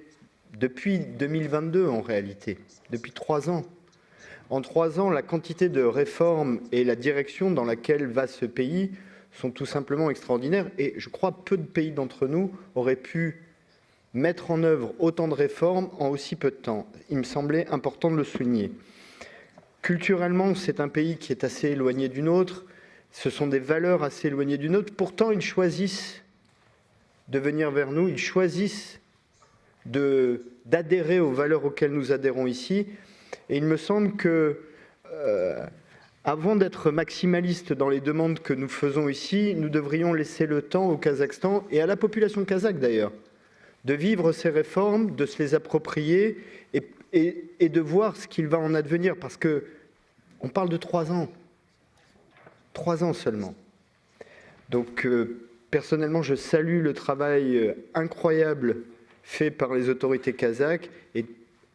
depuis 2022 en réalité, depuis 3 ans. En 3 ans, la quantité de réformes et la direction dans laquelle va ce pays sont tout simplement extraordinaires et je crois peu de pays d'entre nous auraient pu mettre en œuvre autant de réformes en aussi peu de temps. Il me semblait important de le souligner. Culturellement, c'est un pays qui est assez éloigné du nôtre, ce sont des valeurs assez éloignées du nôtre, pourtant ils choisissent de venir vers nous, ils choisissent d'adhérer aux valeurs auxquelles nous adhérons ici. Et il me semble que, avant d'être maximaliste dans les demandes que nous faisons ici, nous devrions laisser le temps au Kazakhstan, et à la population kazakh d'ailleurs, de vivre ces réformes, de se les approprier et de voir ce qu'il va en advenir. Parce qu'on parle de 3 ans. 3 ans seulement. Donc, personnellement, je salue le travail incroyable fait par les autorités kazakhs et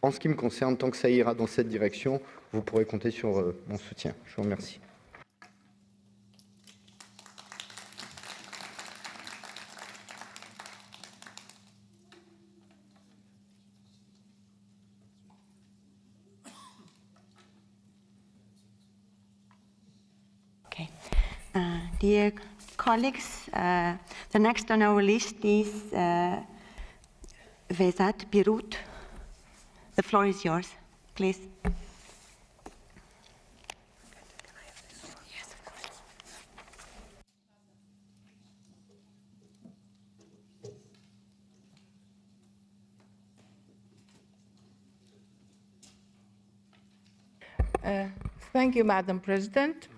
en ce qui me concerne, tant que ça ira dans cette direction, vous pourrez compter sur mon soutien. Je vous remercie. Okay. Dear colleagues, the next on our list is Vezat Birut. The floor is yours, please. Thank you, Madam President.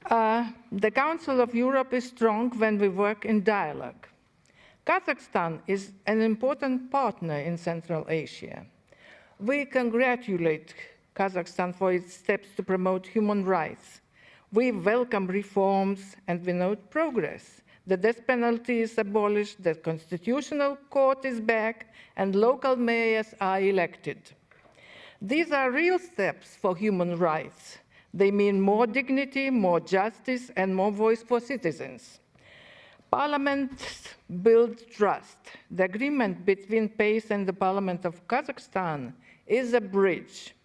The Council of Europe is strong when we work in dialogue. Kazakhstan is an important partner in Central Asia. We congratulate Kazakhstan for its steps to promote human rights. We welcome reforms and we note progress. The death penalty is abolished, the Constitutional Court is back, and local mayors are elected. These are real steps for human rights. They mean more dignity, more justice, and more voice for citizens. Parliaments build trust. The agreement between PACE and the Parliament of Kazakhstan is a bridge.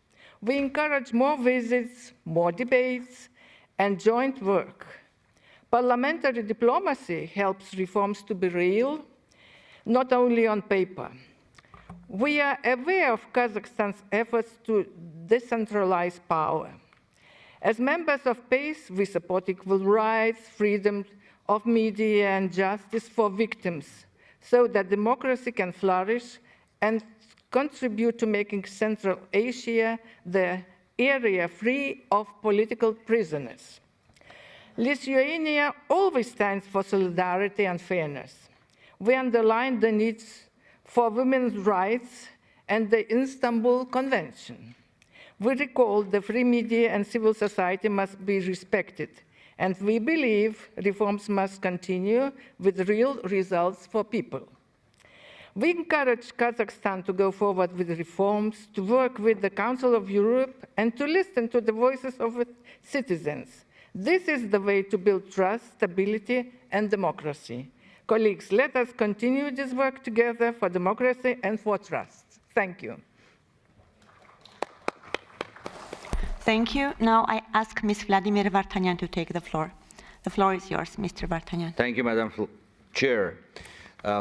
We encourage more visits, more debates, and joint work. Parliamentary diplomacy helps reforms to be real, not only on paper. We are aware of Kazakhstan's efforts to decentralize power. As members of PACE, we support equal rights, freedom of media, and justice for victims, so that democracy can flourish and contribute to making Central Asia the area free of political prisoners. Lithuania always stands for solidarity and fairness. We underline the needs for women's rights and the Istanbul Convention. We recall the free media and civil society must be respected, and we believe reforms must continue with real results for people. We encourage Kazakhstan to go forward with reforms, to work with the Council of Europe, and to listen to the voices of its citizens. This is the way to build trust, stability, and democracy. Colleagues, let us continue this work together for democracy and for trust. Thank you. Thank you. Now I ask Ms. Vladimir Vartanyan to take the floor. The floor is yours, Mr. Vartanyan. Thank you, Madam Chair.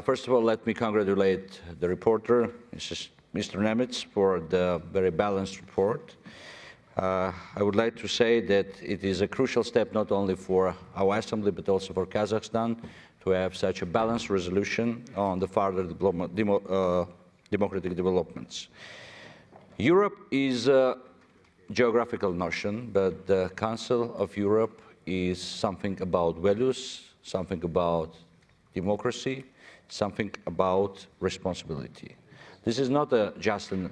First of all, let me congratulate the reporter, Mr. Nemitz, for the very balanced report. I would like to say that it is a crucial step not only for our Assembly but also for Kazakhstan to have such a balanced resolution on the further democratic developments. Europe is a geographical notion, but the Council of Europe is something about values, something about democracy, something about responsibility. This is not just an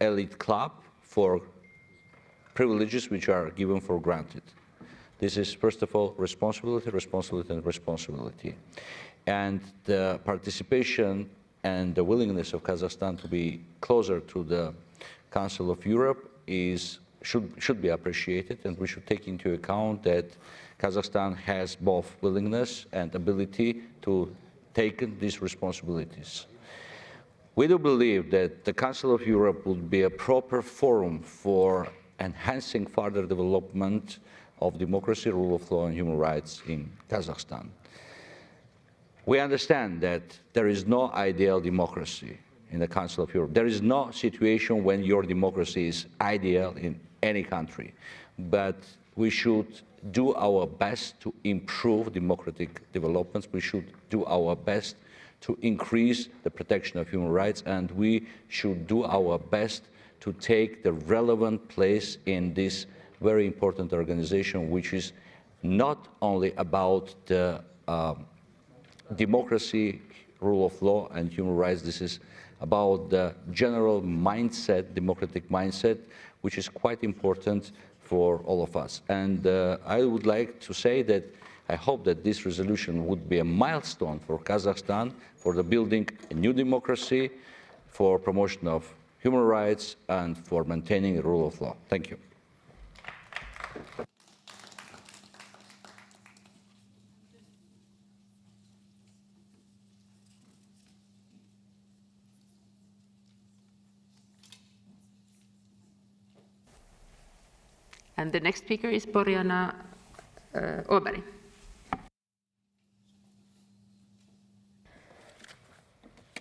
elite club for privileges which are given for granted. This is, first of all, responsibility, responsibility, and responsibility. And the participation and the willingness of Kazakhstan to be closer to the Council of Europe should be appreciated, and we should take into account that Kazakhstan has both willingness and ability to take these responsibilities. We do believe that the Council of Europe would be a proper forum for enhancing further development of democracy, rule of law, and human rights in Kazakhstan. We understand that there is no ideal democracy in the Council of Europe. There is no situation when your democracy is ideal in any country, but we should do our best to improve democratic developments. We should do our best to increase the protection of human rights, and we should do our best to take the relevant place in this very important organization, which is not only about the democracy, rule of law, and human rights. This is about the general mindset, democratic mindset, which is quite important for all of us. And I would like to say that I hope that this resolution would be a milestone for Kazakhstan for the building a new democracy, for promotion of human rights, and for maintaining the rule of law. Thank you. And the next speaker is Boriana Orbari.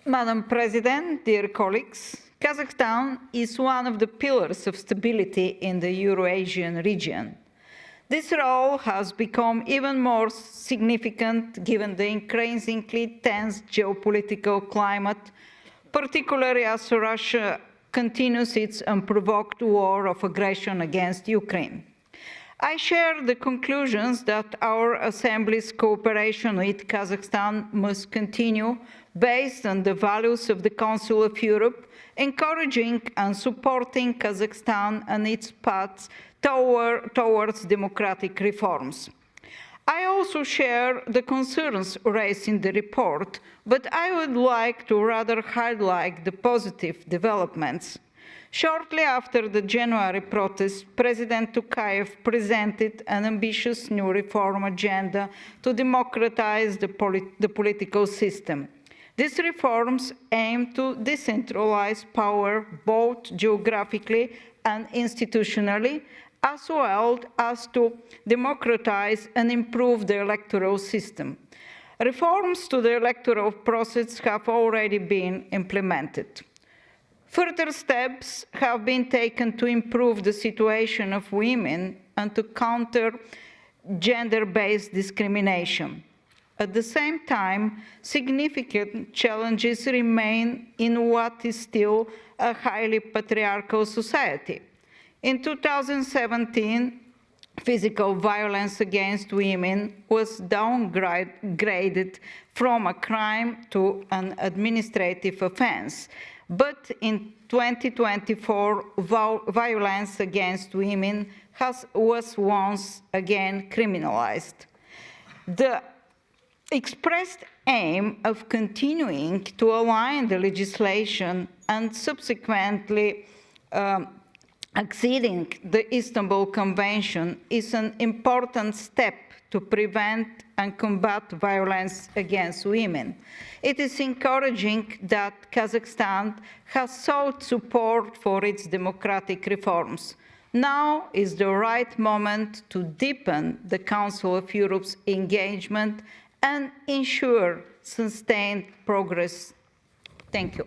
Madam President, dear colleagues, Kazakhstan is one of the pillars of stability in the Eurasian region. This role has become even more significant given the increasingly tense geopolitical climate, particularly as Russia continues its unprovoked war of aggression against Ukraine. I share the conclusions that our Assembly's cooperation with Kazakhstan must continue based on the values of the Council of Europe, encouraging and supporting Kazakhstan and its path towards democratic reforms. I also share the concerns raised in the report, but I would like to rather highlight the positive developments. Shortly after the January protests, President Tokayev presented an ambitious new reform agenda to democratize the political system. These reforms aim to decentralize power both geographically and institutionally, as well as to democratize and improve the electoral system. Reforms to the electoral process have already been implemented. Further steps have been taken to improve the situation of women and to counter gender-based discrimination. At the same time, significant challenges remain in what is still a highly patriarchal society. In 2017, physical violence against women was downgraded from a crime to an administrative offense. But in 2024, violence against women was once again criminalized. The expressed aim of continuing to align the legislation and subsequently acceding the Istanbul Convention is an important step to prevent and combat violence against women. It is encouraging that Kazakhstan has sought support for its democratic reforms. Now is the right moment to deepen the Council of Europe's engagement and ensure sustained progress. Thank you.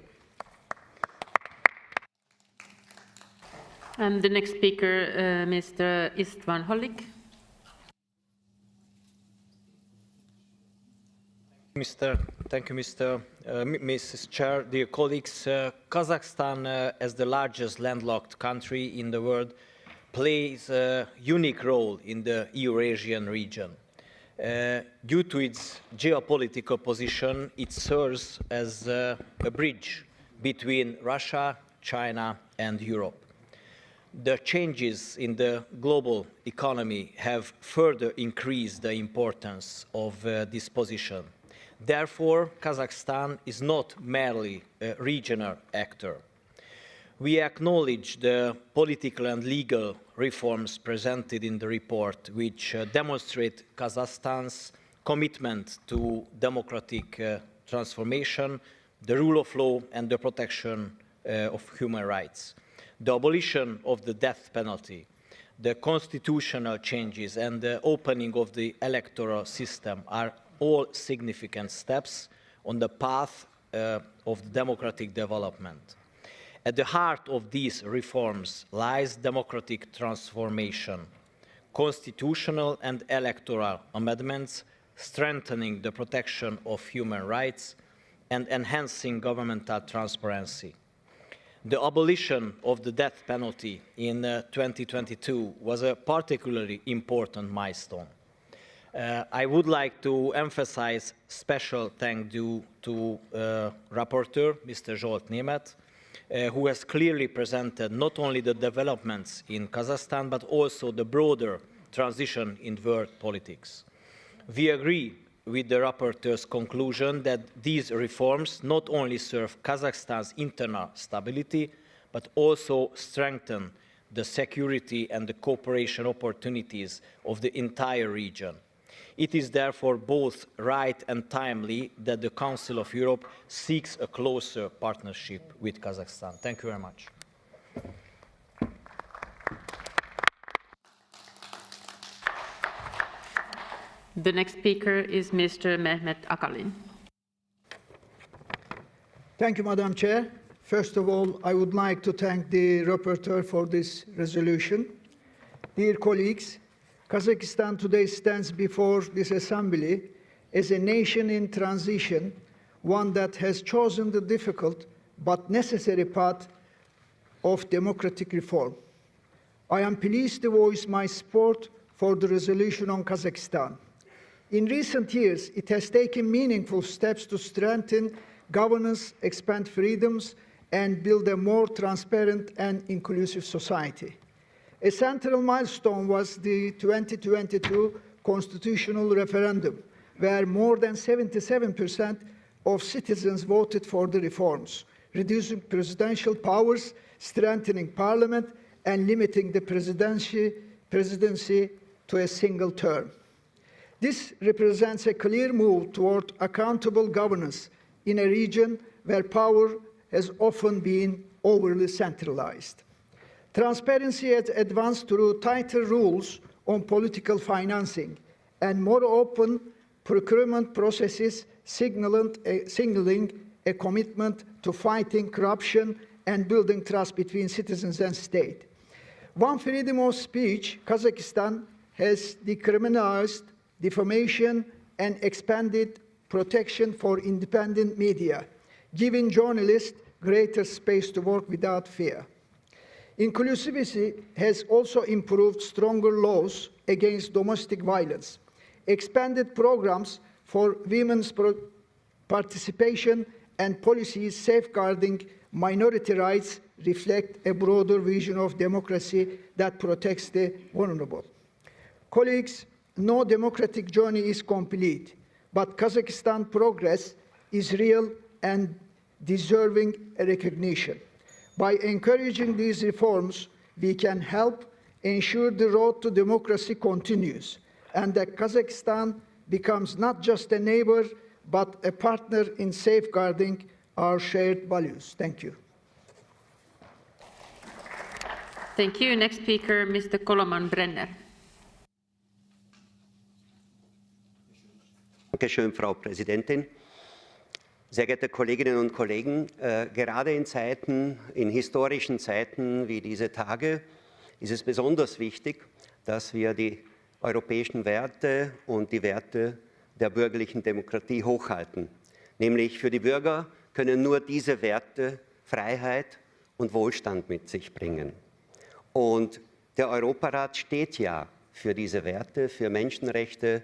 And the next speaker, Mr. Istvan Holik. Thank you, Mrs. Chair. Dear colleagues, Kazakhstan, as the largest landlocked country in the world, plays a unique role in the Eurasian region. Due to its geopolitical position, it serves as a bridge between Russia, China, and Europe. The changes in the global economy have further increased the importance of this position. Therefore, Kazakhstan is not merely a regional actor. We acknowledge the political and legal reforms presented in the report, which demonstrate Kazakhstan's commitment to democratic transformation, the rule of law, and the protection of human rights. The abolition of the death penalty, the constitutional changes, and the opening of the electoral system are all significant steps on the path of democratic development. At the heart of these reforms lies democratic transformation, constitutional and electoral amendments, strengthening the protection of human rights, and enhancing governmental transparency. The abolition of the death penalty in 2022 was a particularly important milestone. I would like to emphasize special thanks due to Rapporteur, Mr. Zsolt Németh, who has clearly presented not only the developments in Kazakhstan, but also the broader transition in world politics. We agree with the rapporteur's conclusion that these reforms not only serve Kazakhstan's internal stability, but also strengthen the security and the cooperation opportunities of the entire region. It is therefore both right and timely that the Council of Europe seeks a closer partnership with Kazakhstan. Thank you very much. The next speaker is Mr. Mehmet Akalin. Thank you, Madam Chair. First of all, I would like to thank the rapporteur for this resolution. Dear colleagues, Kazakhstan today stands before this assembly as a nation in transition, one that has chosen the difficult but necessary path of democratic reform. I am pleased to voice my support for the resolution on Kazakhstan. In recent years, it has taken meaningful steps to strengthen governance, expand freedoms, and build a more transparent and inclusive society. A central milestone was the 2022 constitutional referendum, where more than 77% of citizens voted for the reforms, reducing presidential powers, strengthening parliament, and limiting the presidency to a single term. This represents a clear move toward accountable governance in a region where power has often been overly centralized. Transparency has advanced through tighter rules on political financing and more open procurement processes, signaling a commitment to fighting corruption and building trust between citizens and state. On freedom of speech, Kazakhstan has decriminalized defamation and expanded protection for independent media, giving journalists greater space to work without fear. Inclusivity has also improved stronger laws against domestic violence, expanded programs for women's participation, and policies safeguarding minority rights reflect a broader vision of democracy that protects the vulnerable. Colleagues, no democratic journey is complete, but Kazakhstan's progress is real and deserving recognition. By encouraging these reforms, we can help ensure the road to democracy continues and that Kazakhstan becomes not just a neighbor, but a partner in safeguarding our shared values. Thank you. Thank you. Next speaker, Mr. Koloman-Brenner. Dankeschön, Frau Präsidentin. Sehr geehrte Kolleginnen und Kollegen, gerade in historischen Zeiten wie diese Tage ist es besonders wichtig, dass wir die europäischen Werte und die Werte der bürgerlichen Demokratie hochhalten. Nämlich für die Bürger können nur diese Werte Freiheit und Wohlstand mit sich bringen. Und der Europarat steht ja für diese Werte, für Menschenrechte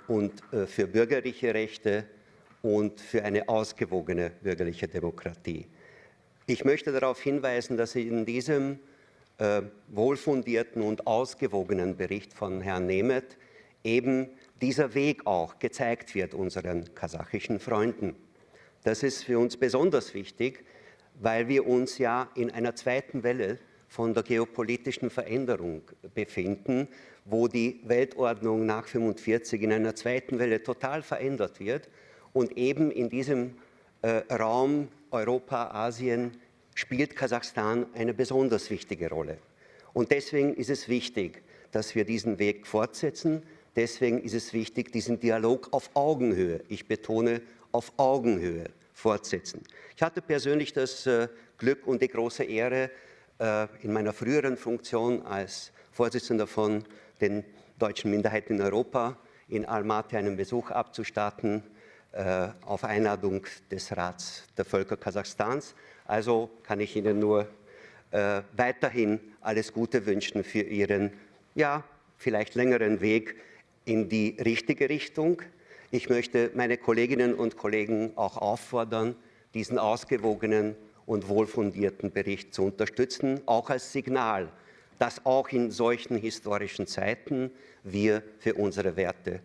und für bürgerliche Rechte und für eine ausgewogene bürgerliche Demokratie. Ich möchte darauf hinweisen, dass in diesem wohlfundierten und ausgewogenen Bericht von Herrn Nemeth eben dieser Weg auch gezeigt wird unseren kasachischen Freunden. Das ist für uns besonders wichtig, weil wir uns ja in einer zweiten Welle von der geopolitischen Veränderung befinden, wo die Weltordnung nach 1945 in einer zweiten Welle total verändert wird und eben in diesem Raum Europa, Asien spielt Kasachstan eine besonders wichtige Rolle. Und deswegen ist es wichtig, dass wir diesen Weg fortsetzen. Deswegen ist es wichtig, diesen Dialog auf Augenhöhe, ich betone auf Augenhöhe, fortsetzen. Ich hatte persönlich das Glück und die große Ehre, in meiner früheren Funktion als Vorsitzender von den deutschen Minderheiten in Europa in Almaty einen Besuch abzustatten, auf Einladung des Rats der Völker Kasachstans. Also kann ich Ihnen nur weiterhin alles Gute wünschen für Ihren, ja, vielleicht längeren Weg in die richtige Richtung. Ich möchte meine Kolleginnen und Kollegen auch auffordern, diesen ausgewogenen und wohlfundierten Bericht zu unterstützen, auch als Signal, dass auch in solchen historischen Zeiten wir für unsere Werte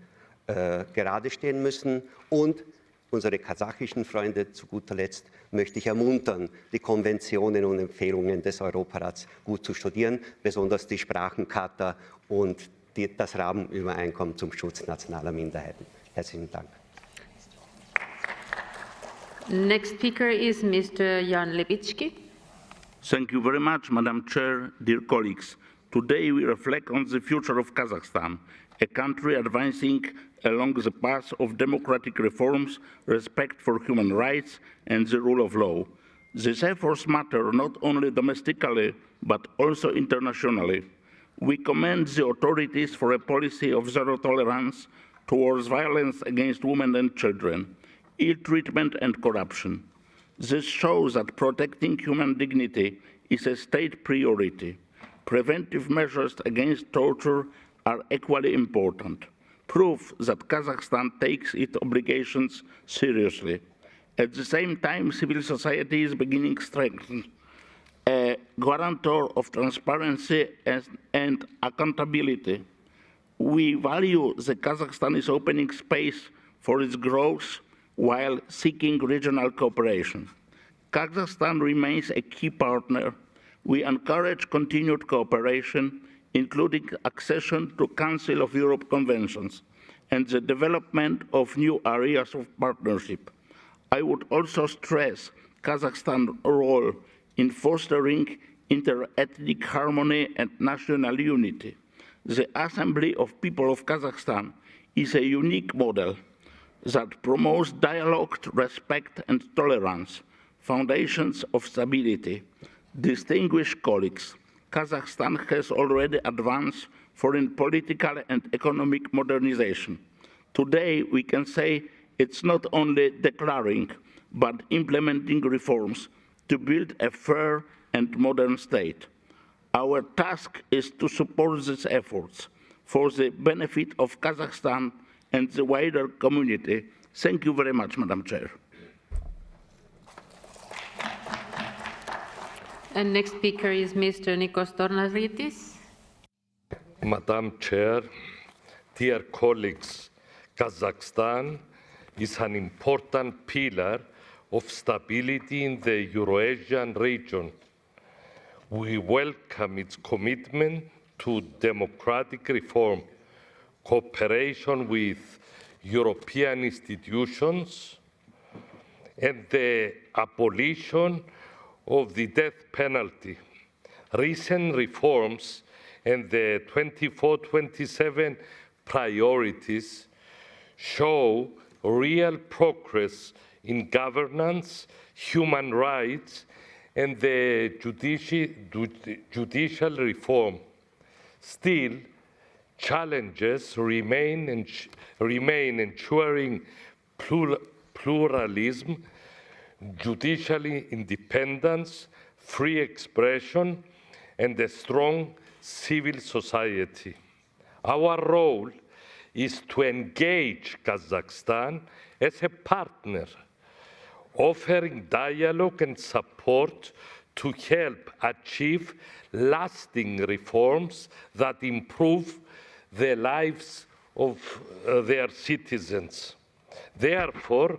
gerade stehen müssen. Und unsere kasachischen Freunde zu guter Letzt möchte ich ermuntern, die Konventionen und Empfehlungen des Europarats gut zu studieren, besonders die Sprachencharta und das Rahmenübereinkommen zum Schutz nationaler Minderheiten. Herzlichen Dank. Next speaker is Mr. Jan Levitsky. Thank you very much, Madam Chair, dear colleagues. Today we reflect on the future of Kazakhstan, a country advancing along the path of democratic reforms, respect for human rights, and the rule of law. These efforts matter not only domestically, but also internationally. We commend the authorities for a policy of zero tolerance towards violence against women and children, ill treatment and corruption. This shows that protecting human dignity is a state priority. Preventive measures against torture are equally important, proof that Kazakhstan takes its obligations seriously. At the same time, civil society is beginning to strengthen, a guarantor of transparency and accountability. We value that Kazakhstan is opening space for its growth while seeking regional cooperation. Kazakhstan remains a key partner. We encourage continued cooperation, including accession to Council of Europe conventions and the development of new areas of partnership. I would also stress Kazakhstan's role in fostering inter-ethnic harmony and national unity. The Assembly of People of Kazakhstan is a unique model that promotes dialogue, respect, and tolerance, foundations of stability. Distinguished colleagues, Kazakhstan has already advanced foreign political and economic modernization. Today, we can say it's not only declaring, but implementing reforms to build a fair and modern state. Our task is to support these efforts for the benefit of Kazakhstan and the wider community. Thank you very much, Madam Chair. And next speaker is Mr. Nikos Tornaritis. Madam Chair, dear colleagues, Kazakhstan is an important pillar of stability in the Eurasian region. We welcome its commitment to democratic reform, cooperation with European institutions, and the abolition of the death penalty. Recent reforms and the 24-27 priorities show real progress in governance, human rights, and the judicial reform. Still, challenges remain ensuring pluralism, judicial independence, free expression, and a strong civil society. Our role is to engage Kazakhstan as a partner, offering dialogue and support to help achieve lasting reforms that improve the lives of their citizens. Therefore,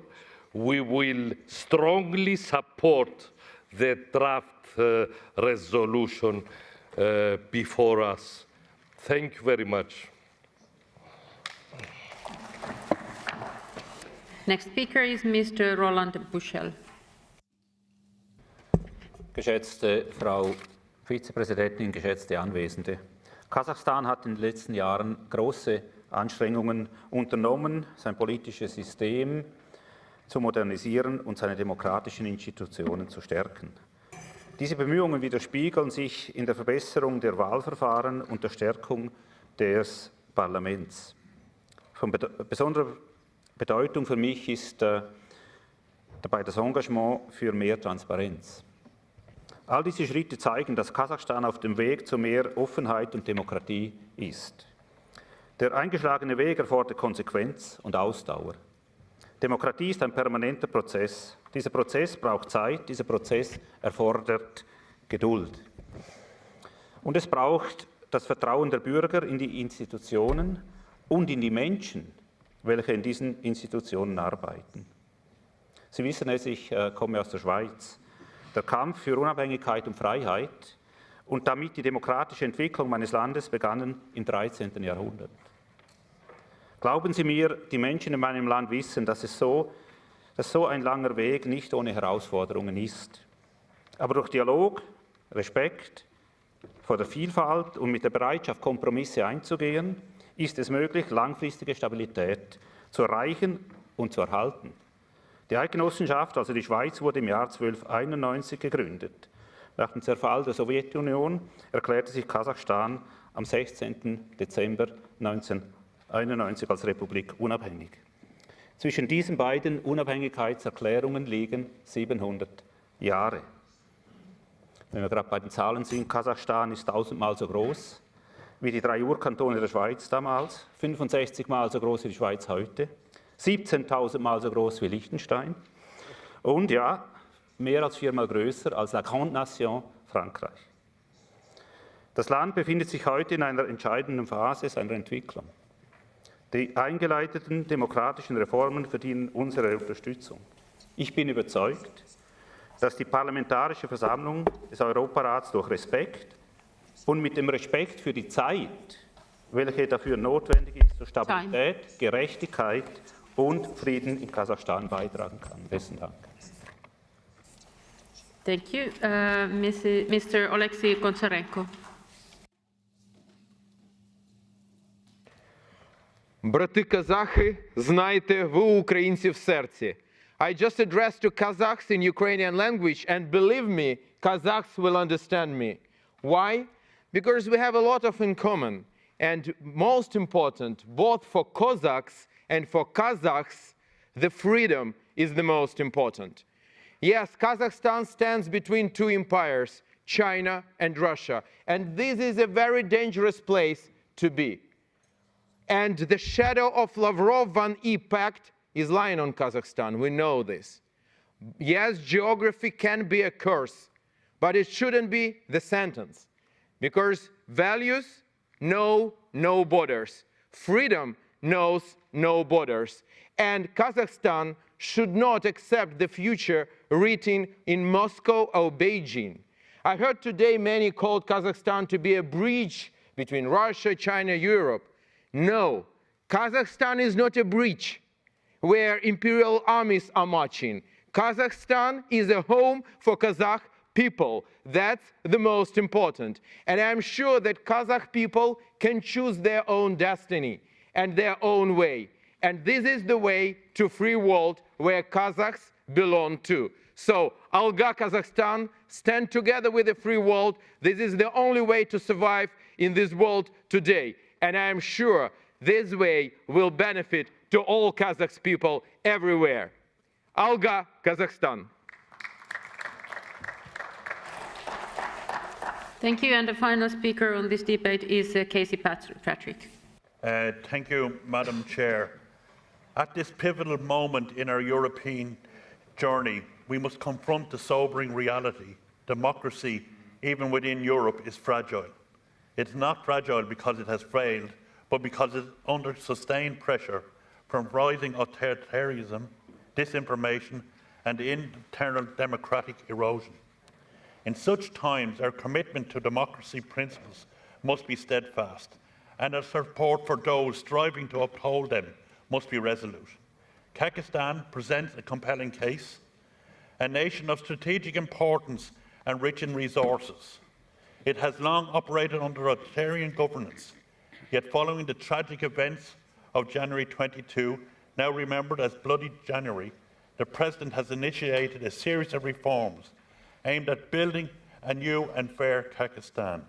we will strongly support the draft resolution before us. Thank you very much. Next speaker is Mr. Roland Buschel. Geschätzte Frau Vizepräsidentin, geschätzte Anwesende! Kasachstan hat in den letzten Jahren große Anstrengungen unternommen, sein politisches System zu modernisieren und seine demokratischen Institutionen zu stärken. Diese Bemühungen widerspiegeln sich in der Verbesserung der Wahlverfahren und der Stärkung des Parlaments. Von besonderer Bedeutung für mich ist dabei das Engagement für mehr Transparenz. All diese Schritte zeigen, dass Kasachstan auf dem Weg zu mehr Offenheit und Demokratie ist. Der eingeschlagene Weg erfordert Konsequenz und Ausdauer. Demokratie ist ein permanenter Prozess. Dieser Prozess braucht Zeit, dieser Prozess erfordert Geduld. Und es braucht das Vertrauen der Bürger in die Institutionen und in die Menschen, welche in diesen Institutionen arbeiten. Sie wissen es, ich komme aus der Schweiz. Der Kampf für Unabhängigkeit und Freiheit und damit die demokratische Entwicklung meines Landes begannen im 13. Jahrhundert. Glauben Sie mir, die Menschen in meinem Land wissen, dass so ein langer Weg nicht ohne Herausforderungen ist. Aber durch Dialog, Respekt vor der Vielfalt und mit der Bereitschaft, Kompromisse einzugehen, ist es möglich, langfristige Stabilität zu erreichen und zu erhalten. Die Eidgenossenschaft, also die Schweiz, wurde im Jahr 1291 gegründet. Nach dem Zerfall der Sowjetunion erklärte sich Kasachstan am 16. Dezember 1991 als Republik unabhängig. Zwischen diesen beiden Unabhängigkeitserklärungen liegen 700 Jahre. Wenn wir gerade bei den Zahlen sind, Kasachstan ist 1000-mal so groß wie die 3 Urkantone der Schweiz damals, 65-mal so groß wie die Schweiz heute, 17.000-mal so groß wie Liechtenstein und ja, mehr als 4-mal größer als la Grande Nation Frankreich. Das Land befindet sich heute in einer entscheidenden Phase seiner Entwicklung. Die eingeleiteten demokratischen Reformen verdienen unsere Unterstützung. Ich bin überzeugt, dass die Parlamentarische Versammlung des Europarats durch Respekt und mit dem Respekt für die Zeit, welche dafür notwendig ist, zur Stabilität, Gerechtigkeit und Frieden in Kasachstan beitragen kann. Besten Dank. Thank you. Mr. Oleksiy Goncharenko. Брати казахи, знайте, ви у українців в серці. I just addressed to Kazakhs in Ukrainian language, and believe me, Kazakhs will understand me. Why? Because we have a lot of in common. And most important, both for Cossacks and for Kazakhs, the freedom is the most important. Yes, Kazakhstan stands between two empires, China and Russia. And this is a very dangerous place to be. And the shadow of Lavrov-Van E pact is lying on Kazakhstan. We know this. Yes, geography can be a curse, but it shouldn't be the sentence. Because values know no borders. Freedom knows no borders. And Kazakhstan should not accept the future written in Moscow or Beijing. I heard today many called Kazakhstan to be a bridge between Russia, China, Europe. No, Kazakhstan is not a bridge where imperial armies are marching. Kazakhstan is a home for Kazakh people. That's the most important. And I'm sure that Kazakh people can choose their own destiny and their own way. And this is the way to free world where Kazakhs belong to. So, Alga Kazakhstan, stand together with the free world. This is the only way to survive in this world today. And I am sure this way will benefit to all Kazakh people everywhere. Alga, Kazakhstan. Thank you. And the final speaker on this debate is Casey Patrick. Thank you, Madam Chair. At this pivotal moment in our European journey, we must confront the sobering reality. Democracy, even within Europe, is fragile. It's not fragile because it has failed, but because it's under sustained pressure from rising authoritarianism, disinformation, and internal democratic erosion. In such times, our commitment to democracy principles must be steadfast, and our support for those striving to uphold them must be resolute. Kazakhstan presents a compelling case, a nation of strategic importance and rich in resources. It has long operated under authoritarian governance, yet following the tragic events of January 22, now remembered as Bloody January, the President has initiated a series of reforms aimed at building a new and fair Kazakhstan.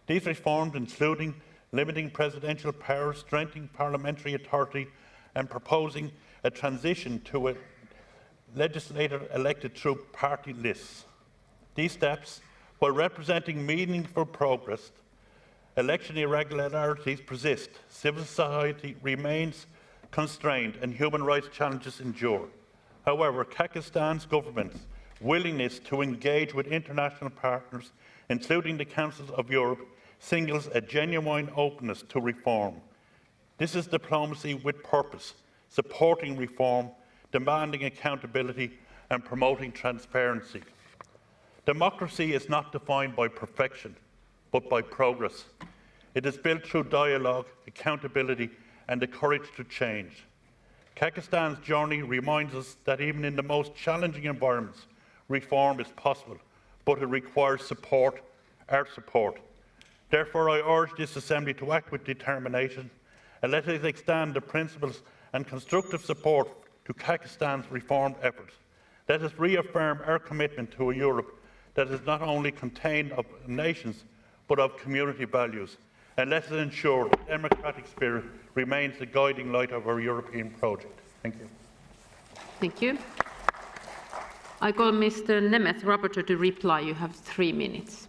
These reforms including limiting presidential powers, strengthening parliamentary authority, and proposing a transition to a legislator elected through party lists. These steps, while representing meaningful progress, election irregularities persist, civil society remains constrained, and human rights challenges endure. However, Kazakhstan's government's willingness to engage with international partners, including the Council of Europe, signals a genuine openness to reform. This is diplomacy with purpose, supporting reform, demanding accountability, and promoting transparency. Democracy is not defined by perfection, but by progress. It is built through dialogue, accountability, and the courage to change. Kazakhstan's journey reminds us that even in the most challenging environments, reform is possible, but it requires support, our support. Therefore, I urge this Assembly to act with determination and let us extend the principles and constructive support to Kazakhstan's reform efforts. Let us reaffirm our commitment to a Europe that is not only contained of nations, but of community values. And let us ensure the democratic spirit remains the guiding light of our European project. Thank you. Thank you. I call Mr. Nemeth, rapporteur, to reply. You have 3 minutes.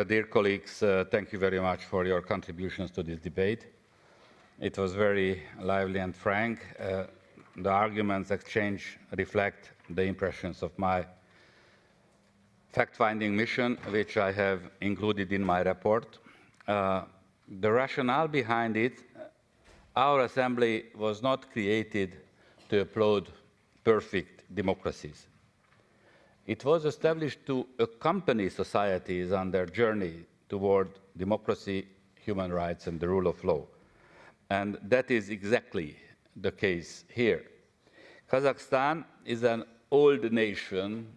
Dear colleagues, thank you very much for your contributions to this debate. It was very lively and frank. The arguments exchanged reflect the impressions of my fact-finding mission, which I have included in my report. The rationale behind it, our Assembly was not created to applaud perfect democracies. It was established to accompany societies on their journey toward democracy, human rights and the rule of law. And that is exactly the case here. Kazakhstan is an old nation,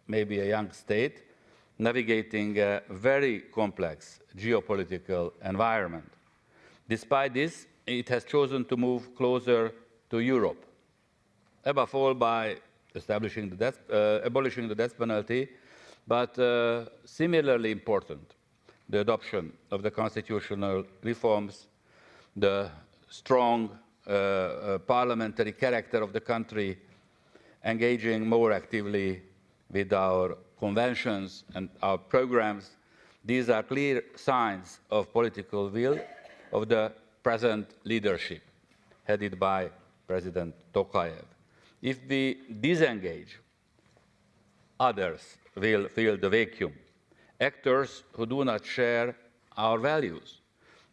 maybe a young state, navigating a very complex geopolitical environment. Despite this, it has chosen to move closer to Europe, above all by abolishing the death penalty, but similarly important, the adoption of the constitutional reforms, the strong parliamentary character of the country, engaging more actively with our conventions and our programs. These are clear signs of political will of the present leadership, headed by President Tokayev. If we disengage, others will fill the vacuum, actors who do not share our values.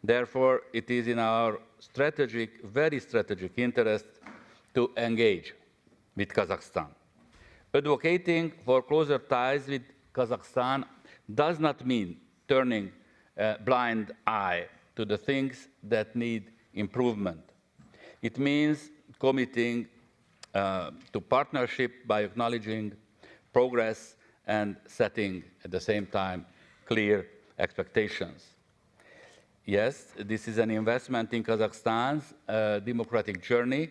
Therefore, it is in our strategic, very strategic interest to engage with Kazakhstan. Advocating for closer ties with Kazakhstan does not mean turning a blind eye to the things that need improvement. It means committing to partnership by acknowledging progress and setting at the same time clear expectations. Yes, this is an investment in Kazakhstan's democratic journey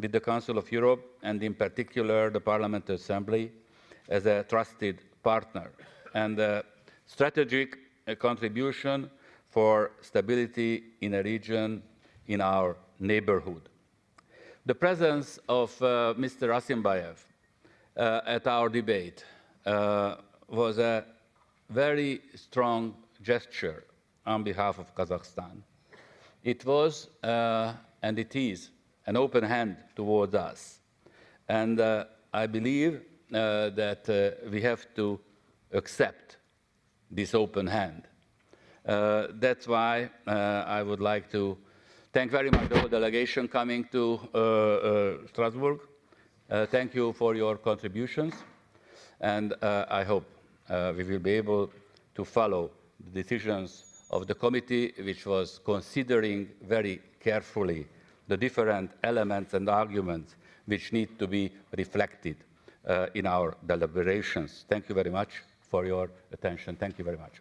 with the Council of Europe and in particular the Parliamentary Assembly as a trusted partner and a strategic contribution for stability in a region in our neighborhood. The presence of Mr. Asimbayev at our debate was a very strong gesture on behalf of Kazakhstan. It was, and it is, an open hand towards us. And I believe that we have to accept this open hand. That's why I would like to thank very much the whole delegation coming to Strasbourg. Thank you for your contributions. And I hope we will be able to follow the decisions of the committee, which was considering very carefully the different elements and arguments which need to be reflected in our deliberations. Thank you very much for your attention. Thank you very much.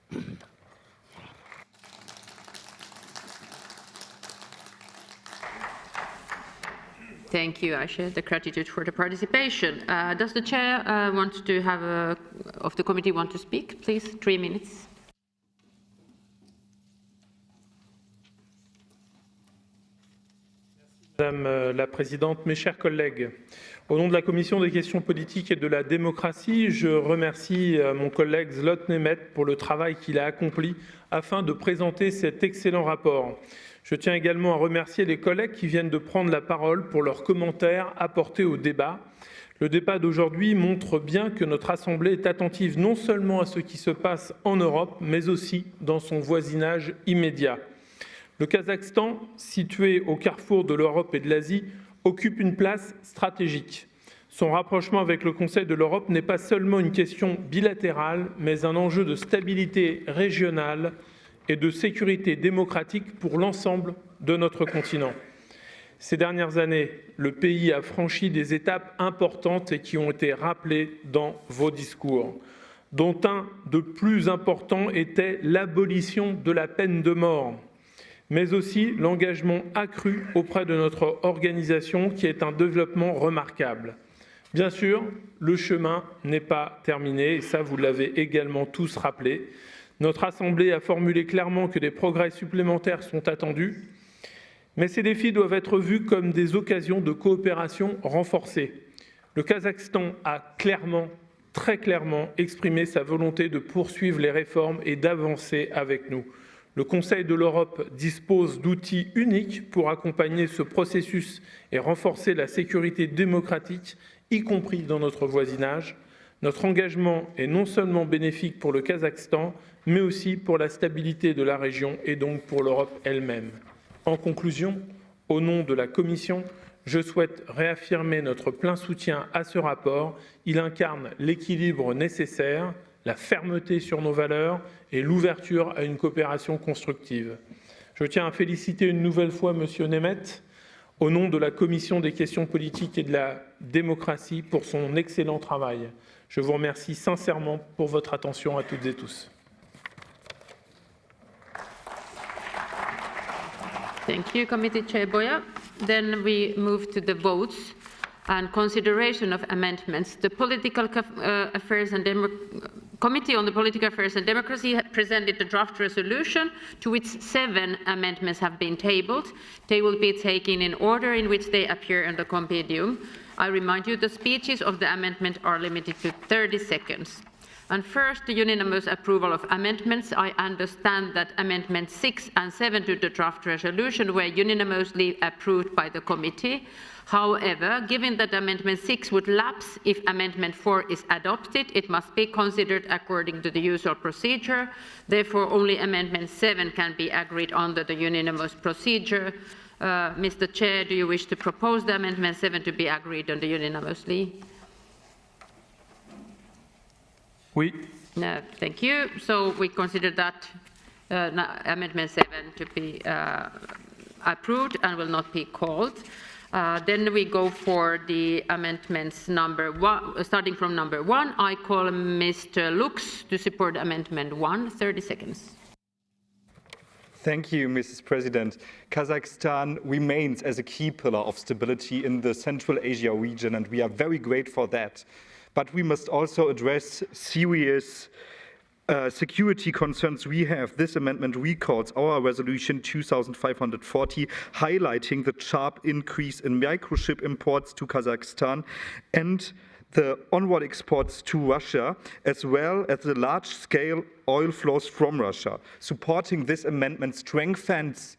Thank you. I share the gratitude for the participation. Does the chair want to have of the committee want to speak? Please, 3 minutes. Madame la Présidente, mes chers collègues, au nom de la Commission des questions politiques et de la démocratie, je remercie mon collègue Zlot Nemet pour le travail qu'il a accompli afin de présenter cet excellent rapport. Je tiens également à remercier les collègues qui viennent de prendre la parole pour leurs commentaires apportés au débat. Le débat d'aujourd'hui montre bien que notre Assemblée est attentive non seulement à ce qui se passe en Europe, mais aussi dans son voisinage immédiat. Le Kazakhstan, situé au carrefour de l'Europe et de l'Asie, occupe une place stratégique. Son rapprochement avec le Conseil de l'Europe n'est pas seulement une question bilatérale, mais un enjeu de stabilité régionale et de sécurité démocratique pour l'ensemble de notre continent. Ces dernières années, le pays a franchi des étapes importantes et qui ont été rappelées dans vos discours, dont un de plus important était l'abolition de la peine de mort, mais aussi l'engagement accru auprès de notre organisation qui est un développement remarquable. Bien sûr, le chemin n'est pas terminé, et ça vous l'avez également tous rappelé. Notre Assemblée a formulé clairement que des progrès supplémentaires sont attendus, mais ces défis doivent être vus comme des occasions de coopération renforcée. Le Kazakhstan a clairement, très clairement, exprimé sa volonté de poursuivre les réformes et d'avancer avec nous. Le Conseil de l'Europe dispose d'outils uniques pour accompagner ce processus et renforcer la sécurité démocratique, y compris dans notre voisinage. Notre engagement est non seulement bénéfique pour le Kazakhstan, mais aussi pour la stabilité de la région et donc pour l'Europe elle-même. En conclusion, au nom de la Commission, je souhaite réaffirmer notre plein soutien à ce rapport. Il incarne l'équilibre nécessaire la fermeté sur nos valeurs et l'ouverture à une coopération constructive. Je tiens à féliciter une nouvelle fois M. Nemeth, au nom de la Commission des questions politiques et de la démocratie, pour son excellent travail. Je vous remercie sincèrement pour votre attention à toutes et tous. Thank you, Committee Chair Boya. Then we move to the votes and consideration of amendments. The Committee on the Political Affairs and Democracy presented the draft resolution, to which 7 amendments have been tabled. They will be taken in order in which they appear in the compendium. I remind you the speeches of the amendment are limited to 30 seconds. And first, the unanimous approval of amendments. I understand that Amendments 6 and 7 to the draft resolution were unanimously approved by the committee. However, given that Amendment 6 would lapse if Amendment 4 is adopted, it must be considered according to the usual procedure. Therefore, only Amendment 7 can be agreed under the unanimous procedure. Mr. Chair, do you wish to propose the Amendment 7 to be agreed on unanimously? Oui. No, thank you. So we consider that Amendment 7 to be approved and will not be called. Then we go for the amendments number 1, starting from number 1. I call Mr. Lux to support Amendment 1. 30 seconds. Thank you, Mrs. President. Kazakhstan remains as a key pillar of stability in the Central Asia region, and we are very grateful for that. But we must also address serious security concerns we have. This amendment recalls our resolution 2540, highlighting the sharp increase in microchip imports to Kazakhstan and the onward exports to Russia, as well as the large-scale oil flows from Russia. Supporting this amendment strengthens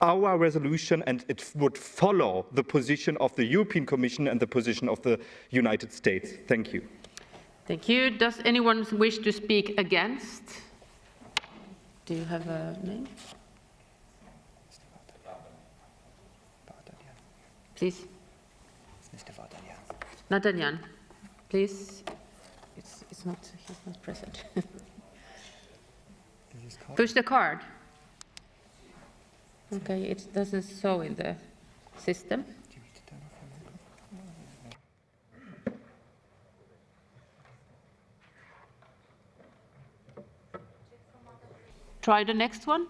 our resolution, and it would follow the position of the European Commission and the position of the United States. Thank you. Thank you. Does anyone wish to speak against? Do you have a name? Please. Natanyan, please. He's not present. Push the card. Okay, it doesn't show in the system. Try the next one.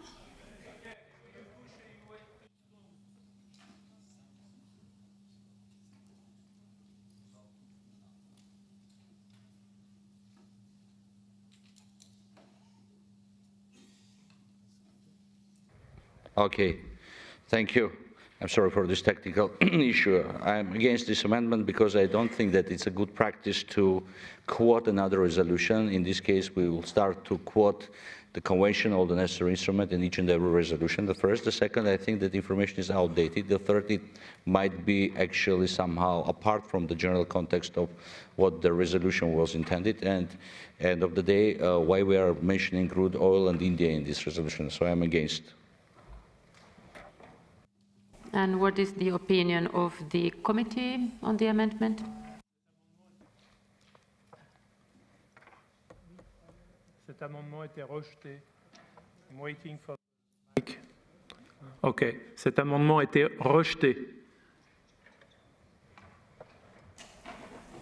Okay, thank you. I'm sorry for this technical issue. I'm against this amendment because I don't think that it's a good practice to quote another resolution. In this case, we will start to quote the convention, all the necessary instrument in each and every resolution. The first. The second, I think that information is outdated. The third, it might be actually somehow apart from the general context of what the resolution was intended. And end of the day, why we are mentioning crude oil and India in this resolution. So I'm against. And what is the opinion of the committee on the amendment? Cet amendement a été rejeté. I'm waiting for the mic. OK. Cet amendement a été rejeté.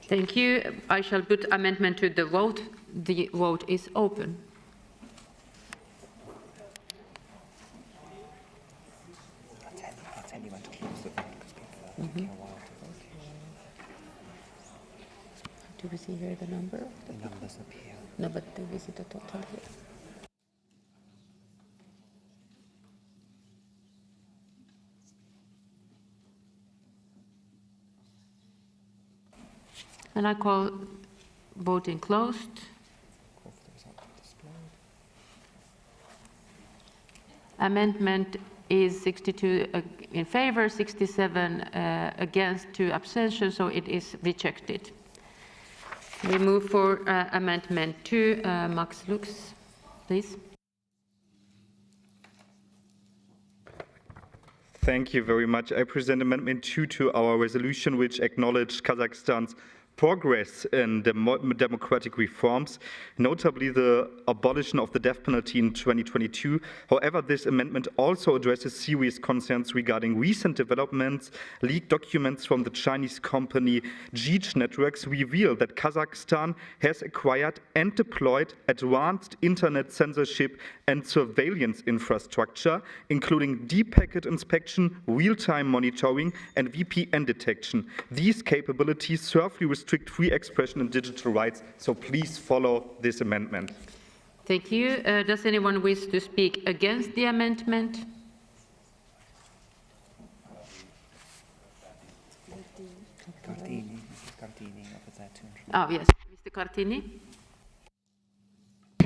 Thank you. I shall put amendment to the vote. The vote is open. Do we see here the number? The numbers appear. No, but do we see the total here? And I call voting closed. Amendment is 62 in favor, 67 against, 2 abstentions, so it is rejected. We move for Amendment 2. Max Lux, please. Thank you very much. I present Amendment 2 to our resolution, which acknowledged Kazakhstan's progress in democratic reforms, notably the abolition of the death penalty in 2022. However, this amendment also addresses serious concerns regarding recent developments. Leaked documents from the Chinese company Gij Networks reveal that Kazakhstan has acquired and deployed advanced internet censorship and surveillance infrastructure, including deep packet inspection, real-time monitoring, and VPN detection. These capabilities serve restrict free expression and digital rights, so please follow this amendment. Thank you. Does anyone wish to speak against the amendment? Oh, yes, Mr. Cartini.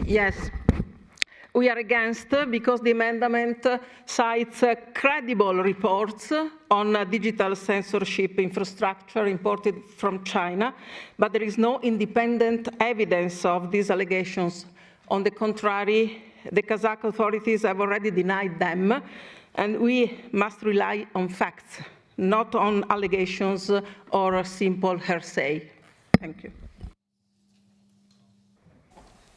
Yes. We are against because the amendment cites credible reports on digital censorship infrastructure imported from China, but there is no independent evidence of these allegations. On the contrary, the Kazakh authorities have already denied them, and we must rely on facts, not on allegations or simple hearsay. Thank you.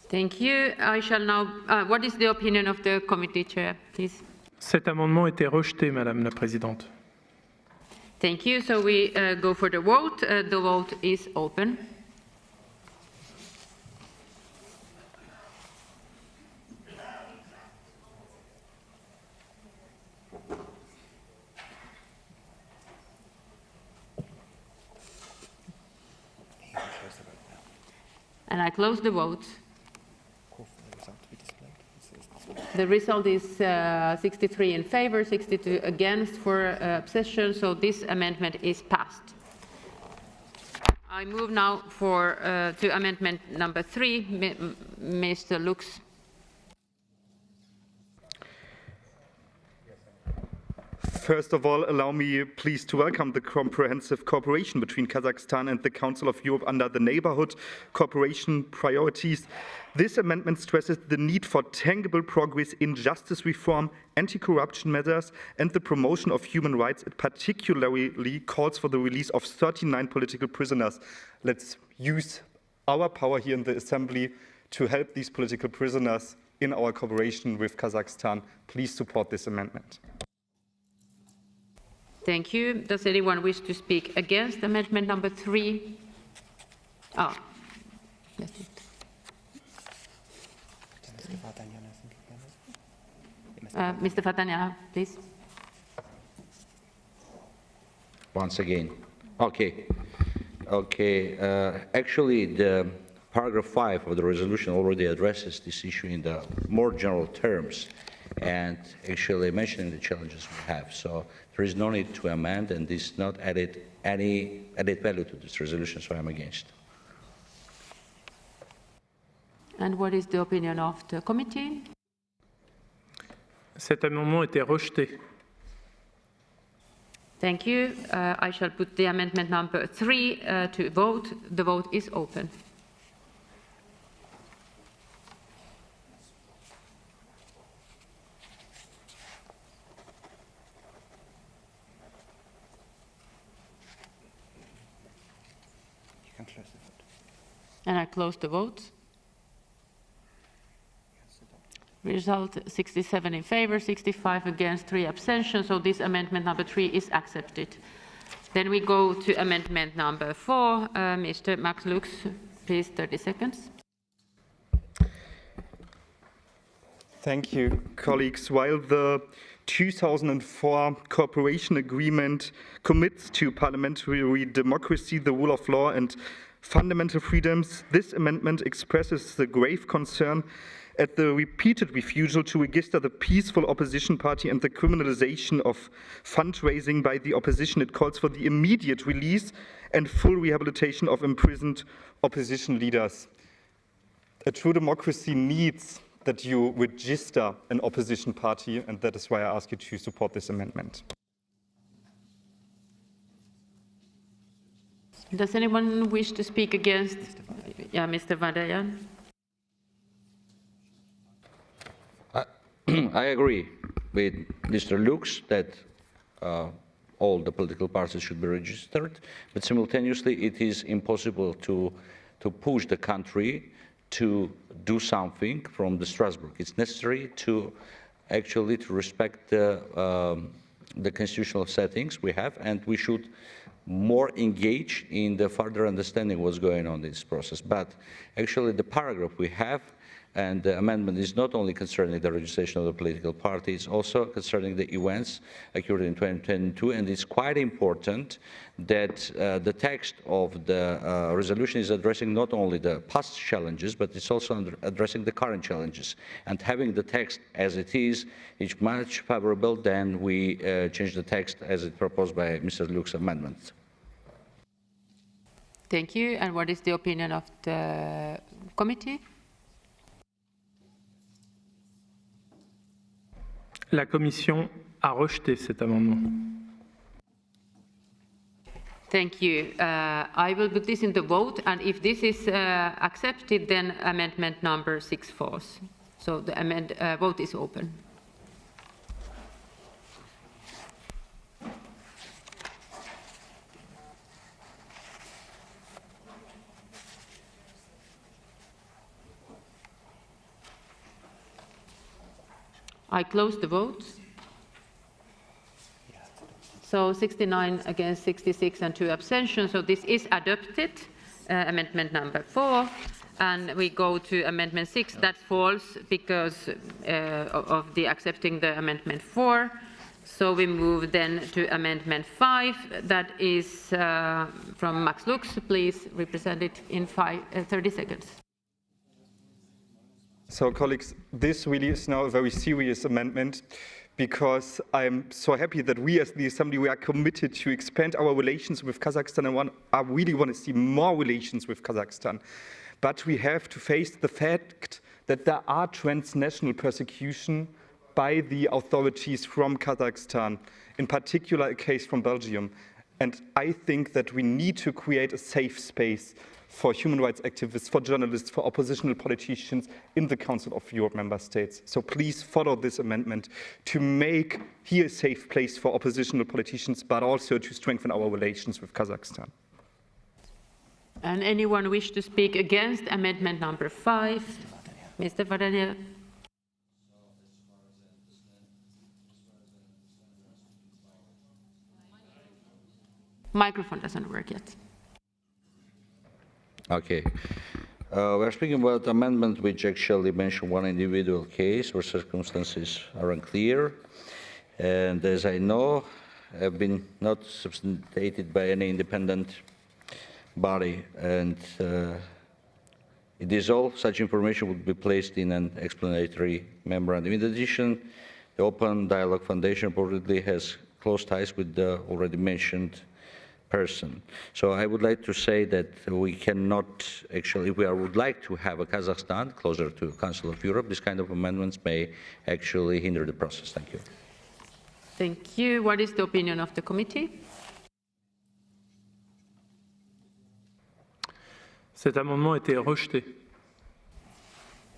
Thank you. I shall now. What is the opinion of the committee chair, please? Cet amendement était rejeté, Madame la Présidente. Thank you. So we go for the vote. The vote is open. And I close the vote. The result is 63 in favor, 62 against, 4 abstention, so this amendment is passed. I move now to amendment number 3. Mr. Lux. First of all, allow me please to welcome the comprehensive cooperation between Kazakhstan and the Council of Europe under the neighborhood cooperation priorities. This amendment stresses the need for tangible progress in justice reform, anti-corruption measures, and the promotion of human rights. It particularly calls for the release of 39 political prisoners. Let's use our power here in the Assembly to help these political prisoners in our cooperation with Kazakhstan. Please support this amendment. Thank you. Does anyone wish to speak against amendment number 3? Oh, yes. Mr. Fatania, please. Once again. Okay. Actually, the paragraph 5 of the resolution already addresses this issue in the more general terms and actually mentioning the challenges we have. So there is no need to amend, and this is not added any added value to this resolution, so I'm against. And what is the opinion of the committee? Cet amendement était rejeté. Thank you. I shall put the amendment number 3 to vote. The vote is open. And I close the vote. Result 67 in favor, 65 against, 3 abstentions. So this amendment number 3 is accepted. Then we go to amendment number 4. Mr. Max Lux, please, 30 seconds. Thank you, colleagues. While the 2004 cooperation agreement commits to parliamentary democracy, the rule of law, and fundamental freedoms, this amendment expresses the grave concern at the repeated refusal to register the peaceful opposition party and the criminalization of fundraising by the opposition. It calls for the immediate release and full rehabilitation of imprisoned opposition leaders. A true democracy needs that you register an opposition party, and that is why I ask you to support this amendment. Does anyone wish to speak against? Yeah, Mr. Vadayan. I agree with Mr. Lux that all the political parties should be registered, but simultaneously it is impossible to push the country to do something from the Strasbourg. It's necessary to actually to respect the constitutional settings we have, and we should more engage in the further understanding what's going on in this process. But actually the paragraph we have and the amendment is not only concerning the registration of the political party, it's also concerning the events occurred in 2022, and it's quite important that the text of the resolution is addressing not only the past challenges, but it's also addressing the current challenges. And having the text as it is much favorable than we change the text as it proposed by Mr. Luke's amendment. Thank you. And what is the opinion of the committee? La Commission a rejeté cet amendement. Thank you. I will put this in the vote, and if this is accepted, then amendment number 6 falls. So the vote is open. I close the vote. So 69 against 66 and 2 abstentions. So this is adopted, amendment number 4. And we go to amendment 6. That falls because of the accepting the amendment 4. So we move then to amendment 5. That is from Max Lux. Please represent it in 30 seconds. So, colleagues, this really is now a very serious amendment, because I'm so happy that we as the Assembly, we are committed to expand our relations with Kazakhstan, and I really want to see more relations with Kazakhstan. But we have to face the fact that there are transnational persecution by the authorities from Kazakhstan, in particular a case from Belgium. And I think that we need to create a safe space for human rights activists, for journalists, for oppositional politicians in the Council of Europe member states. So please follow this amendment to make here a safe place for oppositional politicians, but also to strengthen our relations with Kazakhstan. And anyone wish to speak against amendment number 5? Mr. Vardanyan. Microphone doesn't work yet. Okay. We're speaking about amendment which actually mention one individual case where circumstances are unclear, and as I know, have been not substantiated by any independent body, and it is all such information would be placed in an explanatory memorandum. In addition, the Open Dialogue Foundation reportedly has close ties with the already mentioned person. So I would like to say that we cannot actually, if we would like to have a Kazakhstan closer to Council of Europe, this kind of amendments may actually hinder the process. Thank you. Thank you. What is the opinion of the committee? Cet amendement a été rejeté.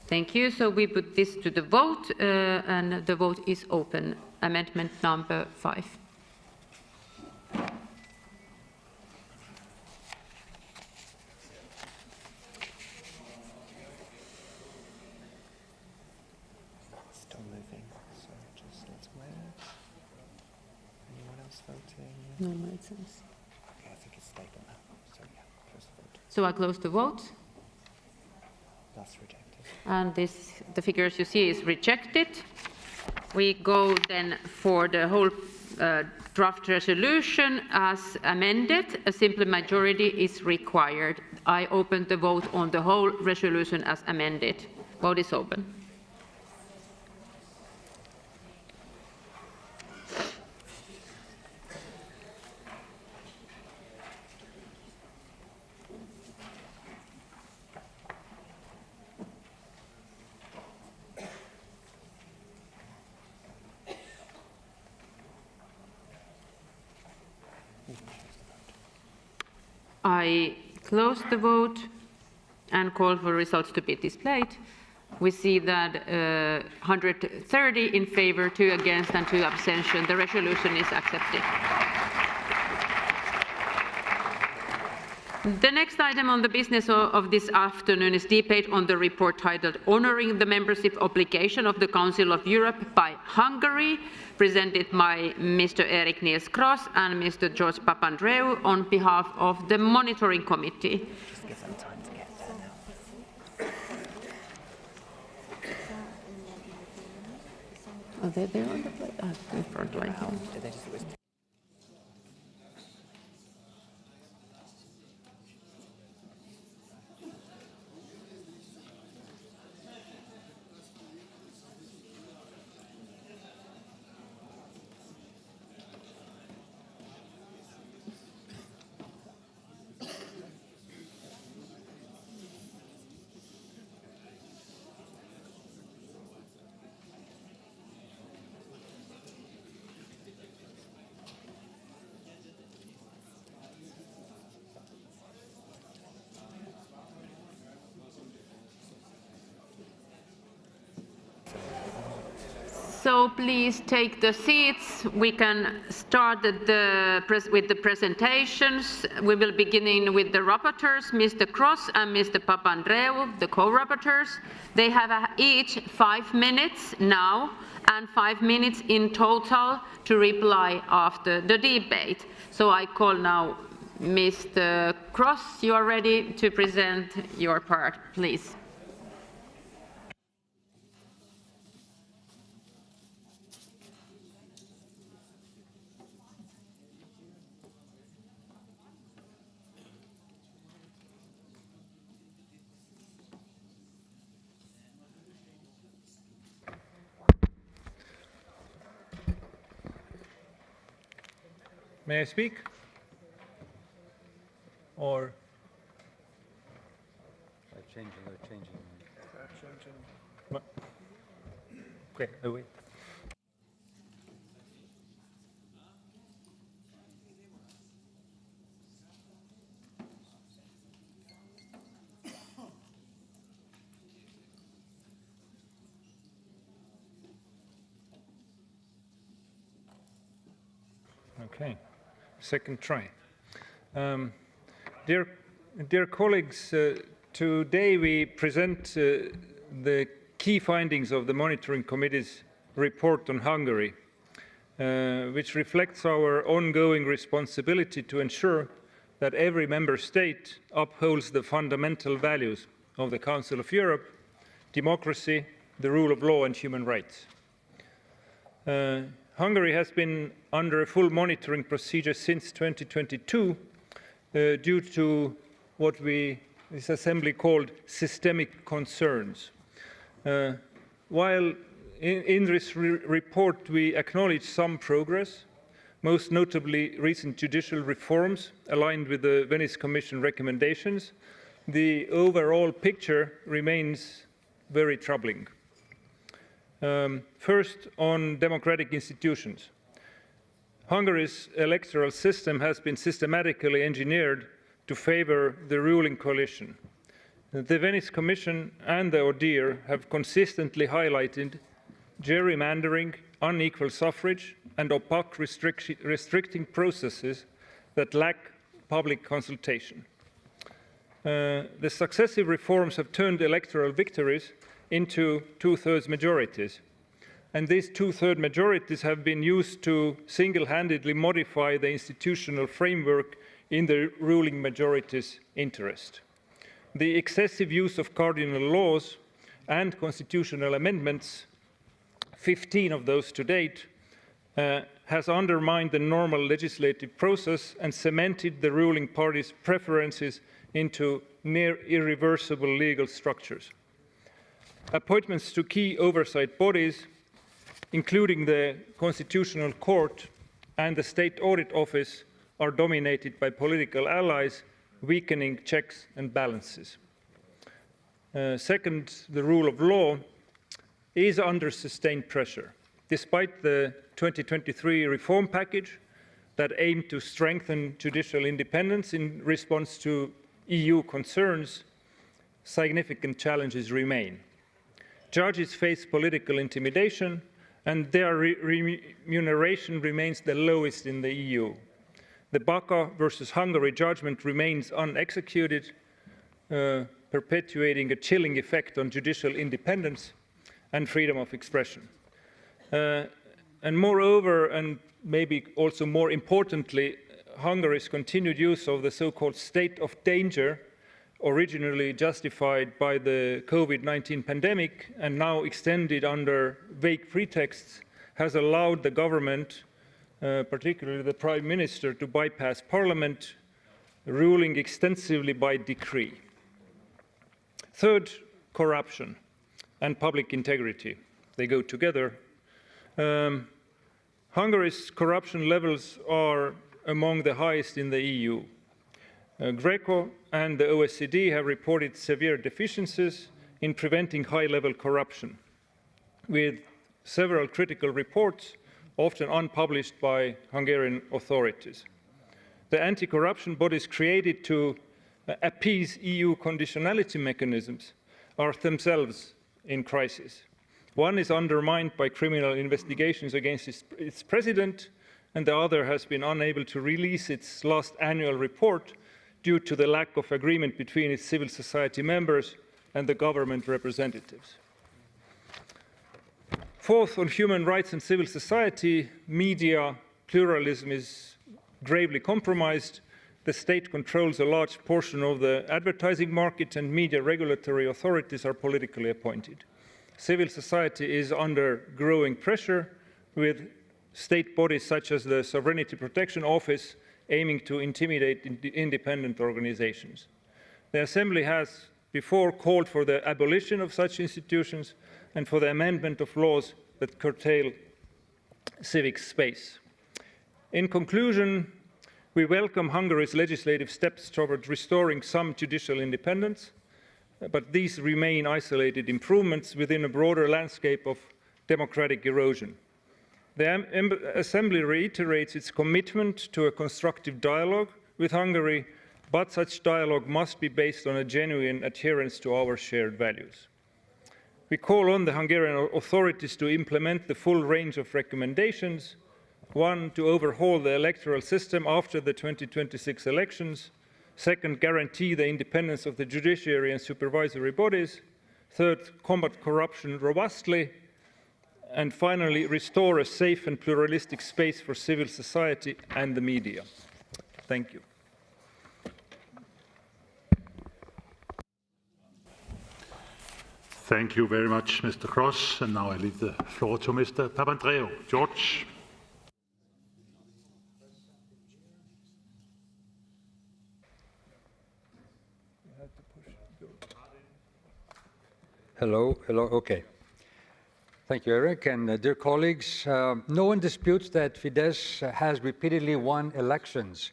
Thank you. So we put this to the vote, and the vote is open. Amendment number 5. No, no, it says. Okay, I think it's taken now. So yeah, close the vote. So I close the vote. That's rejected. And the figures you see is rejected. We go then for the whole draft resolution as amended. A simple majority is required. I open the vote on the whole resolution as amended. Vote is open. I close the vote and call for results to be displayed. We see that 130 in favor, 2 against, and 2 abstentions. The resolution is accepted. The next item on the business of this afternoon is debate on the report titled Honoring the Membership Obligation of the Council of Europe by Hungary, presented by Mr. Erik Niels Kross and Mr. George Papandreou on behalf of the Monitoring Committee. Oh, they're on the front line. So please take the seats. We can start with the presentations. We will begin with the rapporteurs, Mr. Kross and Mr. Papandreou, the co-rapporteurs. They have each 5 minutes now and 5 minutes in total to reply after the debate. So I call now Mr. Kross. You are ready to present your part, please. May I speak? Or? They're changing. Okay, I wait. Okay, second try. Dear colleagues, today we present the key findings of the Monitoring Committee's report on Hungary, which reflects our ongoing responsibility to ensure that every member state upholds the fundamental values of the Council of Europe: democracy, the rule of law, and human rights. Hungary has been under a full monitoring procedure since 2022 due to what this assembly called systemic concerns. While in this report we acknowledge some progress, most notably recent judicial reforms aligned with the Venice Commission recommendations, the overall picture remains very troubling. First, on democratic institutions. Hungary's electoral system has been systematically engineered to favor the ruling coalition. The Venice Commission and the ODIHR have consistently highlighted gerrymandering, unequal suffrage, and opaque restricting processes that lack public consultation. The successive reforms have turned electoral victories into two-thirds majorities. And these two-thirds majorities have been used to single-handedly modify the institutional framework in the ruling majority's interest. The excessive use of cardinal laws and constitutional amendments, 15 of those to date, has undermined the normal legislative process and cemented the ruling party's preferences into near irreversible legal structures. Appointments to key oversight bodies, including the Constitutional Court and the State Audit Office, are dominated by political allies, weakening checks and balances. Second, the rule of law is under sustained pressure. Despite the 2023 reform package that aimed to strengthen judicial independence in response to EU concerns, significant challenges remain. Judges face political intimidation, and their remuneration remains the lowest in the EU. The Baka versus Hungary judgment remains unexecuted, perpetuating a chilling effect on judicial independence and freedom of expression. And moreover, and maybe also more importantly, Hungary's continued use of the so-called state of danger, originally justified by the COVID-19 pandemic and now extended under vague pretexts, has allowed the government, particularly the Prime Minister, to bypass Parliament, ruling extensively by decree. Third, corruption and public integrity. They go together. Hungary's corruption levels are among the highest in the EU. Greco and the OECD have reported severe deficiencies in preventing high-level corruption, with several critical reports, often unpublished by Hungarian authorities. The anti-corruption bodies created to appease EU conditionality mechanisms are themselves in crisis. One is undermined by criminal investigations against its president, and the other has been unable to release its last annual report due to the lack of agreement between its civil society members and the government representatives. Fourth, on human rights and civil society, media pluralism is gravely compromised. The state controls a large portion of the advertising market, and media regulatory authorities are politically appointed. Civil society is under growing pressure, with state bodies such as the Sovereignty Protection Office aiming to intimidate independent organizations. The Assembly has before called for the abolition of such institutions and for the amendment of laws that curtail civic space. In conclusion, we welcome Hungary's legislative steps toward restoring some judicial independence, but these remain isolated improvements within a broader landscape of democratic erosion. The Assembly reiterates its commitment to a constructive dialogue with Hungary, but such dialogue must be based on a genuine adherence to our shared values. We call on the Hungarian authorities to implement the full range of recommendations. One, to overhaul the electoral system after the 2026 elections. Second, guarantee the independence of the judiciary and supervisory bodies. Third, combat corruption robustly. And finally, restore a safe and pluralistic space for civil society and the media. Thank you. Thank you very much, Mr. Cross. And now I leave the floor to Mr. Papandreou. George. Hello, okay. Thank you, Eric, and dear colleagues. No one disputes that Fidesz has repeatedly won elections,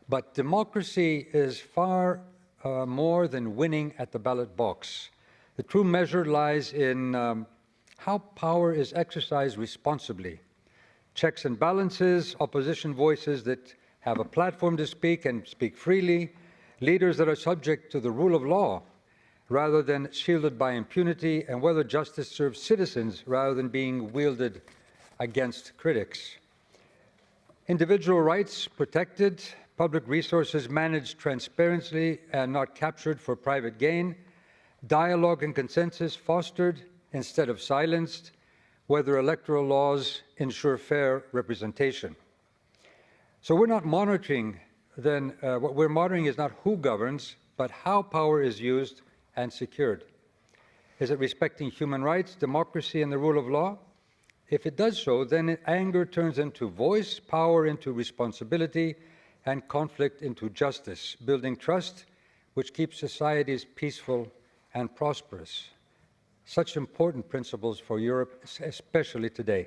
but democracy is far more than winning at the ballot box. The true measure lies in how power is exercised responsibly. Checks and balances, opposition voices that have a platform to speak and speak freely, leaders that are subject to the rule of law, rather than shielded by impunity, and whether justice serves citizens rather than being wielded against critics. Individual rights protected, public resources managed transparently and not captured for private gain, dialogue and consensus fostered instead of silenced, whether electoral laws ensure fair representation. So we're not monitoring, then what we're monitoring is not who governs, but how power is used and secured. Is it respecting human rights, democracy, and the rule of law? If it does so, then anger turns into voice, power into responsibility, and conflict into justice, building trust, which keeps societies peaceful and prosperous. Such important principles for Europe, especially today.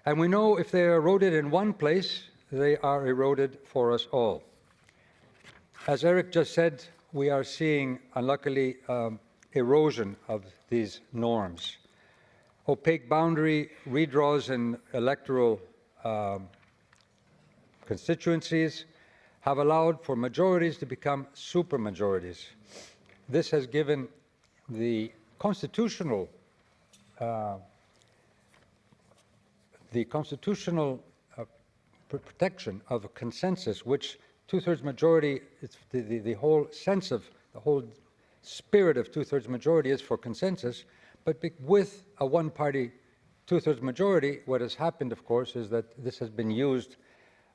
And we know if they are eroded in one place, they are eroded for us all. As Eric just said, we are seeing, unluckily, erosion of these norms. Opaque boundary redraws in electoral constituencies have allowed for majorities to become supermajorities. This has given the constitutional protection of a consensus, which two-thirds majority, it's the whole sense of, the whole spirit of two-thirds majority is for consensus, but with a one-party two-thirds majority, what has happened, of course, is that this has been used,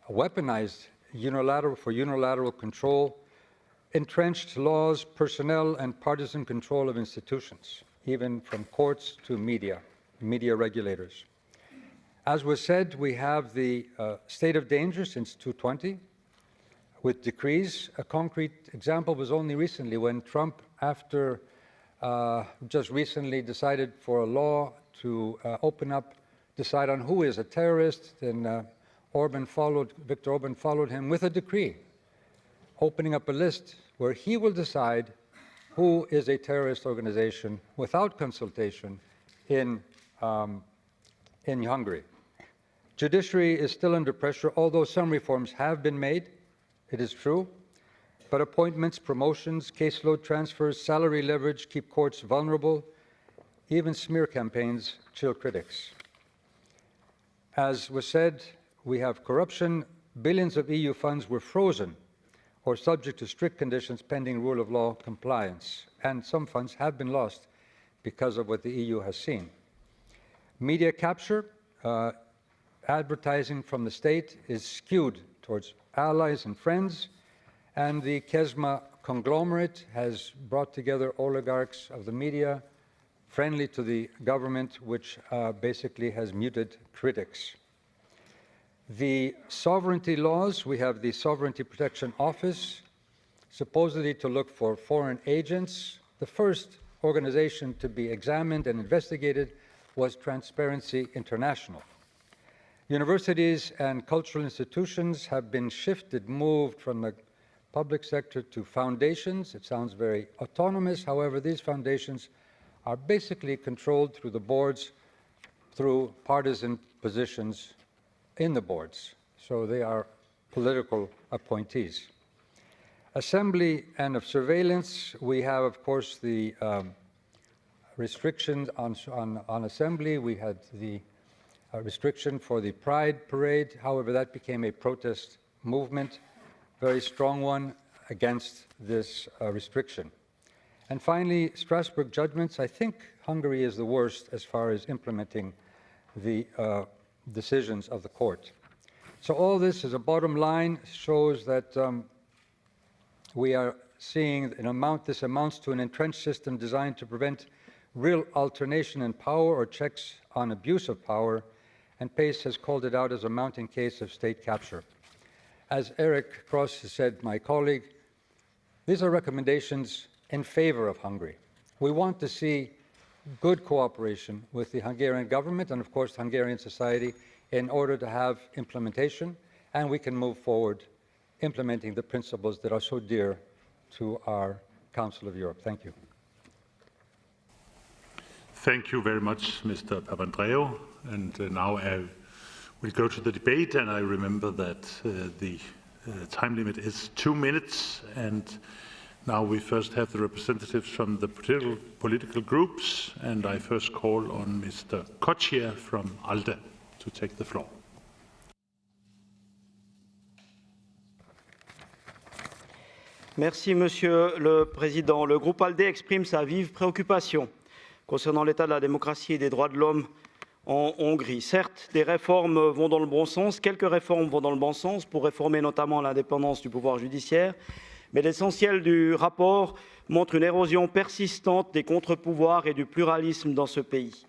weaponized for unilateral control, entrenched laws, personnel, and partisan control of institutions, even from courts to media regulators. As was said, we have the state of danger since 2020 with decrees. A concrete example was only recently when Trump, after just recently decided for a law to decide on who is a terrorist, then Viktor Orban followed him with a decree, opening up a list where he will decide who is a terrorist organization without consultation in Hungary. Judiciary is still under pressure, although some reforms have been made, it is true, but appointments, promotions, caseload transfers, salary leverage keep courts vulnerable. Even smear campaigns chill critics. As was said, we have corruption. Billions of EU funds were frozen or subject to strict conditions pending rule of law compliance, and some funds have been lost because of what the EU has seen. Media capture, advertising from the state is skewed towards allies and friends, and the Kesma conglomerate has brought together oligarchs of the media friendly to the government, which basically has muted critics. The sovereignty laws, we have the Sovereignty Protection Office, supposedly to look for foreign agents. The first organization to be examined and investigated was Transparency International. Universities and cultural institutions have been moved from the public sector to foundations. It sounds very autonomous. However, these foundations are basically controlled through the boards, through partisan positions in the boards. So they are political appointees. Assembly and of surveillance, we have, of course, the restrictions on assembly. We had the restriction for the Pride parade. However, that became a protest movement, very strong one against this restriction. And finally, Strasbourg judgments. I think Hungary is the worst as far as implementing the decisions of the court. So all this as a bottom line shows that we are seeing this amounts to an entrenched system designed to prevent real alternation in power or checks on abuse of power, and Pace has called it out as a mounting case of state capture. As Eric Cross has said, my colleague, these are recommendations in favor of Hungary. We want to see good cooperation with the Hungarian government and, of course, Hungarian society in order to have implementation, and we can move forward implementing the principles that are so dear to our Council of Europe. Thank you. Thank you very much, Mr. Papandreou. And now I will go to the debate, and I remember that the time limit is 2 minutes. And now we first have the representatives from the political groups, and I first call on Mr. Koccia from ALDE to take the floor. Merci, Monsieur le Président. Le groupe ALDE exprime sa vive préoccupation concernant l'état de la démocratie et des droits de l'homme en Hongrie. Certes, des réformes vont dans le bon sens, quelques réformes vont dans le bon sens pour réformer notamment l'indépendance du pouvoir judiciaire, mais l'essentiel du rapport montre une érosion persistante des contre-pouvoirs et du pluralisme dans ce pays.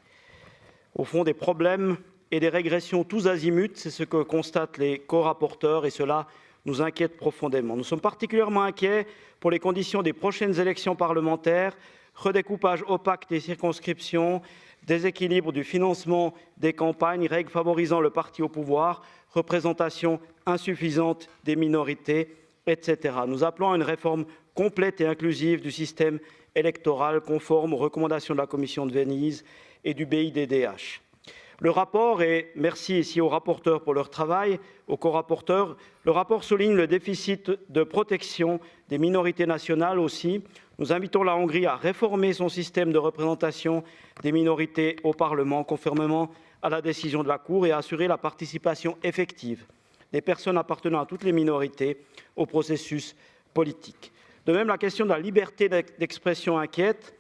Au fond, des problèmes et des régressions tous azimuts, c'est ce que constatent les co-rapporteurs, et cela nous inquiète profondément. Nous sommes particulièrement inquiets pour les conditions des prochaines élections parlementaires, redécoupage opaque des circonscriptions, déséquilibre du financement des campagnes, règles favorisant le parti au pouvoir, représentation insuffisante des minorités, etc. Nous appelons à une réforme complète et inclusive du système électoral conforme aux recommandations de la Commission de Venise et du BIDDH. Le rapport, et merci ici aux rapporteurs pour leur travail, aux co-rapporteurs, le rapport souligne le déficit de protection des minorités nationales aussi. Nous invitons la Hongrie à réformer son système de représentation des minorités au Parlement, conformément à la décision de la Cour, et à assurer la participation effective des personnes appartenant à toutes les minorités au processus politique. De même, la question de la liberté d'expression inquiète.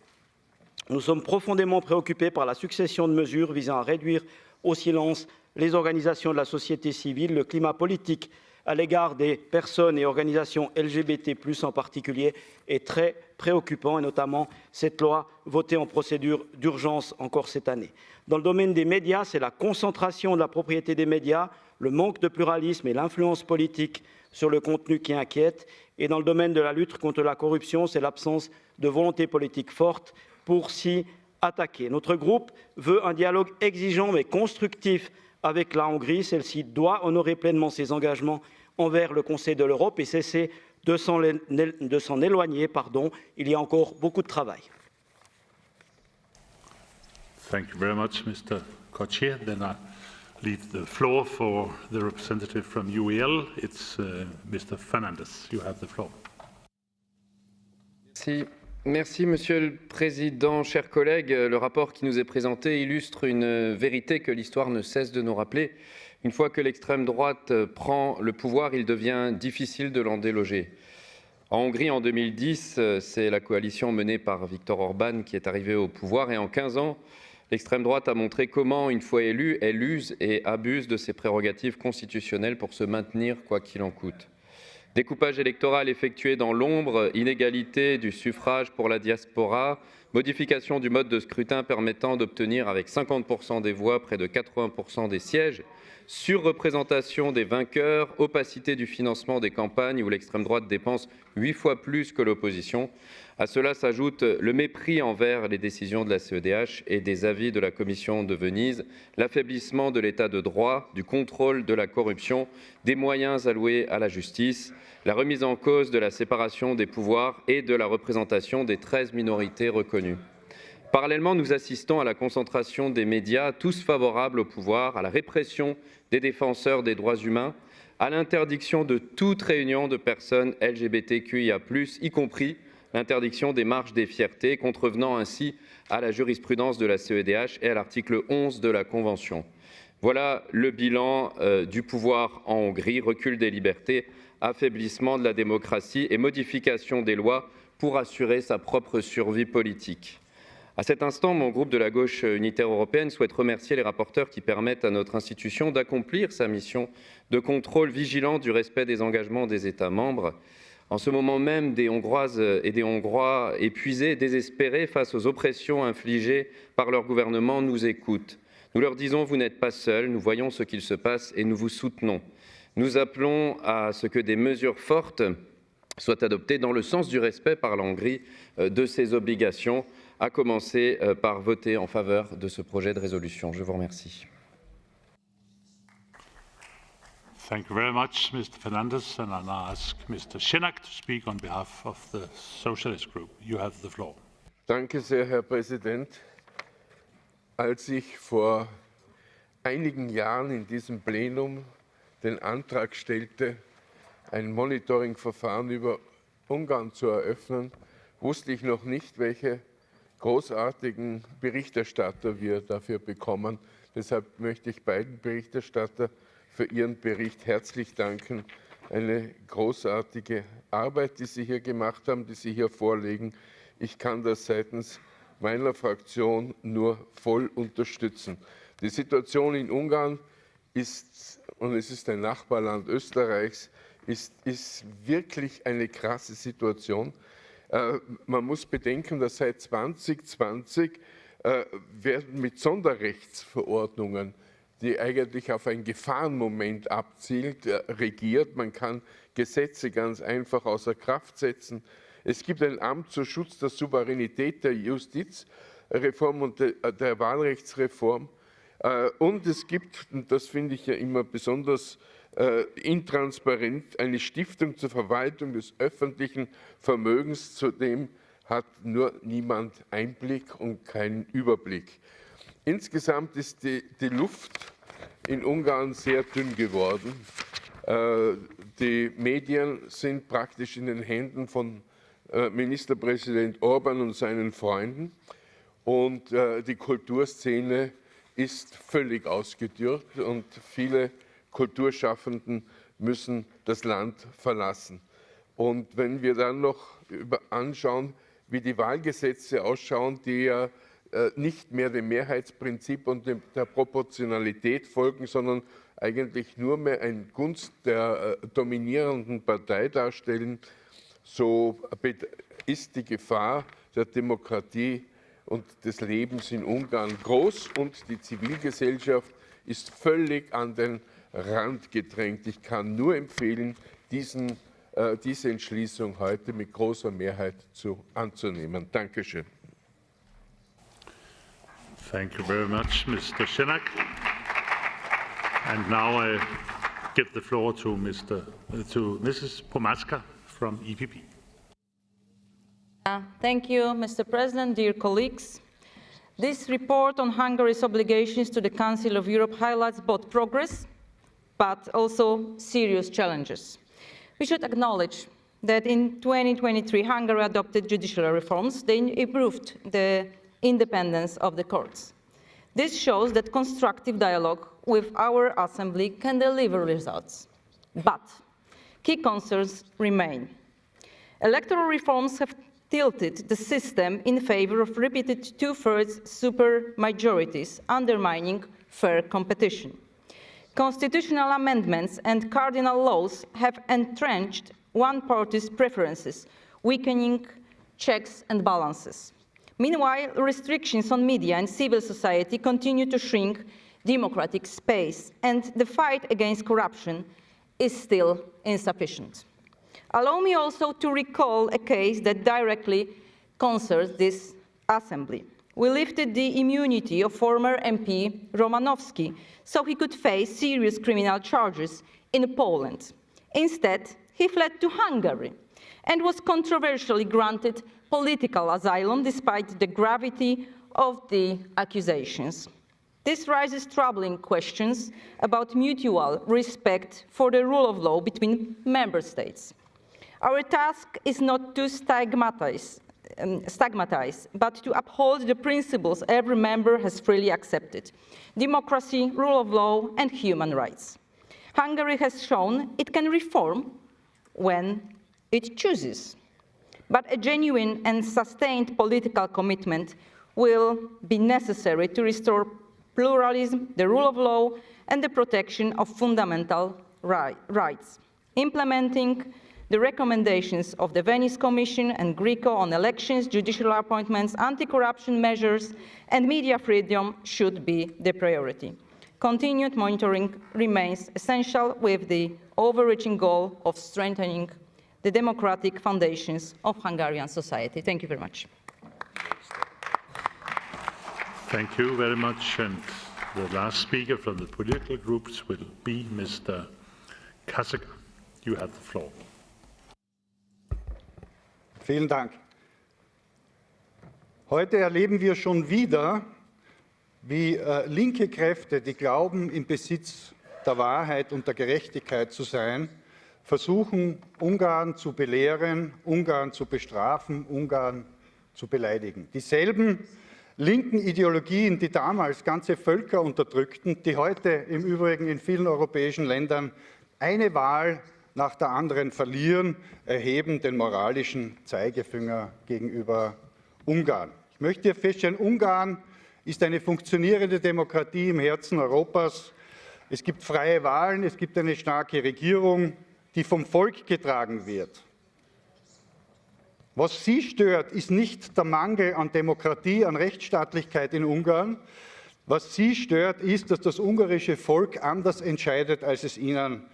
Nous sommes profondément préoccupés par la succession de mesures visant à réduire au silence les organisations de la société civile. Le climat politique à l'égard des personnes et organisations LGBT+, en particulier, est très préoccupant, et notamment cette loi votée en procédure d'urgence encore cette année. Dans le domaine des médias, c'est la concentration de la propriété des médias, le manque de pluralisme et l'influence politique sur le contenu qui inquiète. Et dans le domaine de la lutte contre la corruption, c'est l'absence de volonté politique forte pour s'y attaquer. Notre groupe veut un dialogue exigeant mais constructif avec la Hongrie. Celle-ci doit honorer pleinement ses engagements envers le Conseil de l'Europe et cesser de s'en éloigner. Il y a encore beaucoup de travail. Thank you very much, Mr. Co-Chair. Then I leave the floor for the representative from UEL. It's Mr. Fernandes. You have the floor. Merci, Monsieur le Président. Chers collègues, le rapport qui nous est présenté illustre une vérité que l'histoire ne cesse de nous rappeler. Une fois que l'extrême droite prend le pouvoir, il devient difficile de l'en déloger. En Hongrie, en 2010, c'est la coalition menée par Viktor Orban qui est arrivée au pouvoir. Et en 15 ans, l'extrême droite a montré comment, une fois élue, elle use et abuse de ses prérogatives constitutionnelles pour se maintenir quoi qu'il en coûte. Découpage électoral effectué dans l'ombre, inégalité du suffrage pour la diaspora, modification du mode de scrutin permettant d'obtenir avec 50% des voix près de 80% des sièges, surreprésentation des vainqueurs, opacité du financement des campagnes où l'extrême droite dépense 8 fois plus que l'opposition. À cela s'ajoute le mépris envers les décisions de la CEDH et des avis de la Commission de Venise, l'affaiblissement de l'état de droit, du contrôle de la corruption, des moyens alloués à la justice, la remise en cause de la séparation des pouvoirs et de la représentation des 13 minorités reconnues. Parallèlement, nous assistons à la concentration des médias, tous favorables au pouvoir, à la répression des défenseurs des droits humains, à l'interdiction de toute réunion de personnes LGBTQIA+, y compris l'interdiction des marches des fiertés, contrevenant ainsi à la jurisprudence de la CEDH et à l'article 11 de la Convention. Voilà le bilan du pouvoir en Hongrie, recul des libertés, affaiblissement de la démocratie et modification des lois pour assurer sa propre survie politique. À cet instant, mon groupe de la gauche unitaire européenne souhaite remercier les rapporteurs qui permettent à notre institution d'accomplir sa mission de contrôle vigilant du respect des engagements des États membres. En ce moment même, des Hongroises et des Hongrois épuisés et désespérés face aux oppressions infligées par leur gouvernement nous écoutent. Nous leur disons « Vous n'êtes pas seuls, nous voyons ce qu'il se passe et nous vous soutenons ». Nous appelons à ce que des mesures fortes soient adoptées dans le sens du respect par la Hongrie de ses obligations, à commencer par voter en faveur de ce projet de résolution. Je vous remercie. Thank you very much, Mr. Fernandes, and I'll now ask Mr. Schenak to speak on behalf of the Socialist Group. You have the floor. Danke sehr, Herr Präsident. Als ich vor einigen Jahren in diesem Plenum den Antrag stellte, ein Monitoringverfahren über Ungarn zu eröffnen, wusste ich noch nicht, welche großartigen Berichterstatter wir dafür bekommen. Deshalb möchte ich beiden Berichterstattern für Ihren Bericht herzlich danken. Eine großartige Arbeit, die Sie hier gemacht haben, die Sie hier vorlegen. Ich kann das seitens meiner Fraktion nur voll unterstützen. Die Situation in Ungarn ist, und es ist ein Nachbarland Österreichs, ist wirklich eine krasse Situation. Man muss bedenken, dass seit 2020 werden mit Sonderrechtsverordnungen, die eigentlich auf ein Gefahrenmoment abzielt, regiert. Man kann Gesetze ganz einfach außer Kraft setzen. Es gibt ein Amt zur Schutz der Souveränität der Justizreform und der Wahlrechtsreform. Und es gibt, und das finde ich ja immer besonders intransparent, eine Stiftung zur Verwaltung des öffentlichen Vermögens, zudem hat nur niemand Einblick und keinen Überblick. Insgesamt ist die Luft in Ungarn sehr dünn geworden. Die Medien sind praktisch in den Händen von Ministerpräsident Orban und seinen Freunden und die Kulturszene ist völlig ausgedörrt und viele Kulturschaffenden müssen das Land verlassen. Und wenn wir dann noch anschauen, wie die Wahlgesetze ausschauen, die ja nicht mehr dem Mehrheitsprinzip und der Proportionalität folgen, sondern eigentlich nur mehr ein Gunst der dominierenden Partei darstellen, so ist die Gefahr der Demokratie und des Lebens in Ungarn groß und die Zivilgesellschaft ist völlig an den Rand gedrängt. Ich kann nur empfehlen, diese Entschließung heute mit großer Mehrheit anzunehmen. Dankeschön. Thank you very much, Mr. Schenak. And now I give the floor to Mrs. Pomaska from EPP. Thank you, Mr. President, dear colleagues. This report on Hungary's obligations to the Council of Europe highlights both progress, but also serious challenges. We should acknowledge that in 2023, Hungary adopted judicial reforms. They improved the independence of the courts. This shows that constructive dialogue with our assembly can deliver results. But key concerns remain. Electoral reforms have tilted the system in favor of repeated two-thirds supermajorities, undermining fair competition. Constitutional amendments and cardinal laws have entrenched one party's preferences, weakening checks and balances. Meanwhile, restrictions on media and civil society continue to shrink democratic space, and the fight against corruption is still insufficient. Allow me also to recall a case that directly concerns this assembly. We lifted the immunity of former MP Romanowski so he could face serious criminal charges in Poland. Instead, he fled to Hungary and was controversially granted political asylum despite the gravity of the accusations. This raises troubling questions about mutual respect for the rule of law between member states. Our task is not to stigmatize, but to uphold the principles every member has freely accepted: democracy, rule of law, and human rights. Hungary has shown it can reform when it chooses. But a genuine and sustained political commitment will be necessary to restore pluralism, the rule of law, and the protection of fundamental rights. Implementing the recommendations of the Venice Commission and GRECO on elections, judicial appointments, anti-corruption measures, and media freedom should be the priority. Continued monitoring remains essential with the overreaching goal of strengthening the democratic foundations of Hungarian society. Thank you very much. Thank you very much. And the last speaker from the political groups will be Mr. Kazak. You have the floor. Vielen Dank. Heute erleben wir schon wieder, wie linke Kräfte, die glauben, im Besitz der Wahrheit und der Gerechtigkeit zu sein, versuchen, Ungarn zu belehren, Ungarn zu bestrafen, Ungarn zu beleidigen. Dieselben linken Ideologien, die damals ganze Völker unterdrückten, die heute im Übrigen in vielen europäischen Ländern eine Wahl nach der anderen verlieren, erheben den moralischen Zeigefinger gegenüber Ungarn. Ich möchte hier feststellen, Ungarn ist eine funktionierende Demokratie im Herzen Europas. Es gibt freie Wahlen, es gibt eine starke Regierung, die vom Volk getragen wird. Was Sie stört, ist nicht der Mangel an Demokratie, an Rechtsstaatlichkeit in Ungarn. Was Sie stört, ist, dass das ungarische Volk anders entscheidet, als es ihnen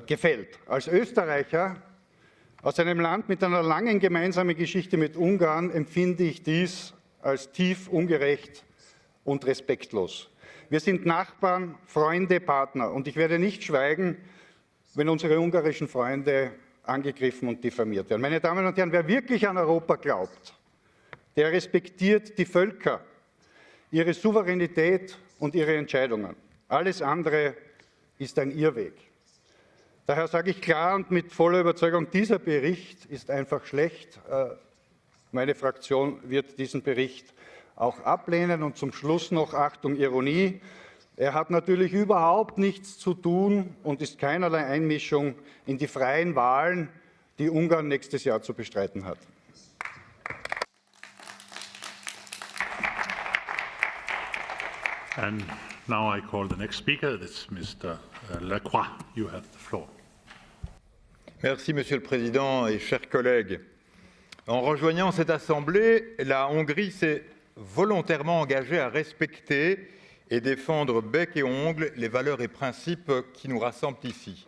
gefällt. Als Österreicher aus einem Land mit einer langen gemeinsamen Geschichte mit Ungarn empfinde ich dies als tief ungerecht und respektlos. Wir sind Nachbarn, Freunde, Partner und ich werde nicht schweigen, wenn unsere ungarischen Freunde angegriffen und diffamiert werden. Meine Damen und Herren, wer wirklich an Europa glaubt, der respektiert die Völker, ihre Souveränität und ihre Entscheidungen. Alles andere ist ein Irrweg. Daher sage ich klar und mit voller Überzeugung, dieser Bericht ist einfach schlecht. Meine Fraktion wird diesen Bericht auch ablehnen. Und zum Schluss noch, Achtung, Ironie, Er hat natürlich überhaupt nichts zu tun und ist keinerlei Einmischung in die freien Wahlen, die Ungarn nächstes Jahr zu bestreiten hat. And now I call the next speaker. This is Mr. Lacroix. You have the floor. Merci, Monsieur le Président et chers collègues. En rejoignant cette Assemblée, la Hongrie s'est volontairement engagée à respecter et défendre bec et ongles les valeurs et principes qui nous rassemblent ici.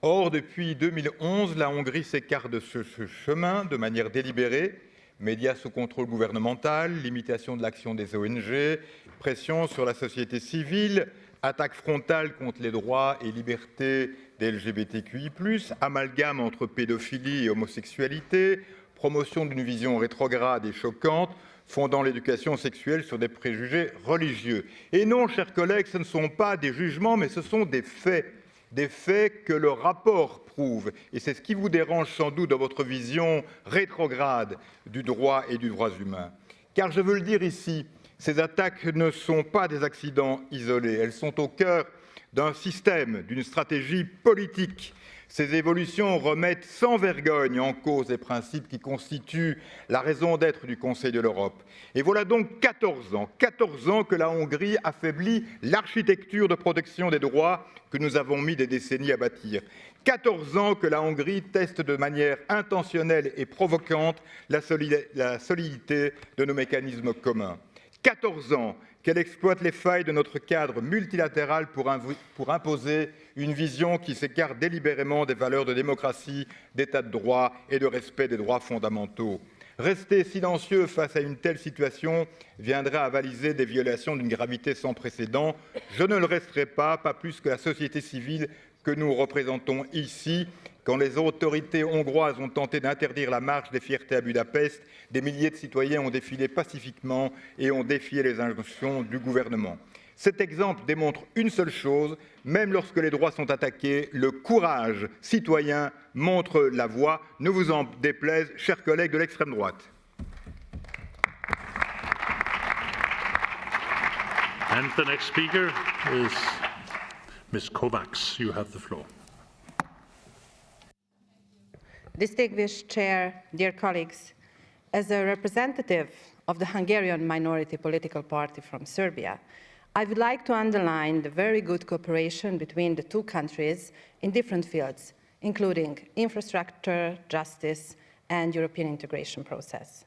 Or, depuis 2011, la Hongrie s'écarte de ce chemin de manière délibérée. Médias sous contrôle gouvernemental, limitation de l'action des ONG, pression sur la société civile, attaque frontale contre les droits et libertés des LGBTQI+, amalgame entre pédophilie et homosexualité, promotion d'une vision rétrograde et choquante, fondant l'éducation sexuelle sur des préjugés religieux. Et non, chers collègues, ce ne sont pas des jugements, mais ce sont des faits que le rapport prouve. Et c'est ce qui vous dérange sans doute dans votre vision rétrograde du droit et du droit humain. Car je veux le dire ici, ces attaques ne sont pas des accidents isolés, elles sont au cœur d'un système, d'une stratégie politique. Ces évolutions remettent sans vergogne en cause les principes qui constituent la raison d'être du Conseil de l'Europe. Et voilà donc 14 ans que la Hongrie affaiblit l'architecture de protection des droits que nous avons mis des décennies à bâtir. 14 ans que la Hongrie teste de manière intentionnelle et provocante la solidité de nos mécanismes communs. 14 ans qu'elle exploite les failles de notre cadre multilatéral pour imposer une vision qui s'écarte délibérément des valeurs de démocratie, d'état de droit et de respect des droits fondamentaux. Rester silencieux face à une telle situation viendrait à avaliser des violations d'une gravité sans précédent. Je ne le resterai pas plus que la société civile que nous représentons ici. Quand les autorités hongroises ont tenté d'interdire la marche des fiertés à Budapest, des milliers de citoyens ont défilé pacifiquement et ont défié les injonctions du gouvernement. Cet exemple démontre une seule chose, même lorsque les droits sont attaqués, le courage citoyen montre la voie. Ne vous en déplaise, chers collègues de l'extrême droite. And the next speaker is Ms. Kovacs. You have the floor. Distinguished Chair, dear colleagues, as a representative of the Hungarian minority political party from Serbia, I would like to underline the very good cooperation between the two countries in different fields, including infrastructure, justice, and European integration process.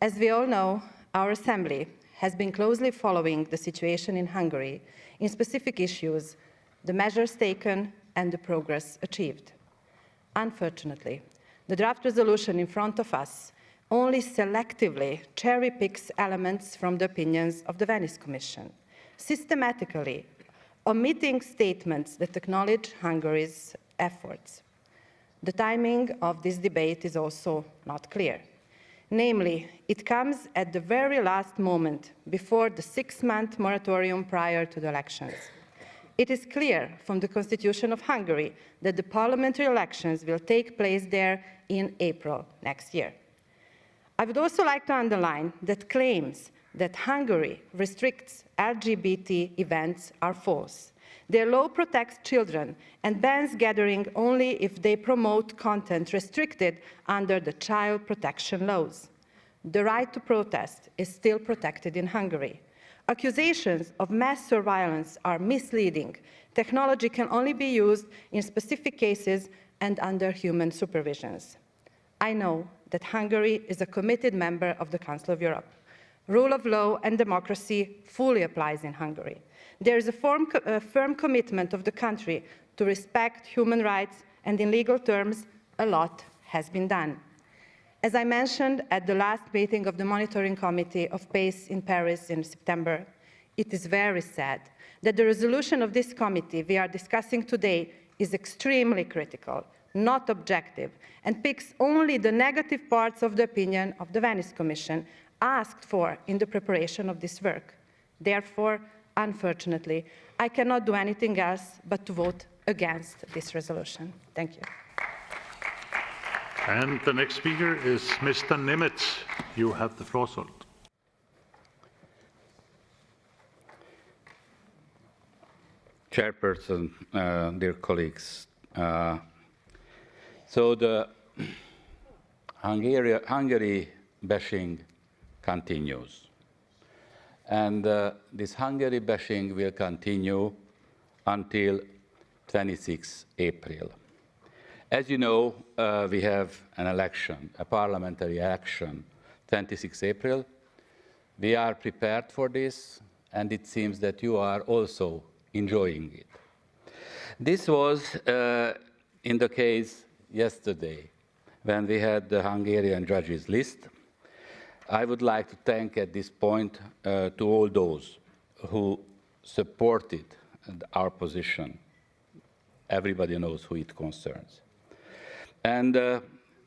As we all know, our Assembly has been closely following the situation in Hungary in specific issues, the measures taken, and the progress achieved. Unfortunately, the draft resolution in front of us only selectively cherry-picks elements from the opinions of the Venice Commission, systematically omitting statements that acknowledge Hungary's efforts. The timing of this debate is also not clear. Namely, it comes at the very last moment before the 6-month moratorium prior to the elections. It is clear from the Constitution of Hungary that the parliamentary elections will take place there in April next year. I would also like to underline that claims that Hungary restricts LGBT events are false. Their law protects children and bans gathering only if they promote content restricted under the child protection laws. The right to protest is still protected in Hungary. Accusations of mass surveillance are misleading. Technology can only be used in specific cases and under human supervisions. I know that Hungary is a committed member of the Council of Europe. Rule of law and democracy fully applies in Hungary. There is a firm commitment of the country to respect human rights, and in legal terms, a lot has been done. As I mentioned at the last meeting of the Monitoring Committee of PACE in Paris in September, it is very sad that the resolution of this committee we are discussing today is extremely critical, not objective, and picks only the negative parts of the opinion of the Venice Commission asked for in the preparation of this work. Therefore, unfortunately, I cannot do anything else but to vote against this resolution. Thank you. And the next speaker is Mr. Nemetz. You have the floor, sir. Chairperson, dear colleagues. So the Hungary bashing continues. And this Hungary bashing will continue until 26 April. As you know, we have an election, a parliamentary election, 26 April. We are prepared for this, and it seems that you are also enjoying it. This was in the case yesterday, when we had the Hungarian judges list. I would like to thank at this point to all those who supported our position. Everybody knows who it concerns. And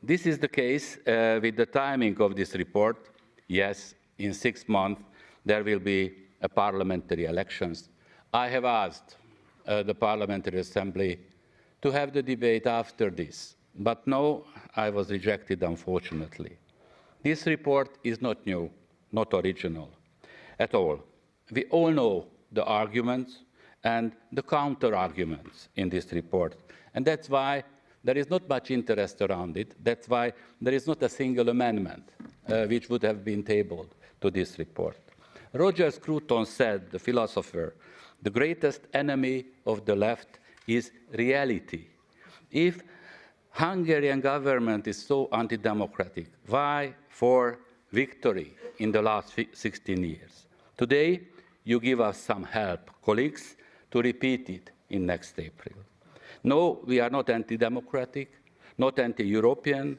this is the case with the timing of this report. Yes, in 6 months there will be a parliamentary elections. I have asked the Parliamentary Assembly to have the debate after this, but no, I was rejected, unfortunately. This report is not new, not original at all. We all know the arguments and the counter-arguments in this report, and that's why there is not much interest around it. That's why there is not a single amendment which would have been tabled to this report. Roger Scruton said, the philosopher, the greatest enemy of the left is reality. If Hungarian government is so anti-democratic, why for victory in the last 16 years? Today, you give us some help, colleagues, to repeat it in next April. No, we are not anti-democratic, not anti-European,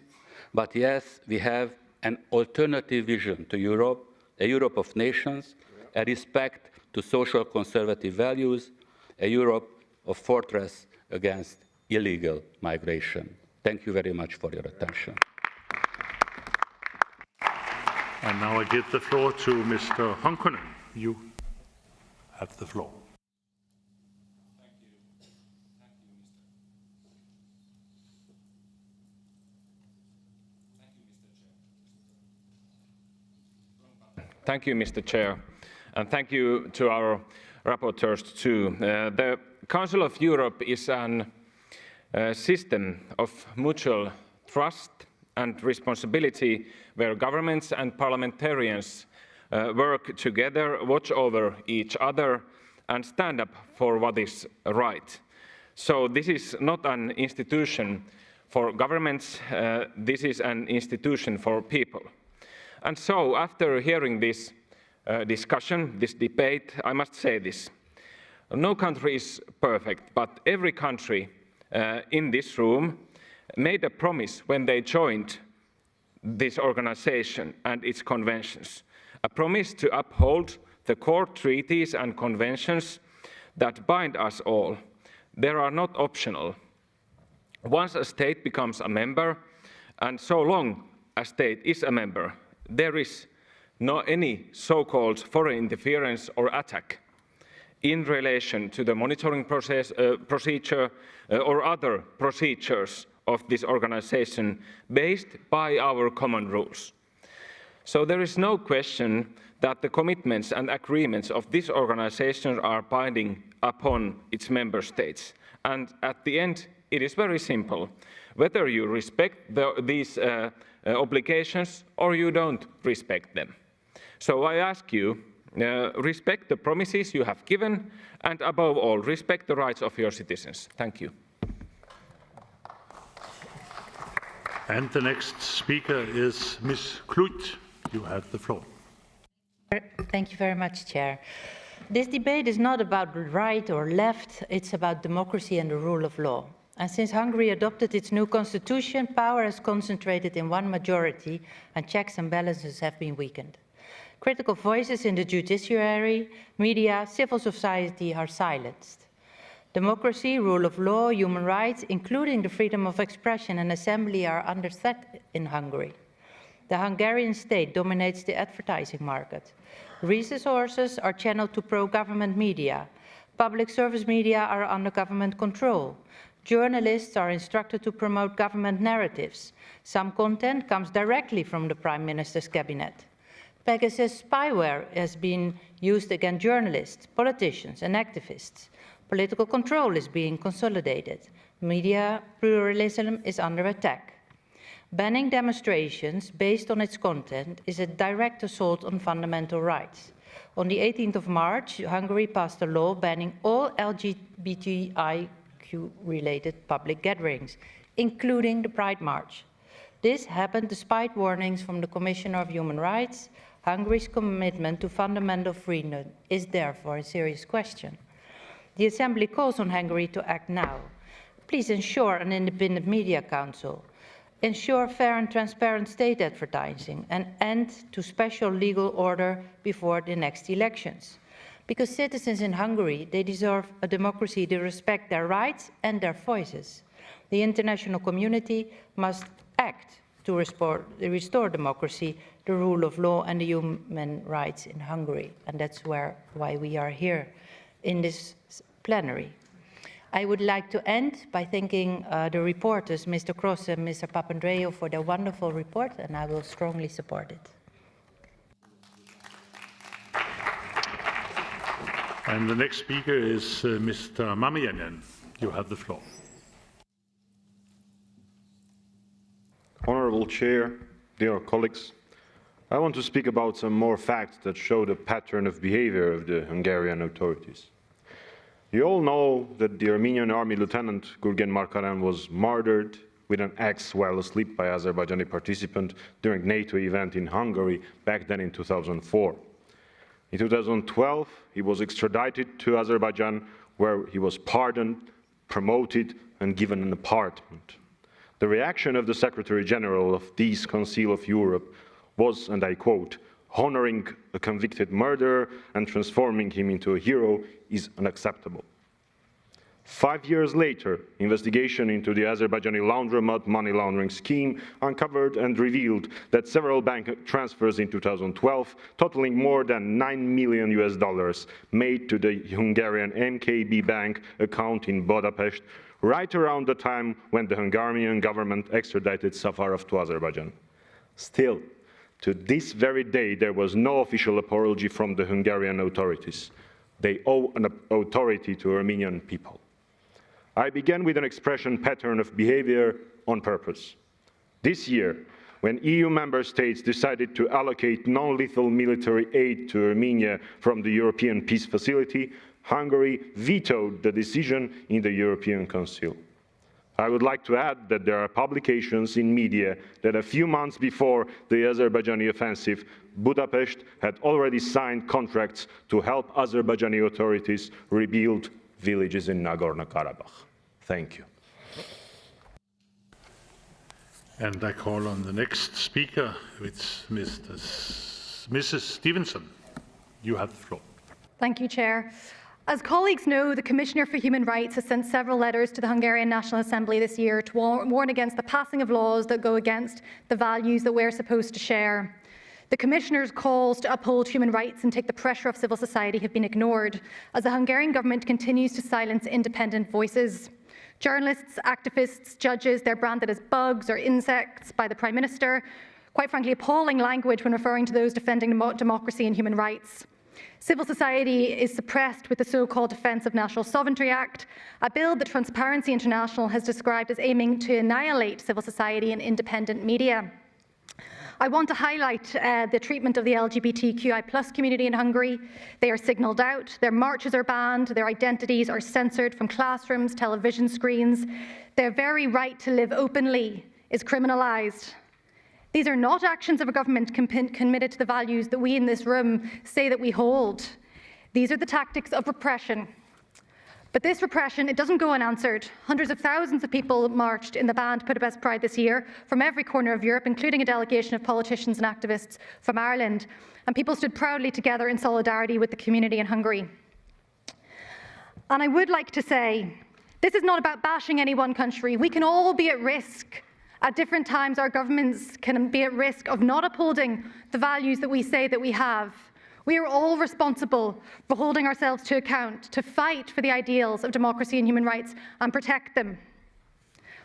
but yes, we have an alternative vision to Europe, a Europe of nations, a respect to social conservative values, a Europe of fortress against illegal migration. Thank you very much for your attention. And now I give the floor to Mr. Honkonen. You have the floor. Thank you, Mr. Chair, and thank you to our rapporteurs too. The Council of Europe is a system of mutual trust and responsibility where governments and parliamentarians work together, watch over each other, and stand up for what is right. So this is not an institution for governments, this is an institution for people. And so, after hearing this discussion, this debate, I must say this. No country is perfect, but every country in this room made a promise when they joined this organization and its conventions. A promise to uphold the core treaties and conventions that bind us all. They are not optional. Once a state becomes a member, and so long a state is a member, there is no any so-called foreign interference or attack in relation to the monitoring procedure or other procedures of this organization based by our common rules. So there is no question that the commitments and agreements of this organization are binding upon its member states. And at the end, it is very simple. Whether you respect these obligations or you don't respect them. So I ask you, respect the promises you have given, and above all, respect the rights of your citizens. Thank you. And the next speaker is Ms. Klut. You have the floor. Thank you very much, Chair. This debate is not about right or left, it's about democracy and the rule of law. And since Hungary adopted its new constitution, power has concentrated in one majority and checks and balances have been weakened. Critical voices in the judiciary, media, civil society are silenced. Democracy, rule of law, human rights, including the freedom of expression and assembly, are under threat in Hungary. The Hungarian state dominates the advertising market. Resources are channeled to pro-government media. Public service media are under government control. Journalists are instructed to promote government narratives. Some content comes directly from the Prime Minister's cabinet. Pegasus spyware has been used against journalists, politicians, and activists. Political control is being consolidated. Media pluralism is under attack. Banning demonstrations based on its content is a direct assault on fundamental rights. On the 18th of March, Hungary passed a law banning all LGBTIQ-related public gatherings, including the Pride March. This happened despite warnings from the Commissioner of Human Rights. Hungary's commitment to fundamental freedom is therefore a serious question. The Assembly calls on Hungary to act now. Please ensure an independent media council. Ensure fair and transparent state advertising and end to special legal order before the next elections. Because citizens in Hungary, they deserve a democracy that respects their rights and their voices. The international community must act to restore democracy, the rule of law and the human rights in Hungary. And that's why we are here in this plenary. I would like to end by thanking the reporters, Mr. Cross and Mr. Papandreou, for their wonderful report, and I will strongly support it. And the next speaker is Mr. Mamianen. You have the floor. Honourable Chair, dear colleagues, I want to speak about some more facts that show the pattern of behaviour of the Hungarian authorities. You all know that the Armenian army lieutenant Gurgen Markaran was murdered with an axe while asleep by Azerbaijani participant during NATO event in Hungary back then in 2004. In 2012, he was extradited to Azerbaijan, where he was pardoned, promoted, and given an apartment. The reaction of the Secretary General of this Council of Europe was, and I quote, "Honoring a convicted murderer and transforming him into a hero is unacceptable." 5 years later, investigation into the Azerbaijani laundromat money laundering scheme uncovered and revealed that several bank transfers in 2012, totaling more than $9 million made to the Hungarian MKB bank account in Budapest, right around the time when the Hungarian government extradited Safarov to Azerbaijan. Still, to this very day, there was no official apology from the Hungarian authorities. They owe an authority to Armenian people. I began with an expression pattern of behavior on purpose. This year, when EU member states decided to allocate non-lethal military aid to Armenia from the European Peace Facility, Hungary vetoed the decision in the European Council. I would like to add that there are publications in media that a few months before the Azerbaijani offensive, Budapest had already signed contracts to help Azerbaijani authorities rebuild villages in Nagorno-Karabakh. Thank you. And I call on the next speaker, it's Mrs. Stevenson. You have the floor. Thank you, Chair. As colleagues know, the Commissioner for Human Rights has sent several letters to the Hungarian National Assembly this year to warn against the passing of laws that go against the values that we're supposed to share. The Commissioner's calls to uphold human rights and take the pressure of civil society have been ignored, as the Hungarian government continues to silence independent voices. Journalists, activists, judges, they're branded as bugs or insects by the Prime Minister. Quite frankly, appalling language when referring to those defending democracy and human rights. Civil society is suppressed with the so-called Defence of National Sovereignty Act, a bill that Transparency International has described as aiming to annihilate civil society and independent media. I want to highlight the treatment of the LGBTQI+ community in Hungary. They are signalled out, their marches are banned, their identities are censored from classrooms, television screens. Their very right to live openly is criminalised. These are not actions of a government committed to the values that we in this room say that we hold. These are the tactics of repression. But this repression, it doesn't go unanswered. Hundreds of thousands of people marched in the banned Budapest Pride this year from every corner of Europe, including a delegation of politicians and activists from Ireland. And people stood proudly together in solidarity with the community in Hungary. And I would like to say, this is not about bashing any one country. We can all be at risk. At different times, our governments can be at risk of not upholding the values that we say that we have. We are all responsible for holding ourselves to account, to fight for the ideals of democracy and human rights and protect them.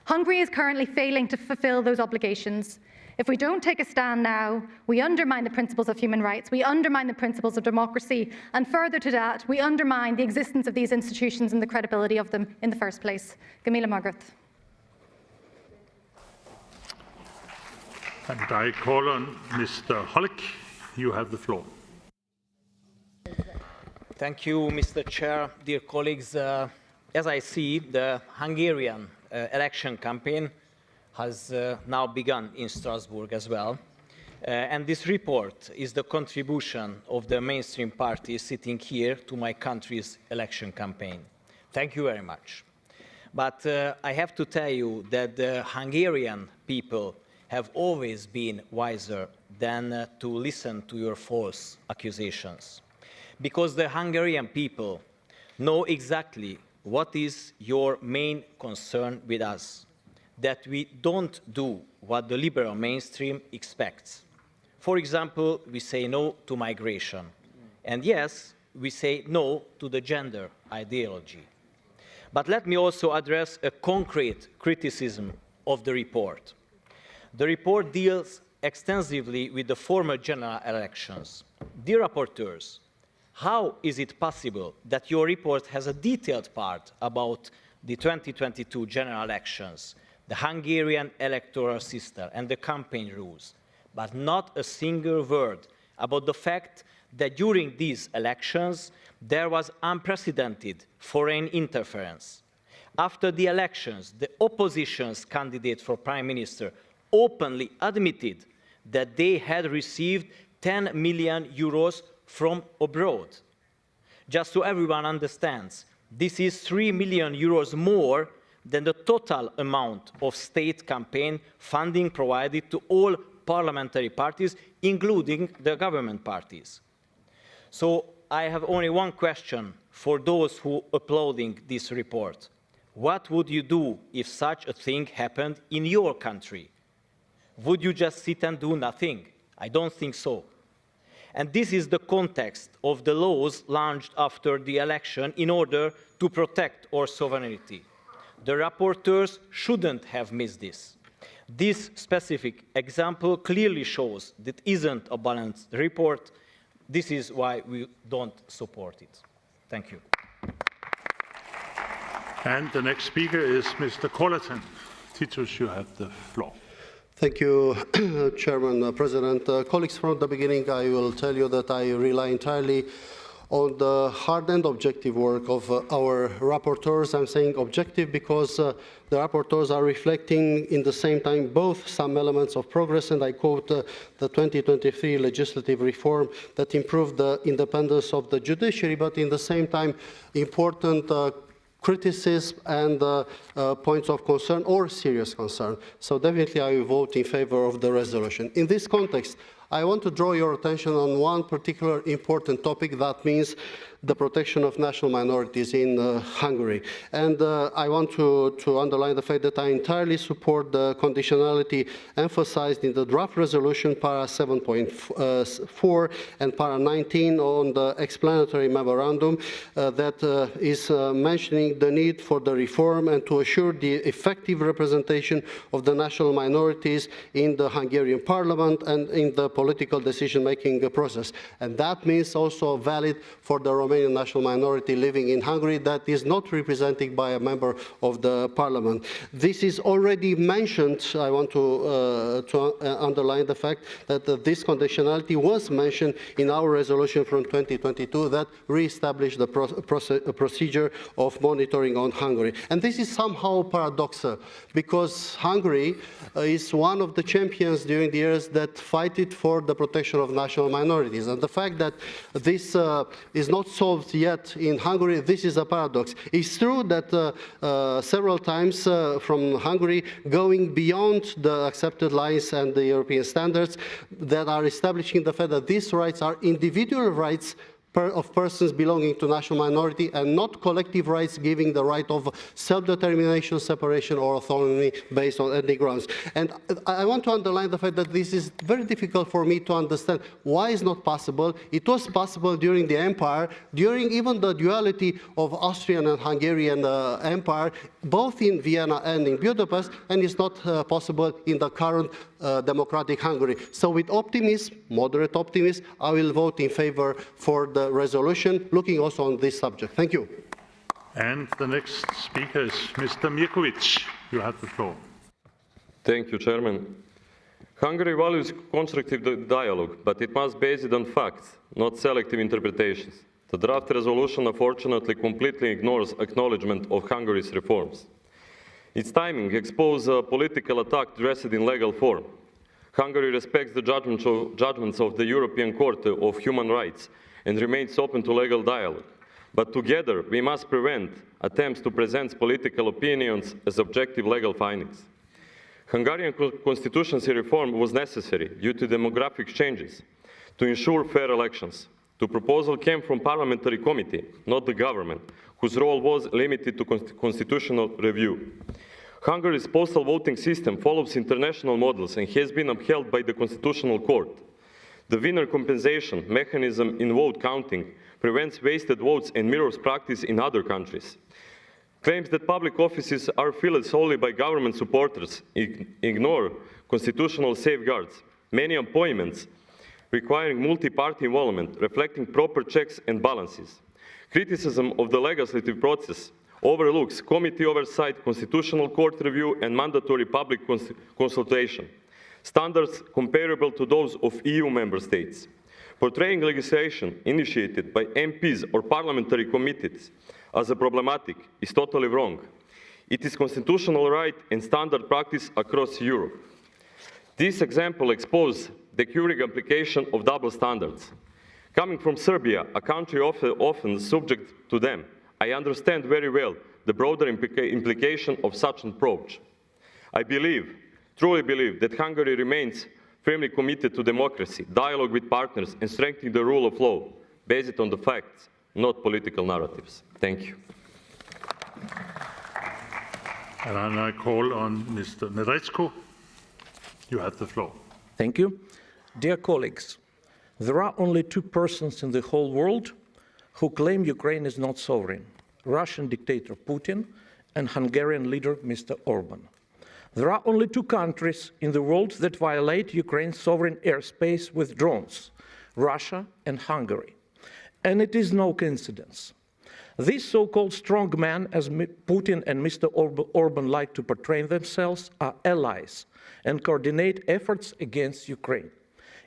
Hungary is currently failing to fulfil those obligations. If we don't take a stand now, we undermine the principles of human rights, we undermine the principles of democracy, and further to that, we undermine the existence of these institutions and the credibility of them in the first place. Gamila Margaret. And I call on Mr. Hollick. You have the floor. Thank you, Mr. Chair. Dear colleagues, as I see, the Hungarian election campaign has now begun in Strasbourg as well. And this report is the contribution of the mainstream parties sitting here to my country's election campaign. Thank you very much. But I have to tell you that the Hungarian people have always been wiser than to listen to your false accusations. Because the Hungarian people know exactly what is your main concern with us, that we don't do what the liberal mainstream expects. For example, we say no to migration. And yes, we say no to the gender ideology. But let me also address a concrete criticism of the report. The report deals extensively with the former general elections. Dear rapporteurs, how is it possible that your report has a detailed part about the 2022 general elections, the Hungarian electoral system and the campaign rules, but not a single word about the fact that during these elections there was unprecedented foreign interference? After the elections, the opposition's candidate for Prime Minister openly admitted that they had received 10 million euros from abroad. Just so everyone understands, this is 3 million euros more than the total amount of state campaign funding provided to all parliamentary parties, including the government parties. So I have only one question for those who are uploading this report. What would you do if such a thing happened in your country? Would you just sit and do nothing? I don't think so. And this is the context of the laws launched after the election in order to protect our sovereignty. The rapporteurs shouldn't have missed this. This specific example clearly shows that it isn't a balanced report. This is why we don't support it. Thank you. And the next speaker is Mr. Colleton. Titus, you have the floor. Thank you, Chairman, President. Colleagues, from the beginning, I will tell you that I rely entirely on the hard and objective work of our rapporteurs. I'm saying objective because the rapporteurs are reflecting in the same time both some elements of progress, and I quote the 2023 legislative reform that improved the independence of the judiciary, but in the same time important criticism and points of concern or serious concern. So definitely I will vote in favor of the resolution. In this context, I want to draw your attention on one particular important topic, that means the protection of national minorities in Hungary. And I want to underline the fact that I entirely support the conditionality emphasized in the draft resolution, para 7.4 and para 19 on the explanatory memorandum that is mentioning the need for the reform and to assure the effective representation of the national minorities in the Hungarian parliament and in the political decision-making process. And that means also valid for the Romanian national minority living in Hungary that is not represented by a member of the parliament. This is already mentioned. I want to underline the fact that this conditionality was mentioned in our resolution from 2022 that re-established the procedure of monitoring on Hungary. And this is somehow paradoxical because Hungary is one of the champions during the years that fight it for the protection of national minorities. And the fact that this is not solved yet in Hungary, this is a paradox. It's true that several times from Hungary, going beyond the accepted lines and the European standards that are establishing the fact that these rights are individual rights of persons belonging to national minority and not collective rights giving the right of self-determination, separation or autonomy based on ethnic grounds. And I want to underline the fact that this is very difficult for me to understand why it's not possible. It was possible during the empire, during even the duality of Austrian and Hungarian empire, both in Vienna and in Budapest, and it's not possible in the current democratic Hungary. So with optimism, moderate optimism, I will vote in favor for the resolution, looking also on this subject. Thank you. And the next speaker is Mr. Mirkovic. You have the floor. Thank you, Chairman. Hungary values constructive dialogue, but it must base it on facts, not selective interpretations. The draft resolution, unfortunately, completely ignores acknowledgement of Hungary's reforms. Its timing exposes a political attack dressed in legal form. Hungary respects the judgments of the European Court of Human Rights and remains open to legal dialogue. But together, we must prevent attempts to present political opinions as objective legal findings. Hungarian constituency reform was necessary due to demographic changes to ensure fair elections. The proposal came from parliamentary committee, not the government, whose role was limited to constitutional review. Hungary's postal voting system follows international models and has been upheld by the Constitutional Court. The winner compensation mechanism in vote counting prevents wasted votes and mirrors practice in other countries. Claims that public offices are filled solely by government supporters ignore constitutional safeguards. Many appointments requiring multi-party involvement, reflecting proper checks and balances. Criticism of the legislative process overlooks committee oversight, constitutional court review, and mandatory public consultation, standards comparable to those of EU member states. Portraying legislation initiated by MPs or parliamentary committees as a problematic is totally wrong. It is constitutional right and standard practice across Europe. This example exposes the curious application of double standards. Coming from Serbia, a country often subject to them, I understand very well the broader implication of such an approach. I truly believe that Hungary remains firmly committed to democracy, dialogue with partners, and strengthening the rule of law, based on the facts, not political narratives. Thank you. And I now call on Mr. Neretsko. You have the floor. Thank you. Dear colleagues, there are only two persons in the whole world who claim Ukraine is not sovereign: Russian dictator Putin and Hungarian leader Mr. Orban. There are only two countries in the world that violate Ukraine's sovereign airspace with drones: Russia and Hungary. And it is no coincidence. These so-called strong men, as Putin and Mr. Orban like to portray themselves, are allies and coordinate efforts against Ukraine.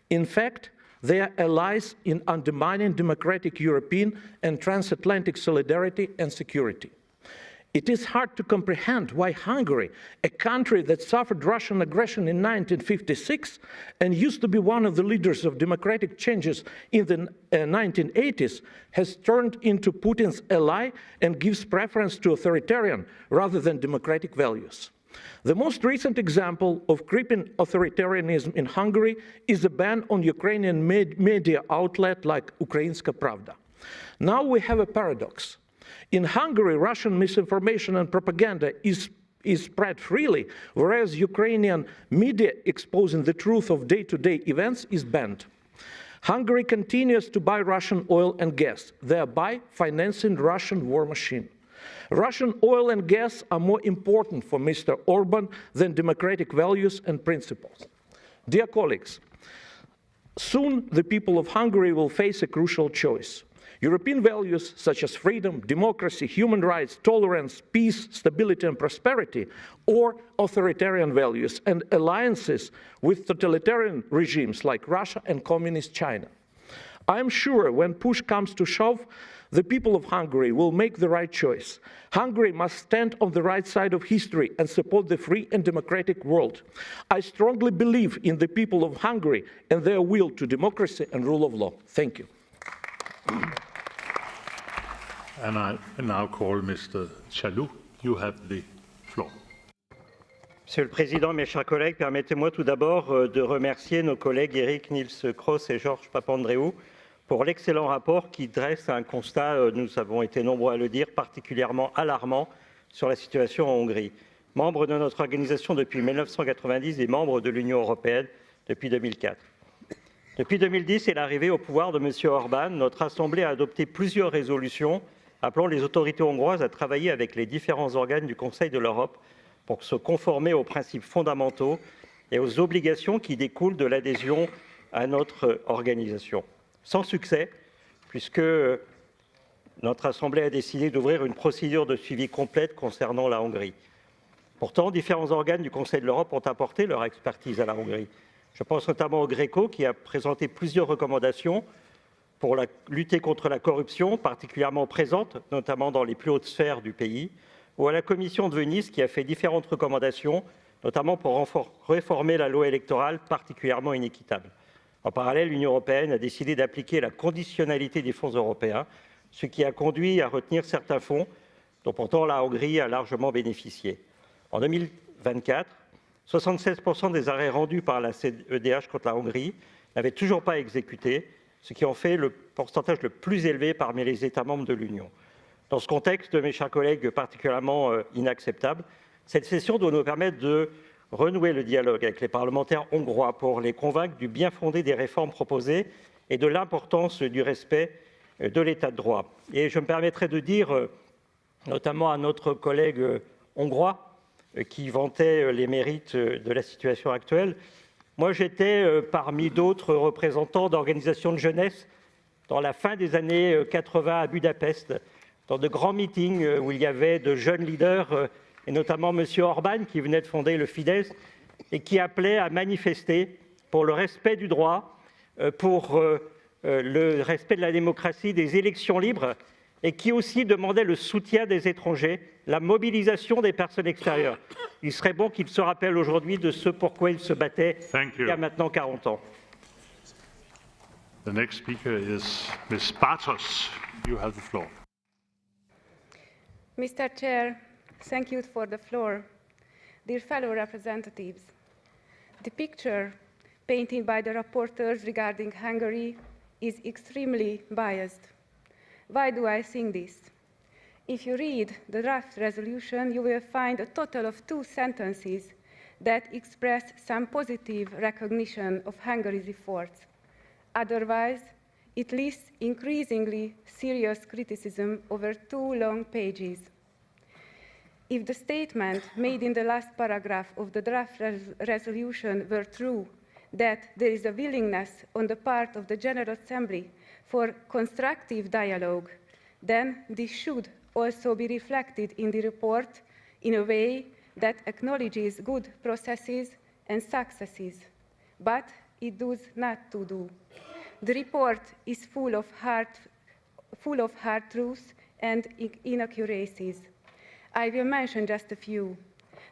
In fact, they are allies in undermining democratic European and transatlantic solidarity and security. It is hard to comprehend why Hungary, a country that suffered Russian aggression in 1956 and used to be one of the leaders of democratic changes in the 1980s, has turned into Putin's ally and gives preference to authoritarian rather than democratic values. The most recent example of creeping authoritarianism in Hungary is a ban on Ukrainian media outlet like Ukrainska Pravda. Now we have a paradox. In Hungary, Russian misinformation and propaganda is spread freely, whereas Ukrainian media exposing the truth of day-to-day events is banned. Hungary continues to buy Russian oil and gas, thereby financing the Russian war machine. Russian oil and gas are more important for Mr. Orban than democratic values and principles. Dear colleagues, soon the people of Hungary will face a crucial choice. European values such as freedom, democracy, human rights, tolerance, peace, stability and prosperity, or authoritarian values and alliances with totalitarian regimes like Russia and communist China. I am sure when push comes to shove, the people of Hungary will make the right choice. Hungary must stand on the right side of history and support the free and democratic world. I strongly believe in the people of Hungary and their will to democracy and rule of law. Thank you. And I now call Mr. Chaloux. You have the floor. Monsieur le Président, mes chers collègues, permettez-moi tout d'abord de remercier nos collègues Éric Niels Kroes et Georges Papandreou pour l'excellent rapport qui dresse un constat, nous avons été nombreux à le dire, particulièrement alarmant sur la situation en Hongrie. Membre de notre organisation depuis 1990 et membre de l'Union européenne depuis 2004. Depuis 2010 et l'arrivée au pouvoir de M. Orbán, notre Assemblée a adopté plusieurs résolutions appelant les autorités hongroises à travailler avec les différents organes du Conseil de l'Europe pour se conformer aux principes fondamentaux et aux obligations qui découlent de l'adhésion à notre organisation. Sans succès, puisque notre Assemblée a décidé d'ouvrir une procédure de suivi complète concernant la Hongrie. Pourtant, différents organes du Conseil de l'Europe ont apporté leur expertise à la Hongrie. Je pense notamment au Greco, qui a présenté plusieurs recommandations pour lutter contre la corruption, particulièrement présente, notamment dans les plus hautes sphères du pays, ou à la Commission de Venise, qui a fait différentes recommandations, notamment pour réformer la loi électorale, particulièrement inéquitable. En parallèle, l'Union européenne a décidé d'appliquer la conditionnalité des fonds européens, ce qui a conduit à retenir certains fonds, dont pourtant la Hongrie a largement bénéficié. En 2024, 76% des arrêts rendus par la CEDH contre la Hongrie n'avaient toujours pas exécuté, ce qui en fait le pourcentage le plus élevé parmi les États membres de l'Union. Dans ce contexte, mes chers collègues, particulièrement inacceptable, cette session doit nous permettre de renouer le dialogue avec les parlementaires hongrois pour les convaincre du bien-fondé des réformes proposées et de l'importance du respect de l'état de droit. Et je me permettrai de dire, notamment à notre collègue hongrois, qui vantait les mérites de la situation actuelle, moi j'étais parmi d'autres représentants d'organisations de jeunesse dans la fin des années 80 à Budapest, dans de grands meetings où il y avait de jeunes leaders, et notamment M. Orbán, qui venait de fonder le Fidesz, et qui appelait à manifester pour le respect du droit, pour le respect de la démocratie, des élections libres, et qui aussi demandait le soutien des étrangers, la mobilisation des personnes extérieures. Il serait bon qu'ils se rappellent aujourd'hui de ce pourquoi ils se battaient il y a maintenant 40 ans. The next speaker is Ms. Bartos. You have the floor. Mr. Chair, thank you for the floor. Dear fellow representatives, the picture painted by the rapporteurs regarding Hungary is extremely biased. Why do I think this? If you read the draft resolution, you will find a total of 2 sentences that express some positive recognition of Hungary's efforts. Otherwise, it lists increasingly serious criticism over 2 long pages. If the statement made in the last paragraph of the draft resolution were true, that there is a willingness on the part of the General Assembly for constructive dialogue, then this should also be reflected in the report in a way that acknowledges good processes and successes. But it does not to do. The report is full of hard truths and inaccuracies. I will mention just a few.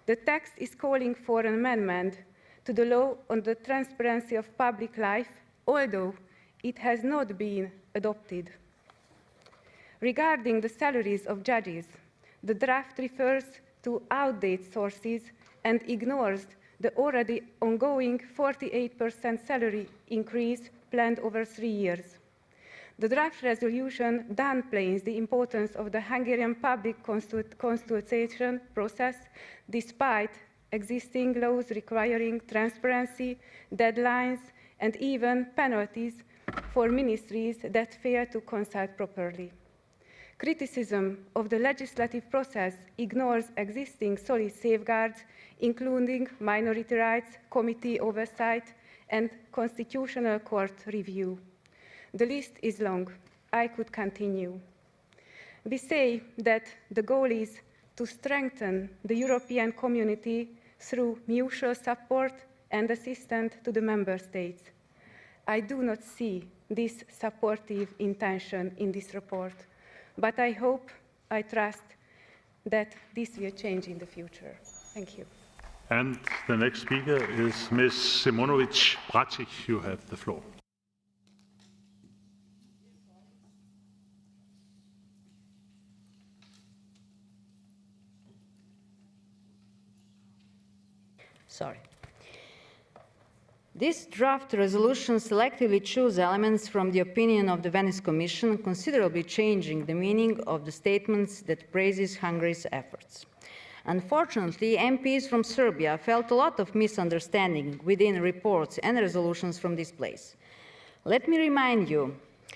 The text is calling for an amendment to the law on the transparency of public life, although it has not been adopted. Regarding the salaries of judges, the draft refers to outdated sources and ignores the already ongoing 48% salary increase planned over 3 years. The draft resolution downplays the importance of the Hungarian public consultation process, despite existing laws requiring transparency, deadlines, and even penalties for ministries that fail to consult properly. Criticism of the legislative process ignores existing solid safeguards, including minority rights, committee oversight, and constitutional court review. The list is long. I could continue. We say that the goal is to strengthen the European community through mutual support and assistance to the member states. I do not see this supportive intention in this report, but I hope, I trust that this will change in the future. Thank you. And the next speaker is Ms. Simonovic-Bratic. You have the floor. Sorry. This draft resolution selectively chose elements from the opinion of the Venice Commission, considerably changing the meaning of the statements that praises Hungary's efforts. Unfortunately, MPs from Serbia felt a lot of misunderstanding within reports and resolutions from this place. Let me remind you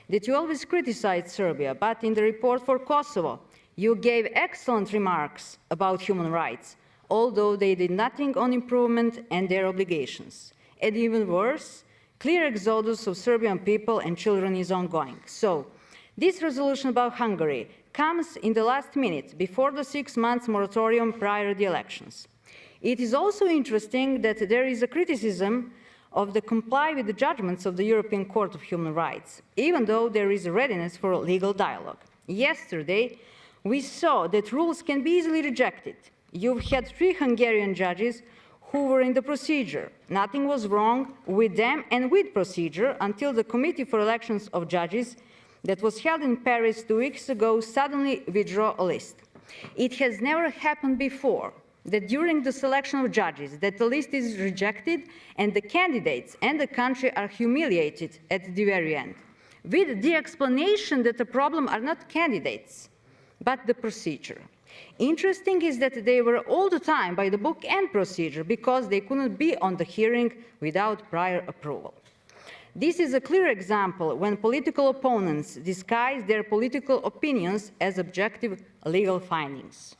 that you always criticized Serbia, but in the report for Kosovo, you gave excellent remarks about human rights, although they did nothing on improvement and their obligations. And even worse, clear exodus of Serbian people and children is ongoing. So, this resolution about Hungary comes in the last minute before the 6 months moratorium prior to the elections. It is also interesting that there is a criticism of the comply with the judgments of the European Court of Human Rights, even though there is a readiness for a legal dialogue. Yesterday, we saw that rules can be easily rejected. You've had 3 Hungarian judges who were in the procedure. Nothing was wrong with them and with procedure until the Committee for Elections of Judges that was held in Paris 2 weeks ago suddenly withdrew a list. It has never happened before that during the selection of judges that the list is rejected and the candidates and the country are humiliated at the very end, with the explanation that the problem are not candidates, but the procedure. Interesting is that they were all the time by the book and procedure because they couldn't be on the hearing without prior approval. This is a clear example when political opponents disguise their political opinions as objective legal findings.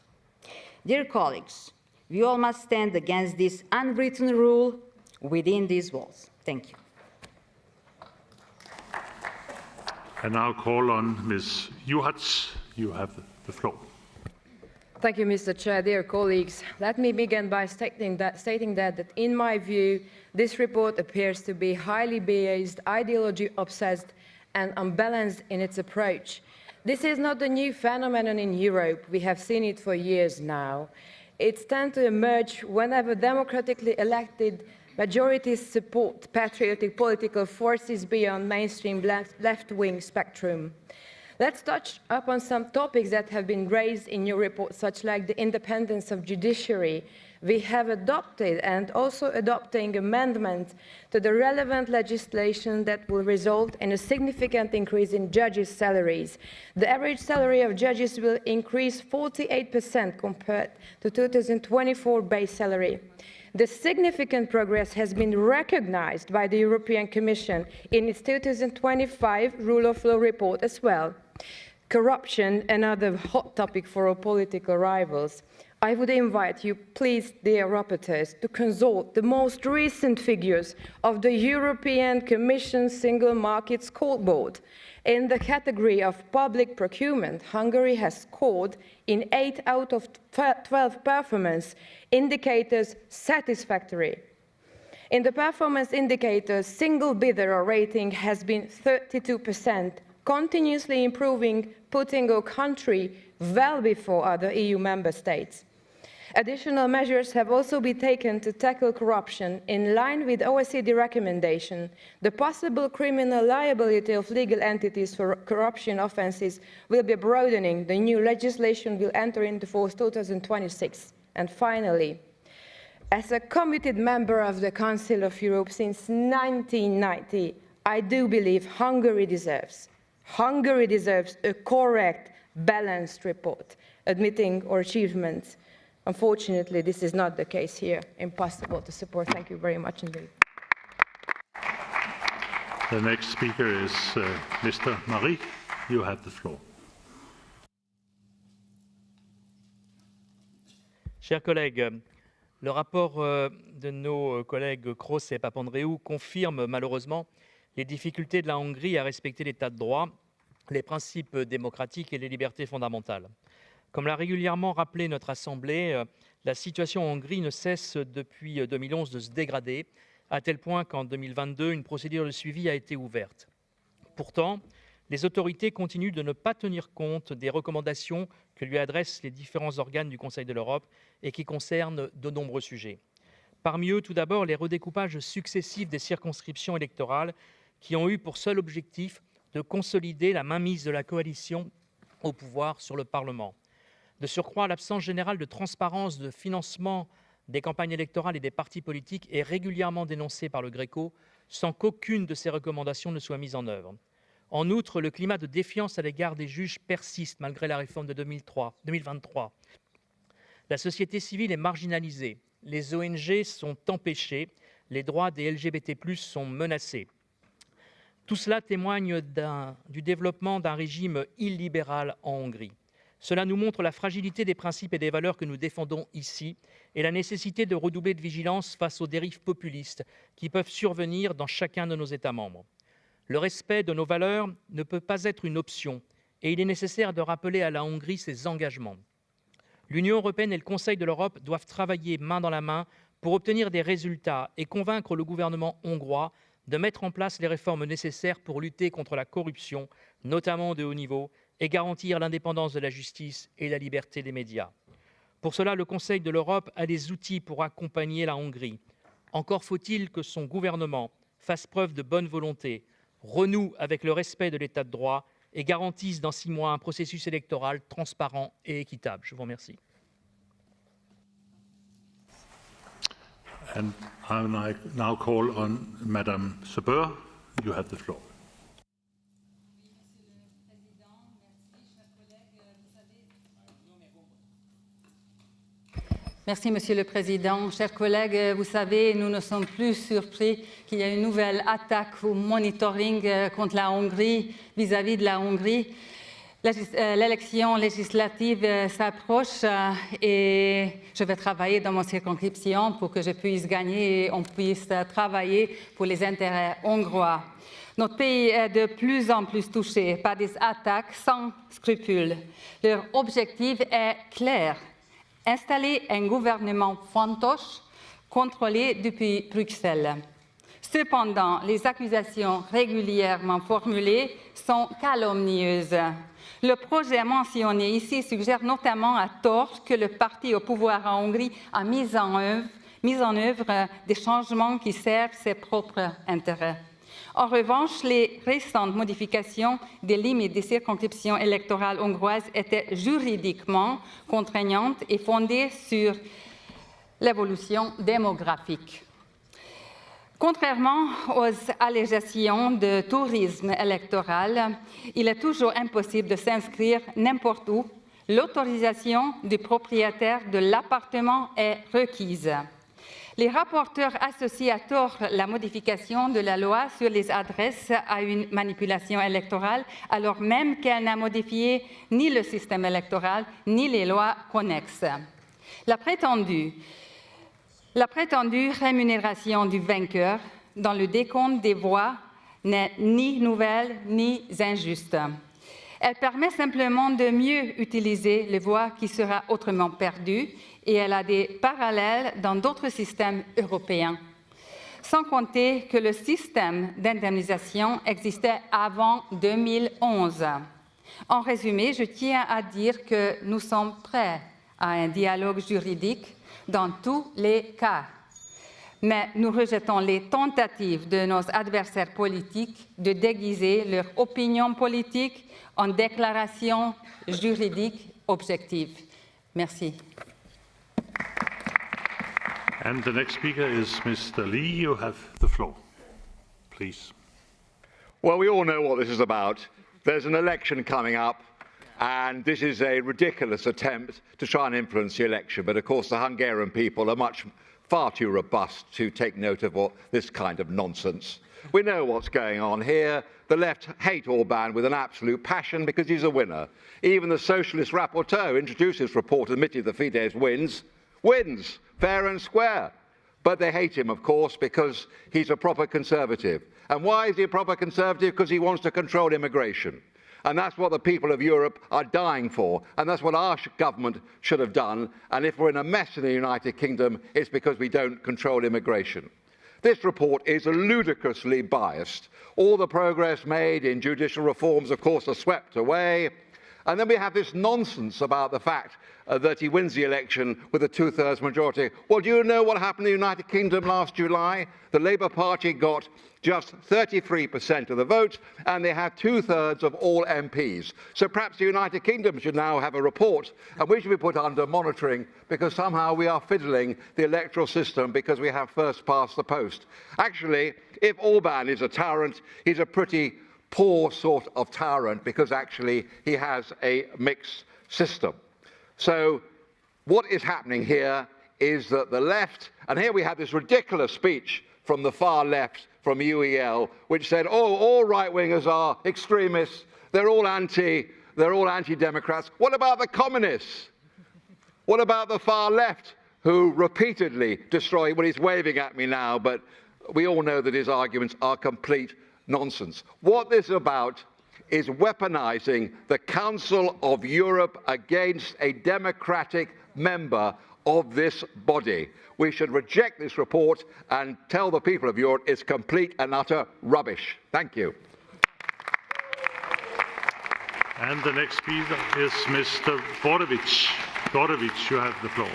Dear colleagues, we all must stand against this unwritten rule within these walls. Thank you. I now call on Ms. Juhacz. You have the floor. Thank you, Mr. Chair. Dear colleagues, let me begin by stating that in my view, this report appears to be highly biased, ideology-obsessed, and unbalanced in its approach. This is not a new phenomenon in Europe. We have seen it for years now. It tends to emerge whenever democratically elected majorities support patriotic political forces beyond mainstream left-wing spectrum. Let's touch upon some topics that have been raised in your report, such like the independence of judiciary. We have adopted and also adopting amendments to the relevant legislation that will result in a significant increase in judges' salaries. The average salary of judges will increase 48% compared to 2024 base salary. The significant progress has been recognized by the European Commission in its 2025 Rule of Law report as well. Corruption, another hot topic for our political rivals. I would invite you, please, dear rapporteurs, to consult the most recent figures of the European Commission Single Market Scoreboard. In the category of public procurement, Hungary has scored in 8 out of 12 performance indicators satisfactory. In the performance indicators, single bidder rating has been 32%, continuously improving, putting our country well before other EU member states. Additional measures have also been taken to tackle corruption in line with OECD recommendation. The possible criminal liability of legal entities for corruption offences will be broadening. The new legislation will enter into force 2026. And finally, as a committed member of the Council of Europe since 1990, I do believe Hungary deserves a correct, balanced report, admitting our achievements. Unfortunately, this is not the case here. Impossible to support. Thank you very much indeed. The next speaker is Mr. Marie. You have the floor. Chers collègues, le rapport de nos collègues Kroes et Papandreou confirme malheureusement les difficultés de la Hongrie à respecter l'état de droit, les principes démocratiques et les libertés fondamentales. Comme l'a régulièrement rappelé notre Assemblée, la situation en Hongrie ne cesse depuis 2011 de se dégrader, à tel point qu'en 2022, une procédure de suivi a été ouverte. Pourtant, les autorités continuent de ne pas tenir compte des recommandations que lui adressent les différents organes du Conseil de l'Europe et qui concernent de nombreux sujets. Parmi eux, tout d'abord, les redécoupages successifs des circonscriptions électorales qui ont eu pour seul objectif de consolider la mainmise de la coalition au pouvoir sur le Parlement. De surcroît, l'absence générale de transparence de financement des campagnes électorales et des partis politiques est régulièrement dénoncée par le Gréco sans qu'aucune de ces recommandations ne soit mise en œuvre. En outre, le climat de défiance à l'égard des juges persiste malgré la réforme de 2023. La société civile est marginalisée, les ONG sont empêchées, les droits des LGBT+ sont menacés. Tout cela témoigne du développement d'un régime illibéral en Hongrie. Cela nous montre la fragilité des principes et des valeurs que nous défendons ici et la nécessité de redoubler de vigilance face aux dérives populistes qui peuvent survenir dans chacun de nos États membres. Le respect de nos valeurs ne peut pas être une option et il est nécessaire de rappeler à la Hongrie ses engagements. L'Union européenne et le Conseil de l'Europe doivent travailler main dans la main pour obtenir des résultats et convaincre le gouvernement hongrois de mettre en place les réformes nécessaires pour lutter contre la corruption, notamment de haut niveau, et garantir l'indépendance de la justice et la liberté des médias. Pour cela, le Conseil de l'Europe a des outils pour accompagner la Hongrie. Encore faut-il que son gouvernement fasse preuve de bonne volonté, renoue avec le respect de l'état de droit et garantisse dans 6 mois un processus électoral transparent et équitable. Je vous remercie. And I now call on Madame Sebeur. You have the floor. Merci, Monsieur le Président. Chers collègues, vous savez, nous ne sommes plus surpris qu'il y ait une nouvelle attaque au monitoring contre la Hongrie, vis-à-vis de la Hongrie. L'élection législative s'approche et je vais travailler dans mon circonscription pour que je puisse gagner et on puisse travailler pour les intérêts hongrois. Notre pays est de plus en plus touché par des attaques sans scrupules. Leur objectif est clair. Installer un gouvernement fantoche contrôlé depuis Bruxelles. Cependant, les accusations régulièrement formulées sont calomnieuses. Le projet mentionné ici suggère notamment à tort que le parti au pouvoir en Hongrie a mis en œuvre des changements qui servent ses propres intérêts. En revanche, les récentes modifications des limites des circonscriptions électorales hongroises étaient juridiquement contraignantes et fondées sur l'évolution démographique. Contrairement aux allégations de tourisme électoral, il est toujours impossible de s'inscrire n'importe où. L'autorisation du propriétaire de l'appartement est requise. Les rapporteurs associent à tort la modification de la loi sur les adresses à une manipulation électorale, alors même qu'elle n'a modifié ni le système électoral, ni les lois connexes. La prétendue rémunération du vainqueur dans le décompte des voix n'est ni nouvelle ni injuste. Elle permet simplement de mieux utiliser les voix qui seraient autrement perdues et elle a des parallèles dans d'autres systèmes européens. Sans compter que le système d'indemnisation existait avant 2011. En résumé, je tiens à dire que nous sommes prêts à un dialogue juridique dans tous les cas. Mais nous rejetons les tentatives de nos adversaires politiques de déguiser leur opinion politique en déclaration juridique objective. Merci. And the next speaker is Mr. Lee. You have the floor, please. Well, we all know what this is about. There's an election coming up, and this is a ridiculous attempt to try and influence the election. But of course, the Hungarian people are far too robust to take note of this kind of nonsense. We know what's going on here. The left hate Orban with an absolute passion because he's a winner. Even the socialist rapporteur who introduced this report admitted that Fidesz wins, fair and square. But they hate him, of course, because he's a proper conservative. And why is he a proper conservative? Because he wants to control immigration. And that's what the people of Europe are dying for. And that's what our government should have done. And if we're in a mess in the United Kingdom, it's because we don't control immigration. This report is ludicrously biased. All the progress made in judicial reforms, of course, are swept away. And then we have this nonsense about the fact that he wins the election with a two-thirds majority. Well, do you know what happened in the United Kingdom last July? The Labour Party got just 33% of the vote, and they had two-thirds of all MPs. So perhaps the United Kingdom should now have a report, and we should be put under monitoring because somehow we are fiddling the electoral system because we have first past the post. Actually, if Orban is a tyrant, he's a pretty poor sort of tyrant because actually he has a mixed system. So what is happening here is that the left, and here we have this ridiculous speech from the far left, from UEL, which said, oh, all right-wingers are extremists, they're all anti-democrats. What about the communists? What about the far left, who repeatedly destroy, well, he's waving at me now, but we all know that his arguments are complete nonsense. What this is about is weaponizing the Council of Europe against a democratic member of this body. We should reject this report and tell the people of Europe it's complete and utter rubbish. Thank you. And the next speaker is Mr. Borg. Borg, you have the floor.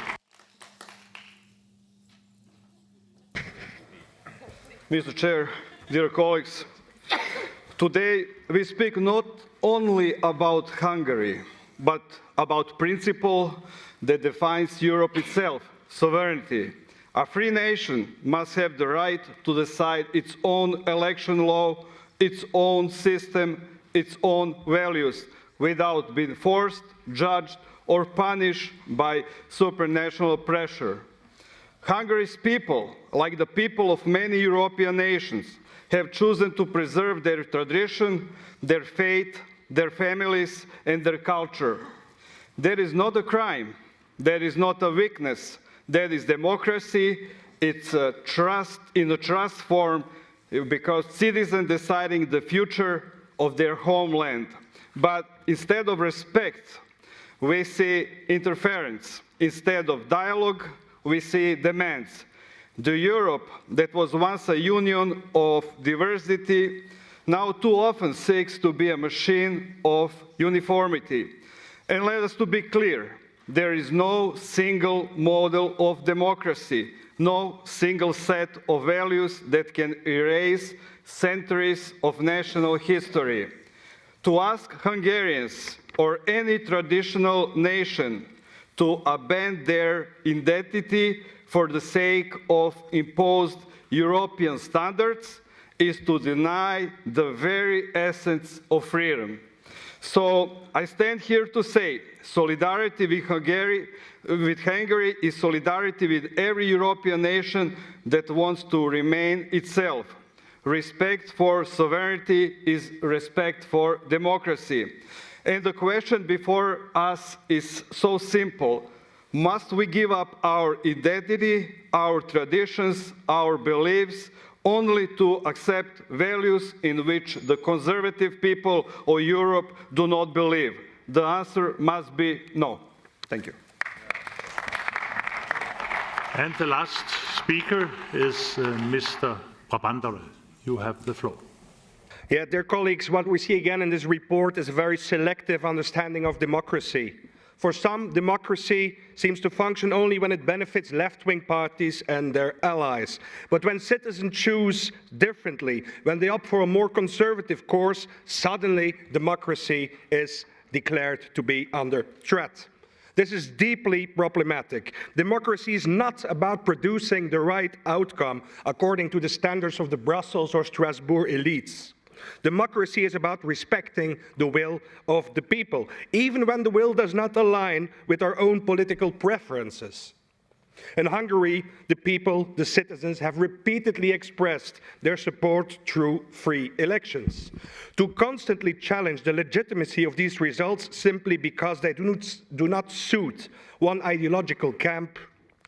Mr. Chair, dear colleagues, today we speak not only about Hungary, but about principle that defines Europe itself, sovereignty. A free nation must have the right to decide its own election law, its own system, its own values, without being forced, judged, or punished by supranational pressure. Hungary's people, like the people of many European nations, have chosen to preserve their tradition, their faith, their families, and their culture. That is not a crime. That is not a weakness. That is democracy. It's a trust in a trust form because citizens deciding the future of their homeland. But instead of respect, we see interference. Instead of dialogue, we see demands. The Europe that was once a union of diversity now too often seeks to be a machine of uniformity. And let us to be clear, there is no single model of democracy, no single set of values that can erase centuries of national history. To ask Hungarians or any traditional nation to abandon their identity for the sake of imposed European standards is to deny the very essence of freedom. So I stand here to say solidarity with Hungary is solidarity with every European nation that wants to remain itself. Respect for sovereignty is respect for democracy. And the question before us is so simple. Must we give up our identity, our traditions, our beliefs, only to accept values in which the conservative people of Europe do not believe? The answer must be no. Thank you. And the last speaker is Mr. Brabandere. You have the floor. Yeah, dear colleagues, what we see again in this report is a very selective understanding of democracy. For some, democracy seems to function only when it benefits left-wing parties and their allies. But when citizens choose differently, when they opt for a more conservative course, suddenly democracy is declared to be under threat. This is deeply problematic. Democracy is not about producing the right outcome according to the standards of the Brussels or Strasbourg elites. Democracy is about respecting the will of the people, even when the will does not align with our own political preferences. In Hungary, the people, the citizens, have repeatedly expressed their support through free elections. To constantly challenge the legitimacy of these results simply because they do not suit one ideological camp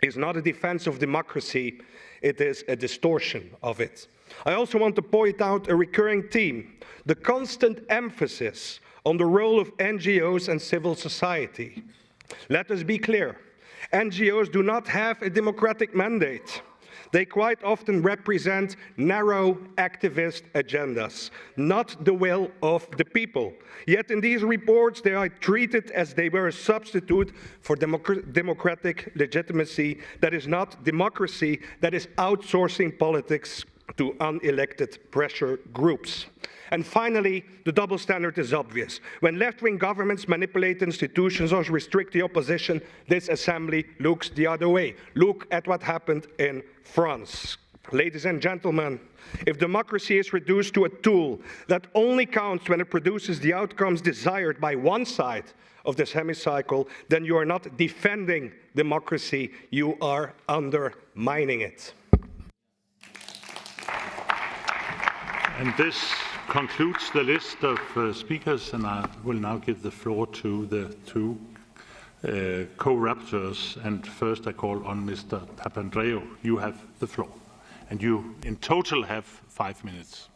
is not a defense of democracy, it is a distortion of it. I also want to point out a recurring theme, the constant emphasis on the role of NGOs and civil society. Let us be clear. NGOs do not have a democratic mandate. They quite often represent narrow activist agendas, not the will of the people. Yet in these reports, they are treated as they were a substitute for democratic legitimacy. That is not democracy, that is outsourcing politics to unelected pressure groups. And finally, the double standard is obvious. When left-wing governments manipulate institutions or restrict the opposition, this assembly looks the other way. Look at what happened in France. Ladies and gentlemen, if democracy is reduced to a tool that only counts when it produces the outcomes desired by one side of this hemicycle, then you are not defending democracy, you are undermining it. And this concludes the list of speakers, and I will now give the floor to the two co-rapporteurs. And first I call on Mr. Papandreou. You have the floor. And you in total have 5 minutes.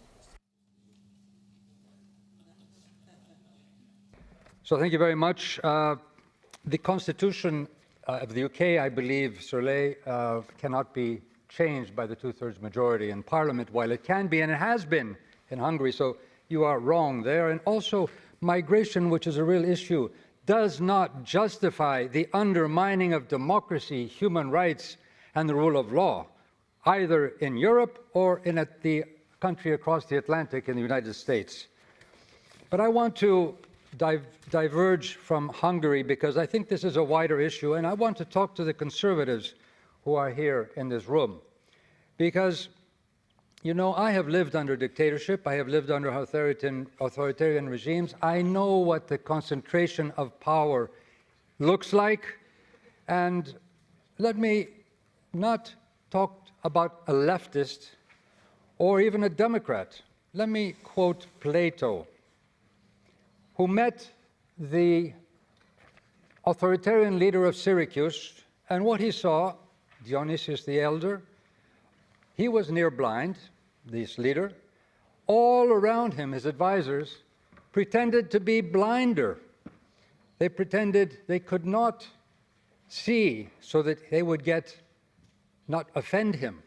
So thank you very much. The Constitution of the UK, I believe, Soleil, cannot be changed by the two-thirds majority in Parliament, while it can be, and it has been in Hungary, so you are wrong there. And also, migration, which is a real issue, does not justify the undermining of democracy, human rights, and the rule of law, either in Europe or in the country across the Atlantic in the United States. But I want to diverge from Hungary because I think this is a wider issue, and I want to talk to the conservatives who are here in this room. Because, you know, I have lived under dictatorship, I have lived under authoritarian regimes. I know what the concentration of power looks like. And let me not talk about a leftist or even a Democrat. Let me quote Plato, who met the authoritarian leader of Syracuse, and what he saw, Dionysius the Elder, he was near blind, this leader. All around him, his advisors, pretended to be blinder. They pretended they could not see so that they would not offend him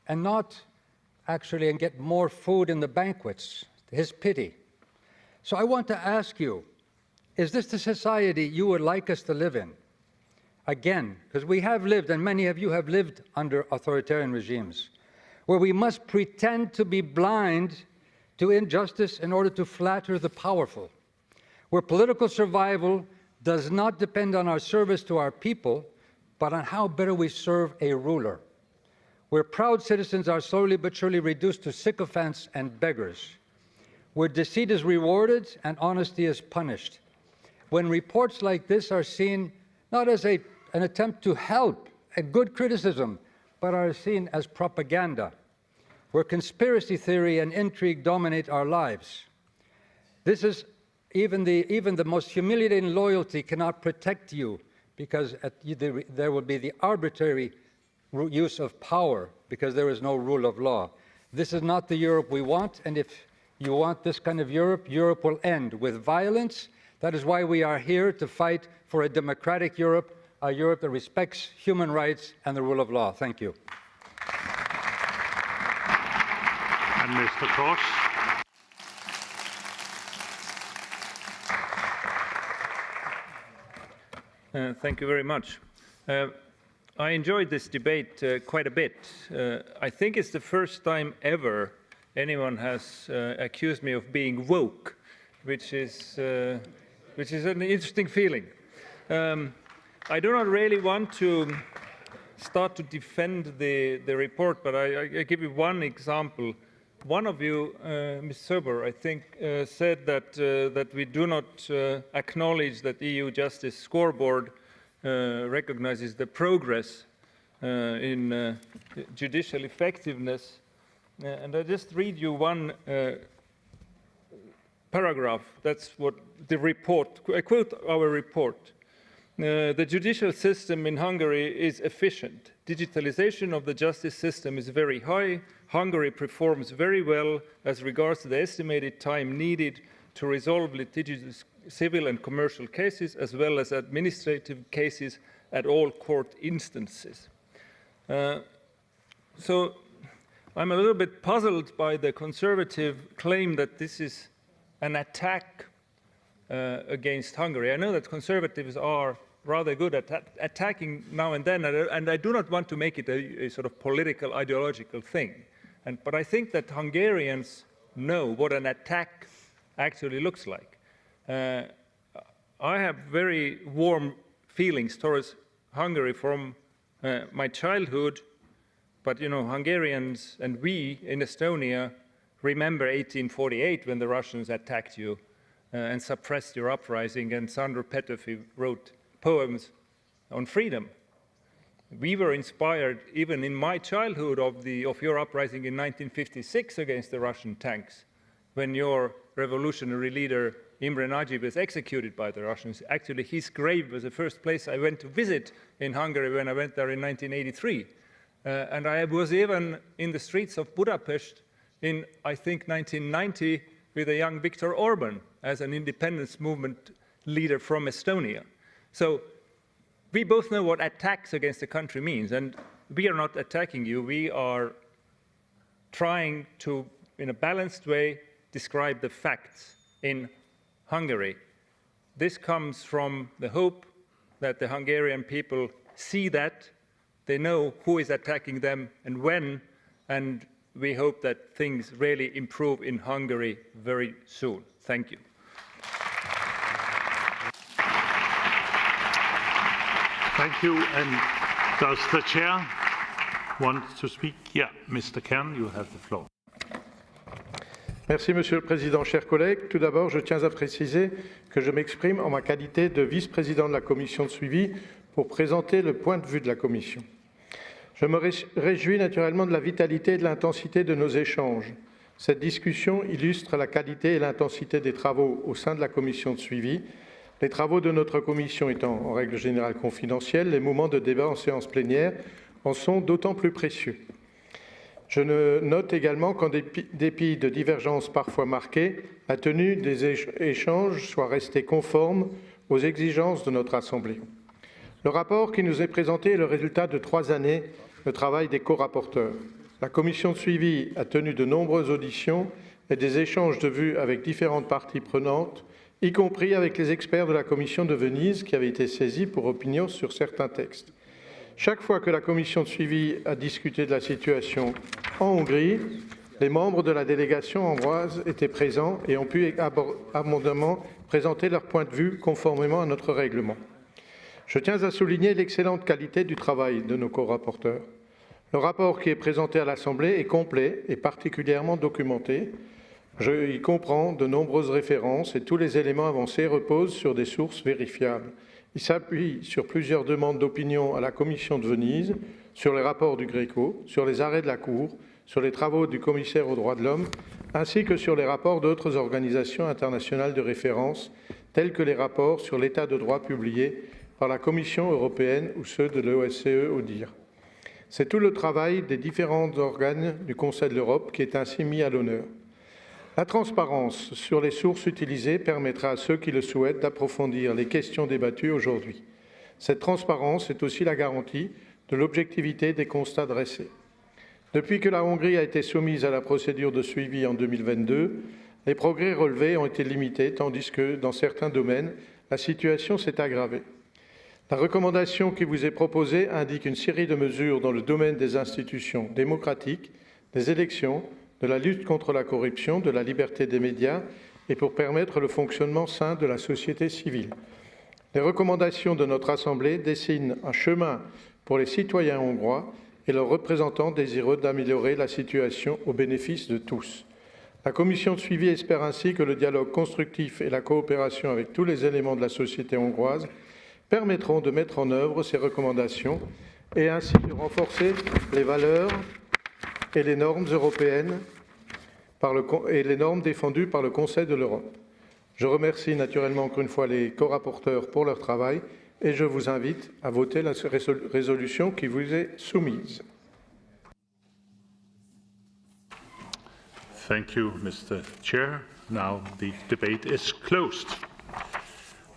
and not actually and get more food in the banquets, his pity. So I want to ask you, is this the society you would like us to live in? Again, because we have lived, and many of you have lived under authoritarian regimes, where we must pretend to be blind to injustice in order to flatter the powerful, where political survival does not depend on our service to our people, but on how better we serve a ruler, where proud citizens are slowly but surely reduced to sycophants and beggars, where deceit is rewarded and honesty is punished, when reports like this are seen not as an attempt to help, a good criticism, but are seen as propaganda, where conspiracy theory and intrigue dominate our lives. This is even the most humiliating loyalty cannot protect you, because there will be the arbitrary use of power because there is no rule of law. This is not the Europe we want, and if you want this kind of Europe, Europe will end with violence. That is why we are here to fight for a democratic Europe, a Europe that respects human rights and the rule of law. Thank you. And Mr. Koch. Thank you very much. I enjoyed this debate quite a bit. I think it's the first time ever anyone has accused me of being woke, which is an interesting feeling. I do not really want to start to defend the report, but I give you one example. One of you, Ms. Söber, I think, said that we do not acknowledge that EU Justice Scoreboard recognizes the progress in judicial effectiveness. And I just read you one paragraph. That's what the report, I quote our report. The judicial system in Hungary is efficient. Digitalization of the justice system is very high. Hungary performs very well as regards to the estimated time needed to resolve litigious civil and commercial cases, as well as administrative cases at all court instances. So I'm a little bit puzzled by the conservative claim that this is an attack against Hungary. I know that conservatives are rather good at attacking now and then, and I do not want to make it a sort of political, ideological thing. But I think that Hungarians know what an attack actually looks like. I have very warm feelings towards Hungary from my childhood, but you know, Hungarians and we in Estonia remember 1848 when the Russians attacked you and suppressed your uprising, and Sandor Petöfi wrote poems on freedom. We were inspired, even in my childhood, of your uprising in 1956 against the Russian tanks, when your revolutionary leader Imre Nagy was executed by the Russians. Actually, his grave was the first place I went to visit in Hungary when I went there in 1983. And I was even in the streets of Budapest in, I think, 1990 with a young Viktor Orban as an independence movement leader from Estonia. So we both know what attacks against the country means, and we are not attacking you. We are trying to, in a balanced way, describe the facts in Hungary. This comes from the hope that the Hungarian people see that, they know who is attacking them and when, and we hope that things really improve in Hungary very soon. Thank you. Thank you. And does the chair want to speak? Yeah, Mr. Kern, you have the floor. Merci, Monsieur le Président. Chers collègues, tout d'abord, je tiens à préciser que je m'exprime en ma qualité de vice-président de la commission de suivi pour présenter le point de vue de la commission. Je me réjouis naturellement de la vitalité et de l'intensité de nos échanges. Cette discussion illustre la qualité et l'intensité des travaux au sein de la commission de suivi. Les travaux de notre commission étant en règle générale confidentiels, les moments de débat en séance plénière en sont d'autant plus précieux. Je note également qu'en dépit de divergences parfois marquées, la tenue des échanges soit restée conforme aux exigences de notre Assemblée. Le rapport qui nous est présenté est le résultat de 3 années de travail des co-rapporteurs. La commission de suivi a tenu de nombreuses auditions et des échanges de vues avec différentes parties prenantes, y compris avec les experts de la commission de Venise qui avaient été saisis pour opinion sur certains textes. Chaque fois que la commission de suivi a discuté de la situation en Hongrie, les membres de la délégation hongroise étaient présents et ont pu abondamment présenter leur point de vue conformément à notre règlement. Je tiens à souligner l'excellente qualité du travail de nos co-rapporteurs. Le rapport qui est présenté à l'Assemblée est complet et particulièrement documenté. Je y comprends de nombreuses références et tous les éléments avancés reposent sur des sources vérifiables. Il s'appuie sur plusieurs demandes d'opinion à la Commission de Venise, sur les rapports du Gréco, sur les arrêts de la Cour, sur les travaux du commissaire aux droits de l'homme, ainsi que sur les rapports d'autres organisations internationales de référence, tels que les rapports sur l'état de droit publiés par la Commission européenne ou ceux de l'OSCE ODIHR. C'est tout le travail des différents organes du Conseil de l'Europe qui est ainsi mis à l'honneur. La transparence sur les sources utilisées permettra à ceux qui le souhaitent d'approfondir les questions débattues aujourd'hui. Cette transparence est aussi la garantie de l'objectivité des constats dressés. Depuis que la Hongrie a été soumise à la procédure de suivi en 2022, les progrès relevés ont été limités, tandis que, dans certains domaines, la situation s'est aggravée. La recommandation qui vous est proposée indique une série de mesures dans le domaine des institutions démocratiques, des élections, de la lutte contre la corruption, de la liberté des médias et pour permettre le fonctionnement sain de la société civile. Les recommandations de notre Assemblée dessinent un chemin pour les citoyens hongrois et leurs représentants désireux d'améliorer la situation au bénéfice de tous. La commission de suivi espère ainsi que le dialogue constructif et la coopération avec tous les éléments de la société hongroise permettront de mettre en œuvre ces recommandations et ainsi de renforcer les valeurs et les normes européennes et les normes défendues par le Conseil de l'Europe. Je remercie naturellement encore une fois les co-rapporteurs pour leur travail et je vous invite à voter la résolution qui vous est soumise. Thank you, Mr. Chair. Now the debate is closed.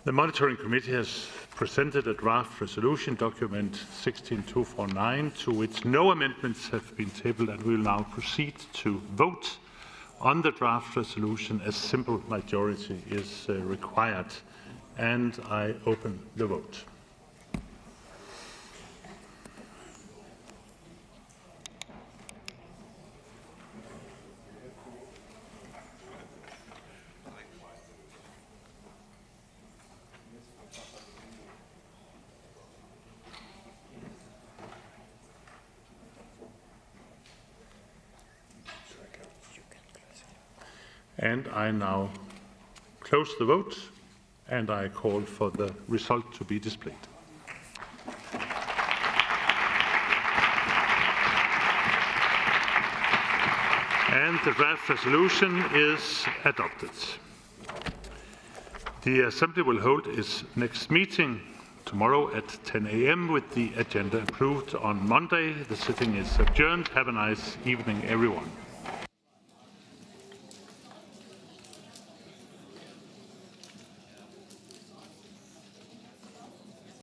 The Monitoring Committee has presented a draft resolution, document 16249, to which no amendments have been tabled, and we will now proceed to vote on the draft resolution. A simple majority is required, and I open the vote. And I now close the vote, and I call for the result to be displayed. And the draft resolution is adopted. The Assembly will hold its next meeting tomorrow at 10 a.m. with the agenda approved on Monday. The sitting is adjourned. Have a nice evening, everyone.